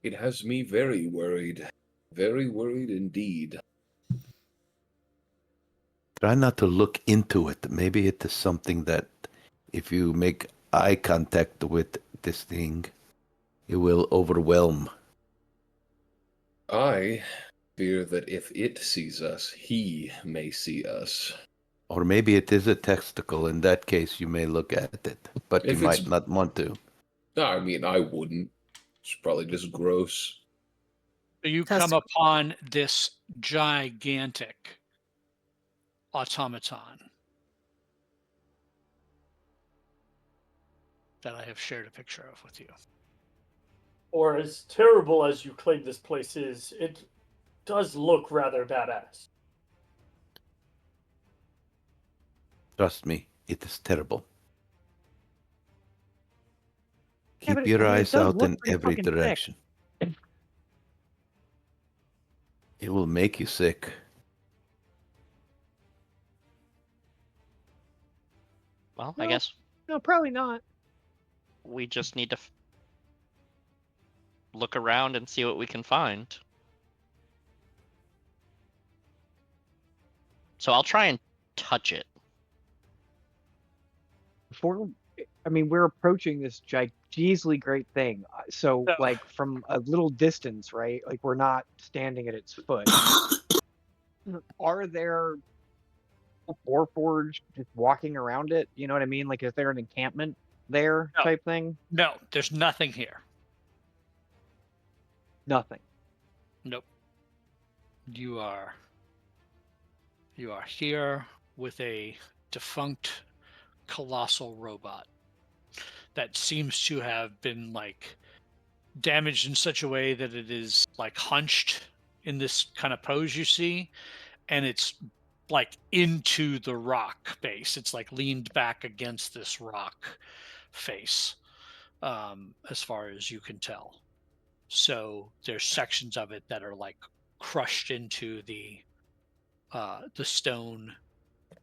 G: It has me very worried. Very worried indeed.
B: Try not to look into it. Maybe it is something that if you make eye contact with this thing, it will overwhelm.
G: I fear that if it sees us, he may see us.
B: Or maybe it is a testicle. In that case, you may look at it, but
G: If
B: you
G: it's-
B: might not want to.
G: I mean, I wouldn't. It's probably just gross.
E: So you
A: Test-
E: come upon this gigantic automaton that I have shared a picture of with you.
H: Or as terrible as you claim this place is, it does look rather badass.
B: Trust me, it is terrible.
D: Yeah,
B: Keep
D: but
B: your
D: it
B: eyes
D: does
B: out
D: look
B: in
D: pretty
B: every
D: fucking sick.
B: direction. It will make you sick.
C: Well, I
D: No.
C: guess
D: No, probably not.
C: we just need to look around and see what we can find. So I'll try and touch it.
D: We're approaching this gigantically great thing. So,
E: Yeah.
D: like, from a little distance, right? Like, we're not standing at its foot. Are there Warforged just walking around it? You know what I mean? Like, is there an encampment there
E: No.
D: type thing?
E: No, there's nothing here.
D: Nothing.
E: Nope. You are here with a defunct colossal robot that seems to have been like damaged in such a way that it is like hunched in this kind of pose you see, and it's like into the rock base. It's like leaned back against this rock face, as far as you can tell. So there's sections of it that are like crushed into the stone,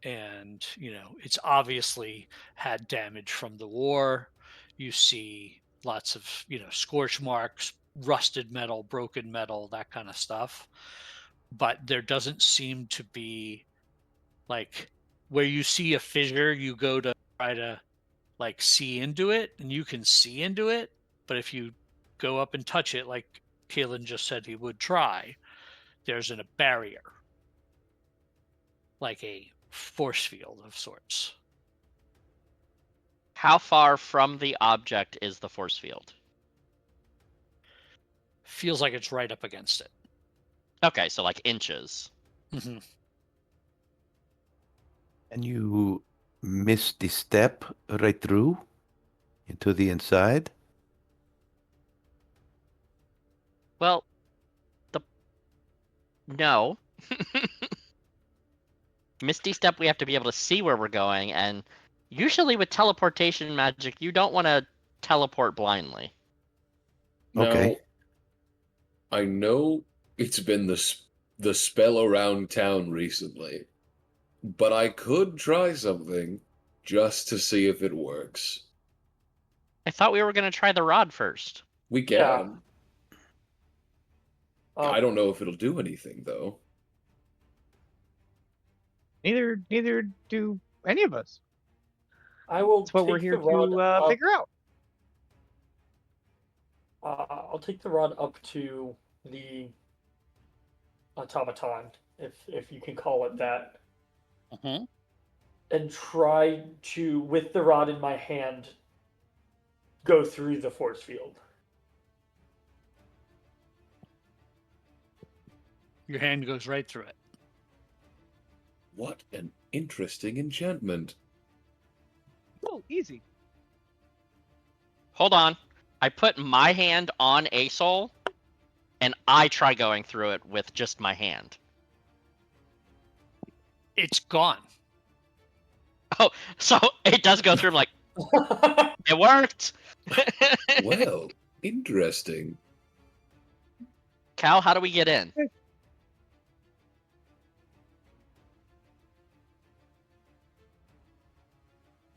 E: and it's obviously had damage from the war. You see lots of scorch marks, rusted metal, broken metal, that kind of stuff. But there doesn't seem to be, like, where you see a fissure, you go to try to like see into it, and you can see into it, but if you go up and touch it, like Kalen just said he would try, there's a barrier, like a force field of sorts.
C: How far from the object is the force field?
E: Feels like it's right up against it.
C: Okay, so like inches.
E: Mm-hmm.
B: And you misty step right through into the inside.
C: Well, no. Misty Step, we have to be able to see where we're going, and usually with teleportation magic, you don't want to teleport blindly.
B: Okay.
G: Now, I know it's been the spell around town recently, but I could try something just to see if it works.
C: I thought we were going to try the rod first.
G: We can.
H: Yeah.
G: I don't know if it'll do anything though.
D: Neither do any of us.
H: I will.
D: That's what we're
H: take
D: here
H: the rod
D: to
H: up.
D: figure out.
H: I'll take the rod up to the automaton, if you can call it that,
E: Mm-hmm.
H: and try to, with the rod in my hand, go through the force field.
E: Your hand goes right through it.
G: What an interesting enchantment.
D: Oh, easy.
C: Hold on. I put my hand on a soul, and I try going through it with just my hand.
E: It's gone.
C: Oh, so it does go through. I'm like, it worked.
G: Well, interesting.
C: Cal, how do we get in?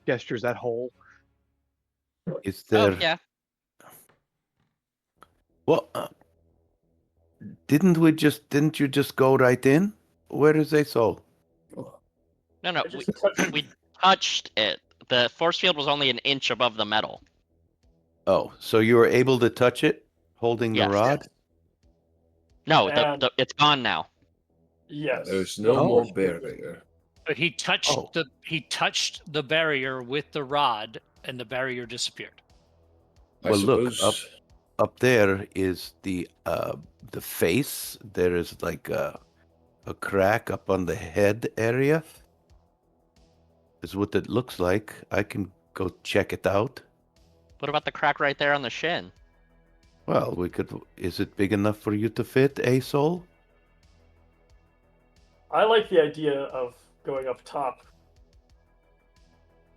D: Gestures that hole.
B: Is there?
C: Oh, yeah.
B: Well, didn't you just go right in? Where is a soul?
C: No,
H: I just touched
C: we touched it. The force field was only an inch above the metal.
B: Oh, so you were able to touch it, holding the
C: Yes.
B: rod?
C: No,
H: And-
C: it's gone now.
H: Yes.
G: There's no
B: Oh.
G: more barrier.
E: But he touched
B: Oh.
E: he touched the barrier with the rod, and the barrier disappeared.
G: I
B: Well, look,
G: suppose
B: Up there is the face. There is like a crack up on the head area. is what it looks like. I can go check it out.
C: What about the crack right there on the shin?
B: Well, we could. Is it big enough for you to fit, a soul?
H: I like the idea of going up top,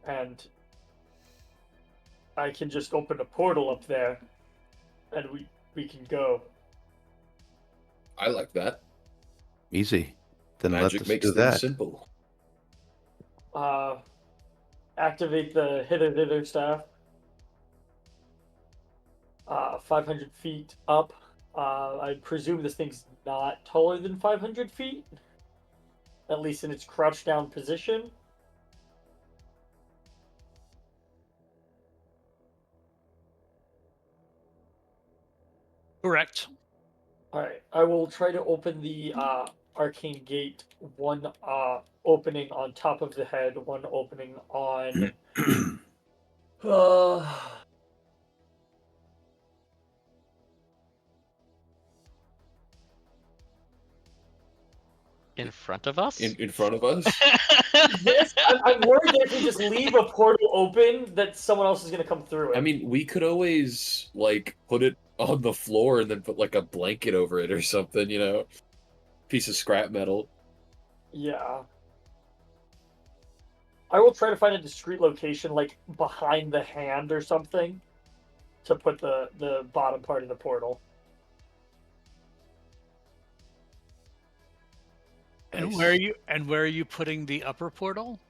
H: and I can just open a portal up there, and we can go.
G: I like that.
B: Easy. Then let
G: Magic
B: us
G: makes
B: do
G: things
B: that.
G: simple.
H: Activate the hither staff. 500 feet up. I presume this thing's not taller than 500 feet, at least in its crouched down position.
E: Correct.
H: All right, I will try to open the arcane gate. One opening on top of the head, one opening on.
C: In front of us?
G: In front of us?
H: Yes, I'm worried that if we just leave a portal open, that someone else is going to come through it.
G: I mean, we could always, like, put it on the floor and then put, like, a blanket over it or something, you know? Piece of scrap metal.
H: Yeah. I will try to find a discreet location, like behind the hand or something, to put the bottom part of the portal.
E: And
G: Nice.
E: where are you putting the upper portal?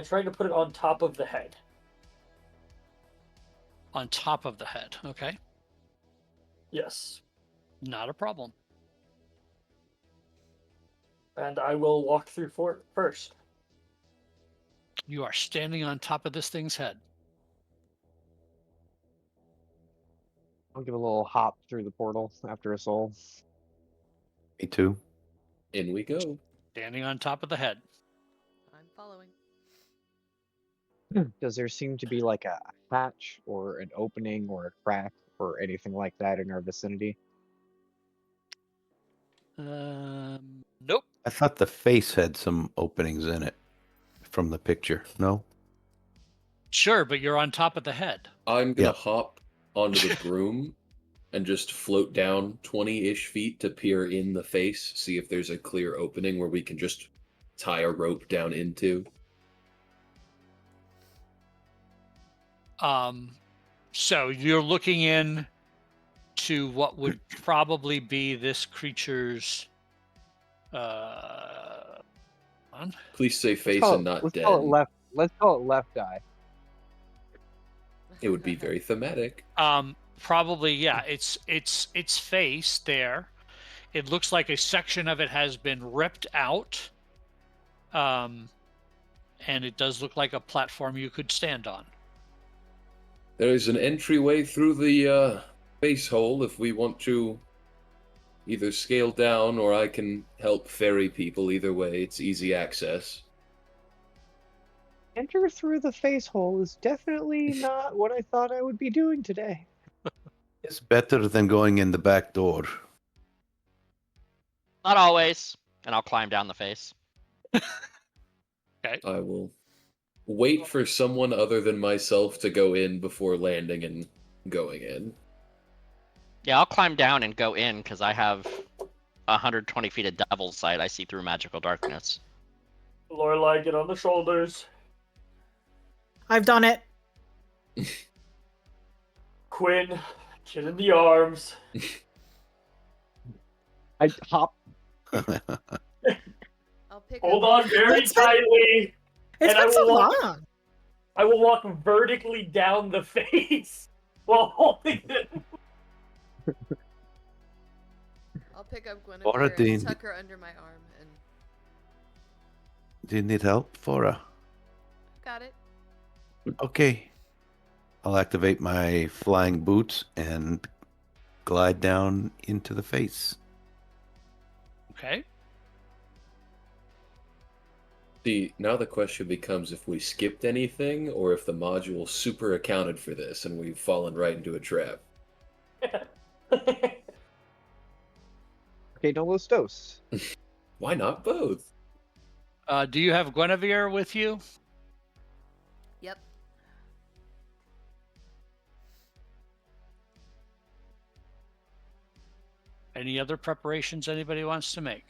H: Trying to put it on top of the head.
E: On top of the head. Okay.
H: Yes.
E: Not a problem.
H: And I will walk through first.
E: You are standing on top of this thing's head.
D: I'll give a little hop through the portal after a soul.
B: Me too.
G: In we go.
E: Standing on top of the head.
F: I'm following.
D: Does there seem to be like a hatch or an opening or a crack or anything like that in our vicinity?
E: Nope.
B: I thought the face had some openings in it from the picture. No?
E: Sure, but you're on top of the head.
G: I'm gonna
B: Yep.
G: hop onto the broom and just float down 20-ish feet to peer in the face, see if there's a clear opening where we can just tie a rope down into.
E: So you're looking in to what would probably be this creature's
G: Please say face
D: Let's
G: and not
D: let's
G: dead.
D: call it left. Let's call it left eye.
G: It would be very thematic.
E: Probably, yeah. Its face there. It looks like a section of it has been ripped out. And it does look like a platform you could stand on.
G: There's an entryway through the face hole if we want to either scale down or I can help ferry people. Either way, it's easy access.
D: Enter through the face hole is definitely not what I thought I would be doing today.
B: It's better than going in the back door.
C: Not always. And I'll climb down the face.
E: Okay.
G: I will wait for someone other than myself to go in before landing and going in.
C: Yeah, I'll climb down and go in because I have 120 feet of devil's sight. I see through magical darkness.
H: Lorelai, get on the shoulders.
A: I've done it.
H: Quinn, get in the arms.
D: I hop.
F: I'll pick
H: Hold
F: up.
H: on very
A: It's been-
H: tightly.
A: It's
H: And I
A: been so
H: will walk-
A: long.
H: I will walk vertically down the face while holding it.
F: I'll pick up Guinevere
B: Borodin.
F: and tuck her under my arm, and
B: Do you need help, Fora?
F: got it.
B: Okay. I'll activate my flying boots and glide down into the face.
E: Okay.
G: See, now the question becomes if we skipped anything or if the module super accounted for this and we've fallen right into a trap.
D: Okay, no los dos.
G: Why not both?
E: Do you have Guinevere with you?
F: Yep.
E: Any other preparations anybody wants to make?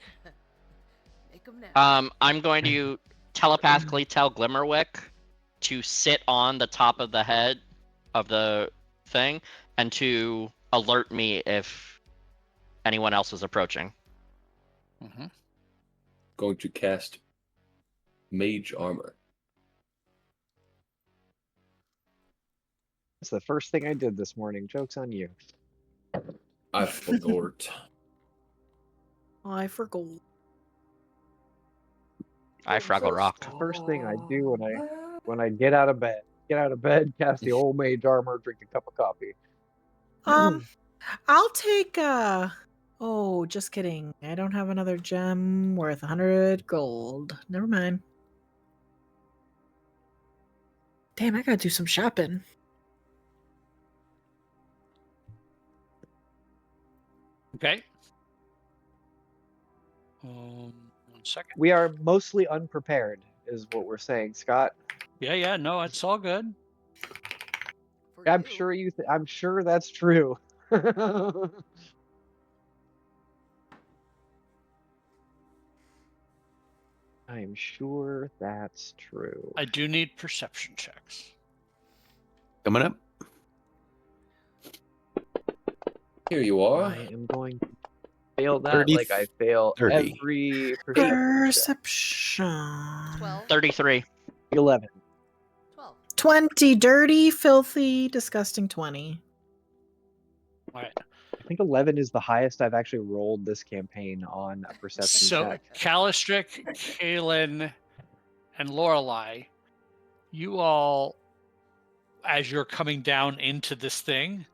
F: Make 'em now.
C: I'm going to telepathically tell Glimmerwick to sit on the top of the head of the thing and to alert me if anyone else is approaching.
E: Mm-hmm.
G: Going to cast Mage Armor.
D: It's the first thing I did this morning. Joke's on you.
G: I forgot.
A: I forgot.
C: I Fraggle Rock.
D: First thing I do when I get out of bed. Get out of bed, cast the old mage armor, drink a cup of coffee.
A: I'll take oh, just kidding. I don't have another gem worth 100 gold. Never mind. Damn, I gotta do some shopping.
E: Okay. 1 second.
D: We are mostly unprepared, is what we're saying, Scott.
E: Yeah, no, it's all good.
F: For
D: I'm
F: you.
D: sure I'm sure that's true. I am sure that's true.
E: I do need perception checks.
B: Coming up.
G: Here you are.
D: I am going to fail that
B: 30,
D: like I fail
B: 30.
D: every perception check.
A: Perception.
F: 12.
C: 33.
D: 11.
F: 12.
A: 20. Dirty, filthy, disgusting 20.
E: All right.
D: I think 11 is the highest I've actually rolled this campaign on a perception
E: So,
D: check.
E: Calistric, Kaelin, and Lorelei, you all, as you're coming down into this thing,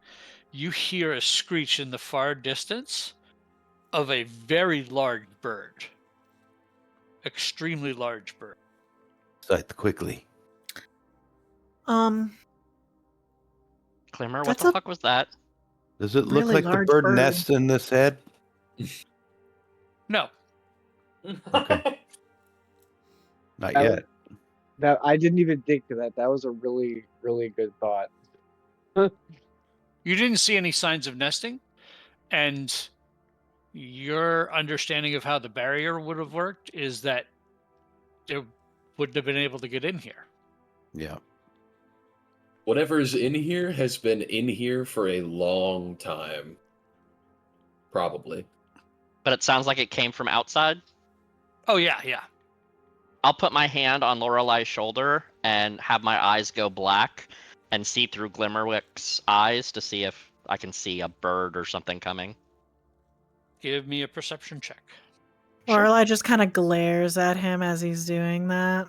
E: you hear a screech in the far distance of a very large bird. Extremely large bird.
B: Sight quickly.
C: Glimmer, what
A: That's
C: the
A: a-
C: fuck was that?
B: Does it look
A: Really
B: like the
A: large
B: bird
A: bird.
B: nests in this head?
E: No.
B: Okay. Not
D: That-
B: yet.
D: That I didn't even think of that. That was a really, really good thought.
E: You didn't see any signs of nesting, and your understanding of how the barrier would have worked is that it wouldn't have been able to get in here.
B: Yeah.
G: Whatever's in here has been in here for a long time. Probably.
C: But it sounds like it came from outside.
E: Oh, yeah.
C: I'll put my hand on Lorelei's shoulder and have my eyes go black and see through Glimmerwick's eyes to see if I can see a bird or something coming.
E: Give me a perception check.
A: Lorelai just kind of glares at him as he's doing that.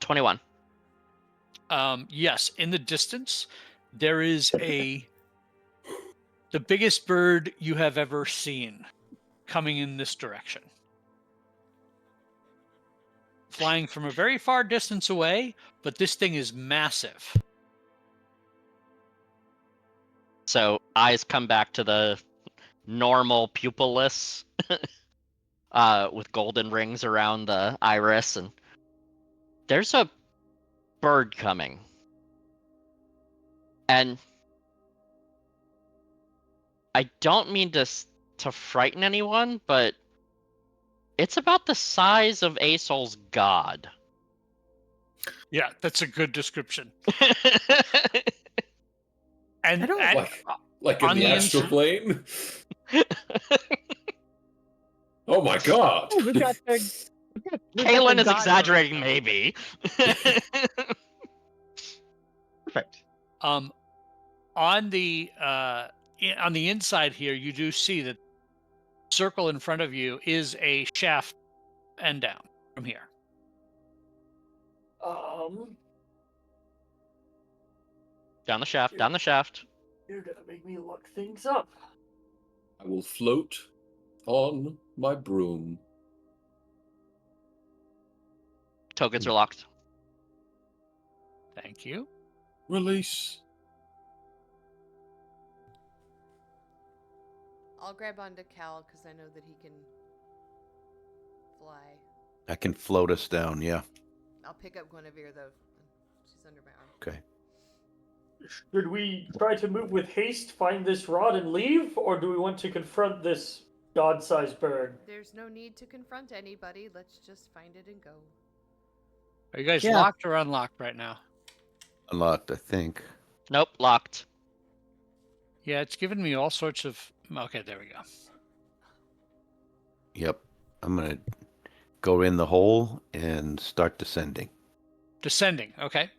C: $21.
E: Yes, in the distance, there is the biggest bird you have ever seen coming in this direction. Flying from a very far distance away, but this thing is massive.
C: So eyes come back to the normal pupilless with golden rings around the iris, and there's a bird coming. And I don't mean to frighten anyone, but it's about the size of Asol's god.
E: Yeah, that's a good description. And
A: I don't-
G: Like in
E: on
G: the
E: the
G: astral
E: ins-
G: plane? Oh my god!
D: Oh, we've got
C: Kaelin
D: the
C: is
D: god-
C: exaggerating, maybe.
D: Perfect.
E: on the inside here, you do see that the circle in front of you is a shaft and down from here.
C: Down the shaft, down the shaft.
H: You're gonna make me look things up.
G: I will float on my broom.
C: Tokens are locked.
E: Thank you.
G: Release.
F: I'll grab onto Cal because I know that he can fly.
B: I can float us down, yeah.
F: I'll pick up Guinevere though. She's under my arm.
B: Okay.
H: Should we try to move with haste, find this rod, and leave, or do we want to confront this god-sized bird?
F: There's no need to confront anybody. Let's just find it and go.
E: Are you guys
A: Yeah.
E: locked or unlocked right now?
B: Unlocked, I think.
C: Nope, locked.
E: Yeah, it's given me all sorts of... Okay, there we go.
B: Yep. I'm going to go in the hole and start descending.
E: Descending, okay.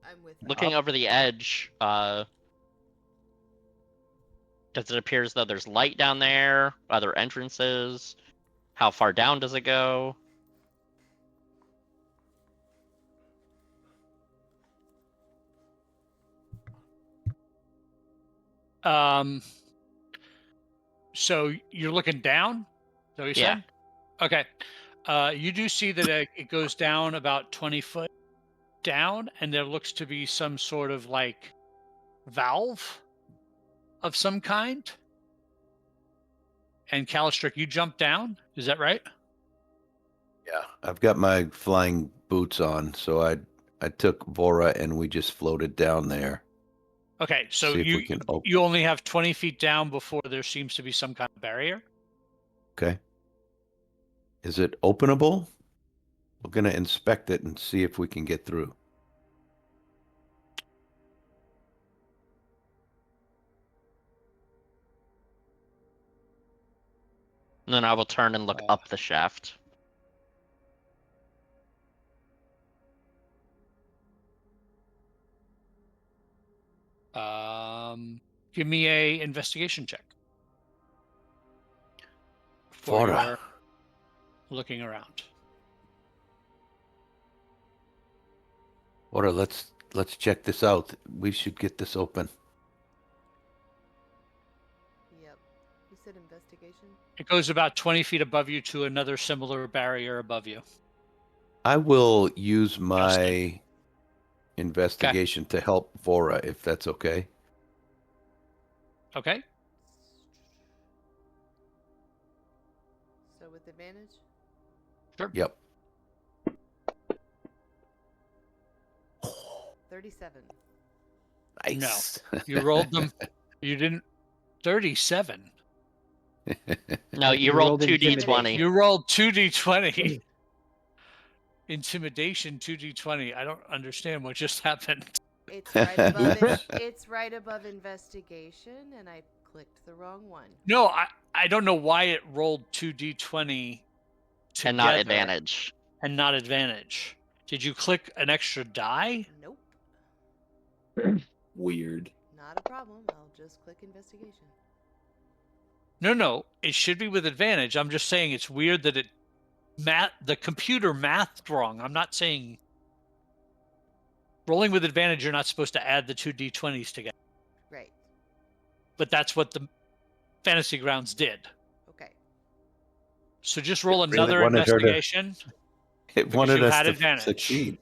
F: I'm with
C: Looking over the edge, does it appear as though there's light down there? Other entrances? How far down does it go?
E: So you're looking down? Is that what you
C: Yeah.
E: said? Okay. You do see that it goes down about 20 foot down, and there looks to be some sort of like valve of some kind. And Calistric, you jumped down, is that right?
B: Yeah. I've got my flying boots on, so I took Vora and we just floated down there.
E: Okay, so
B: See if we can open.
E: you only have 20 feet down before there seems to be some kind of barrier.
B: Okay. Is it openable? We're going to inspect it and see if we can get through.
C: And then I will turn and look up the shaft.
E: Give me a investigation check.
B: Vora.
E: Your looking around.
B: Vora, let's check this out. We should get this open.
F: Yep. You said investigation?
E: It goes about 20 feet above you to another similar barrier above you.
B: I will use my investigation to help Vora, if that's okay.
E: Okay.
F: So with advantage?
E: Sure.
B: Yep.
F: 37.
B: Nice.
E: You rolled them. You didn't. 37.
C: No, you
D: You
C: rolled
D: rolled
C: 2d20.
E: You rolled 2d20. Intimidation 2d20. I don't understand what just happened.
F: It's right above
B: Oops.
F: it's right above investigation, and I clicked the wrong one.
E: No, I don't know why it rolled 2d20 together
C: And not advantage.
E: and not advantage. Did you click an extra die?
F: Nope.
G: Weird.
F: Not a problem. I'll just click investigation.
E: No, it should be with advantage. I'm just saying it's weird that the computer mathed wrong. I'm not saying rolling with advantage, you're not supposed to add the two d20s together.
F: Right.
E: But that's what the Fantasy Grounds did.
F: Okay.
E: So just roll
B: Really
E: another
B: wanted her to-
E: investigation.
B: It
E: Because
B: wanted
E: you
B: us
E: had
B: to
E: advantage.
B: succeed.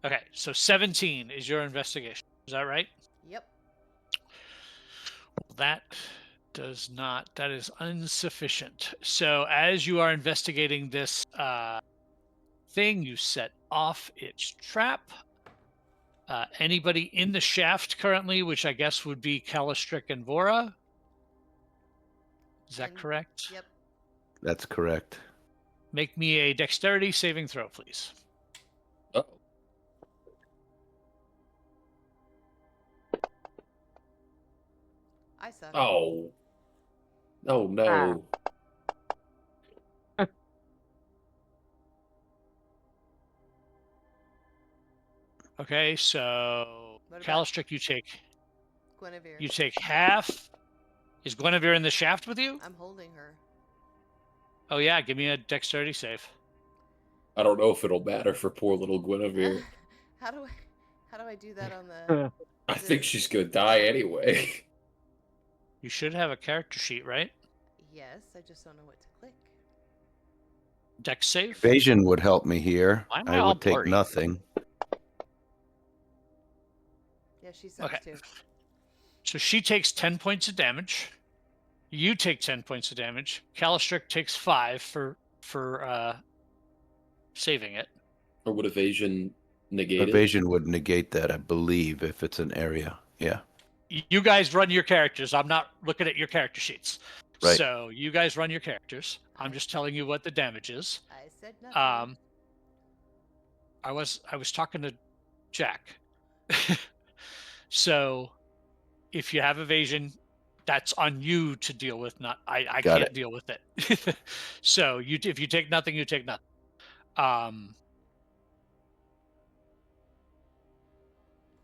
E: Okay, so 17 is your investigation. Is that right?
F: Yep.
E: That does not. That is insufficient. So as you are investigating this thing, you set off its trap. Anybody in the shaft currently, which I guess would be Calistric and Vora? Is that
F: And-
E: correct?
F: Yep.
B: That's correct.
E: Make me a dexterity saving throw, please.
G: Uh-oh.
F: I suck.
G: Oh. Oh no.
E: Okay, so
F: What about-
E: Calistric, you take
F: Guinevere.
E: half. Is Guinevere in the shaft with you?
F: I'm holding her.
E: Oh yeah, give me a dexterity save.
G: I don't know if it'll matter for poor little Guinevere.
F: How do I do that on the
G: I think she's gonna die anyway.
E: You should have a character sheet, right?
F: Yes, I just don't know what to click.
E: Dex save.
B: Evasion would help me here.
C: Why am I
B: I
C: all
B: would take
C: blurry?
B: nothing.
F: Yeah, she sucks
E: Okay.
F: too.
E: So she takes 10 points of damage. You take 10 points of damage. Calistrick takes 5 for saving it.
G: Or would evasion negate it?
B: Evasion would negate that, I believe, if it's an area. Yeah.
E: You guys run your characters. I'm not looking at your character sheets.
B: Right.
E: So you guys run your characters. I'm just telling you what the damage is.
F: I said nothing.
E: I was talking to Jack. So if you have evasion, that's on you to deal with. Not I
B: Got
E: can't
B: it.
E: deal with it. So if you take nothing, you take nothing.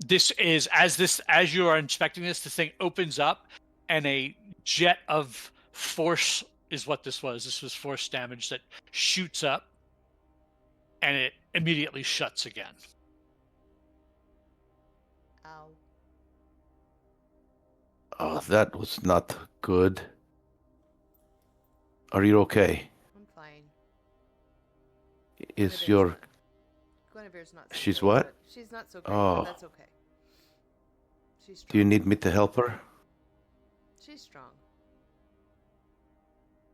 E: This is as you are inspecting this, the thing opens up, and a jet of force is what this was. This was force damage that shoots up, and it immediately shuts again.
F: Ow.
B: Oh, that was not good. Are you okay?
F: I'm fine.
B: Is
F: Guinevere's
B: your...
F: not- Guinevere's not so
B: She's
F: great,
B: what?
F: but she's not so great,
B: Oh.
F: but that's okay. She's strong.
B: Do you need me to help her?
F: She's strong.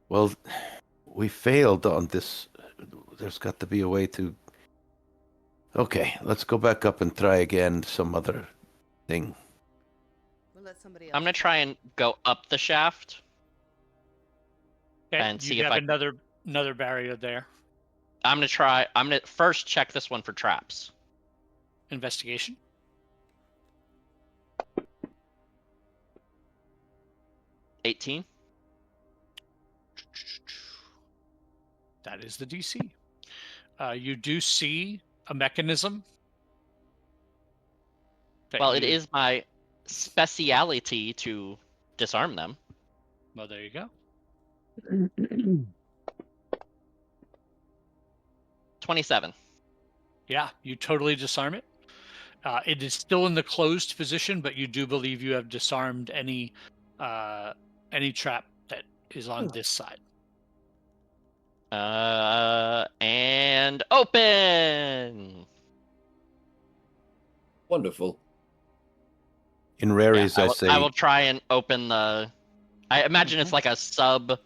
B: Well, we failed on this. There's got to be a way to... Okay, let's go back up and try again some other thing.
F: We'll let somebody else.
C: I'm gonna try and go up the shaft.
E: Okay,
C: And see
E: you
C: if
E: have
C: I-
E: another barrier there.
C: I'm gonna first check this one for traps.
E: Investigation.
C: $18.
E: That is the DC. You do see a mechanism. that
C: Well, it
E: you-
C: is my speciality to disarm them.
E: Well, there you go.
C: 27.
E: Yeah, you totally disarm it. It is still in the closed position, but you do believe you have disarmed any trap that is on this side.
C: And open.
G: Wonderful.
B: In rares,
C: Yeah,
B: I say...
C: I will try and open the. I imagine it's like a sub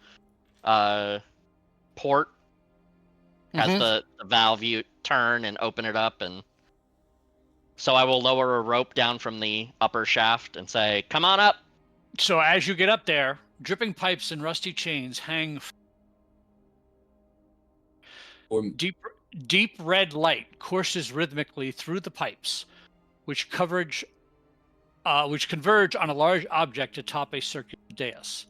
C: port. Has
E: Mhm.
C: the valve you turn and open it up, and so I will lower a rope down from the upper shaft and say, "Come on up."
E: So as you get up there, dripping pipes and rusty chains hang.
G: Or
E: Deep red light courses rhythmically through the pipes, which converge on a large object atop a circular dais.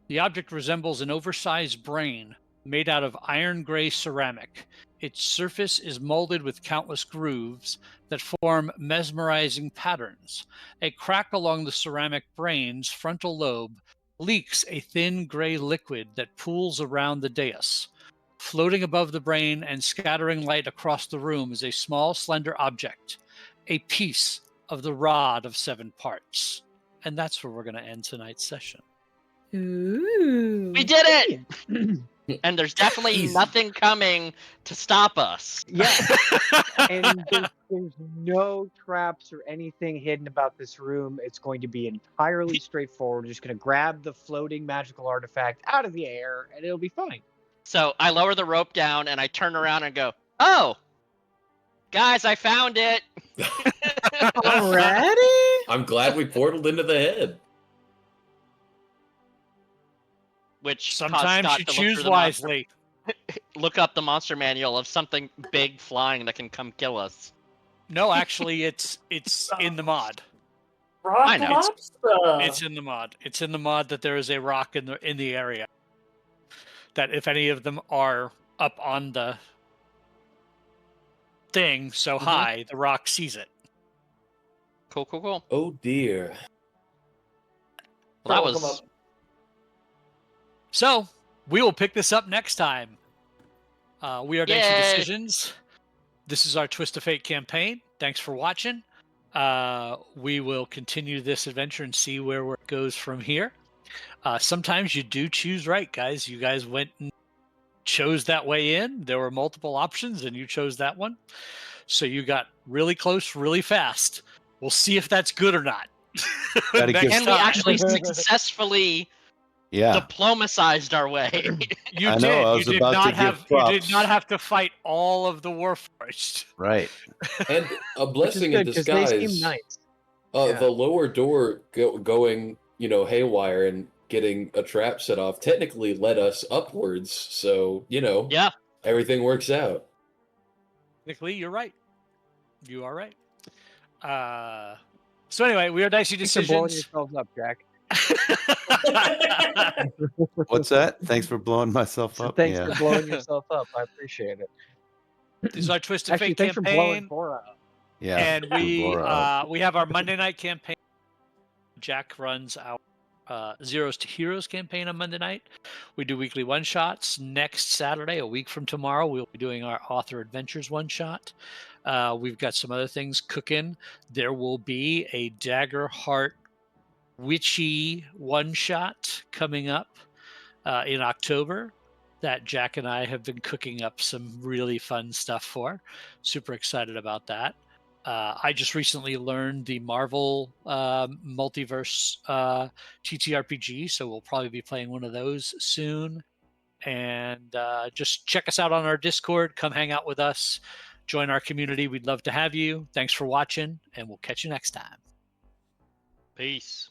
E: The object resembles an oversized brain made out of iron gray ceramic. Its surface is molded with countless grooves that form mesmerizing patterns. A crack along the ceramic brain's frontal lobe leaks a thin gray liquid that pools around the dais. Floating above the brain and scattering light across the room is a small, slender object, a piece of the rod of 7 parts. And that's where we're going to end tonight's session.
A: Ooh.
C: We did it! And there's definitely
G: Easy.
C: nothing coming to stop us.
D: Yeah. And there's no traps or anything hidden about this room. It's going to be entirely straightforward. We're just going to grab the floating magical artifact out of the air, and it'll be fine.
C: So I lower the rope down and I turn around and go, "Oh, guys, I found it."
A: Already?
G: I'm glad we portaled into the head.
C: Which caused
E: Sometimes
C: Scott
E: you
C: to look
E: choose
C: through the monster-
E: wisely.
C: look up the monster manual of something big flying that can come kill us.
E: No, actually, it's in the mod.
H: Rock
C: I know.
H: lobster.
E: It's in the mod. It's in the mod that there is a rock in the area. That if any of them are up on the thing so high, the rock sees it.
C: Cool.
G: Oh dear.
C: Well, that
H: Roll them
C: was
H: up.
E: So we will pick this up next time. We are Dicey
C: Yay!
E: Decisions. This is our Twist of Fate campaign. Thanks for watching. We will continue this adventure and see where it goes from here. Sometimes you do choose right, guys. You guys went and chose that way in. There were multiple options, and you chose that one. So you got really close, really fast. We'll see if that's good or not.
B: Gotta
E: Next
B: give-
C: And we
E: time.
C: actually successfully
B: Yeah.
C: diplomatized our way.
E: You
B: I
E: did.
B: know, I
E: You
B: was
E: did
B: about to
E: not
B: give
E: have. You did
B: props.
E: not have to fight all of the Warforged.
B: Right.
G: And a
D: Which is
G: blessing in
D: good because they seem
G: disguise.
D: nice. Yeah.
G: The lower door going, haywire and getting a trap set off technically led us upwards. So,
C: Yeah.
G: everything works out.
E: Technically, you're right. You are right. So anyway, we are Dicey
D: Thanks for blowing
E: Decisions.
D: yourselves up, Jack.
B: What's that? Thanks for blowing myself
D: So
B: up.
D: thanks
B: Yeah.
D: for blowing yourself up. I appreciate it.
E: This is our Twisted
D: Actually,
E: Fate
D: thanks for blowing
E: campaign,
D: Bora up.
B: Yeah.
E: and we
B: Bora up.
E: we have our Monday night campaign. Jack runs our Zeros to Heroes campaign on Monday night. We do weekly one shots. Next Saturday, a week from tomorrow, we'll be doing our Author Adventures one shot. We've got some other things cooking. There will be a Daggerheart witchy one shot coming up in October that Jack and I have been cooking up some really fun stuff for. Super excited about that. I just recently learned the Marvel multiverse TTRPG, so we'll probably be playing one of those soon. And just check us out on our Discord. Come hang out with us. Join our community. We'd love to have you. Thanks for watching, and we'll catch you next time.
C: Peace.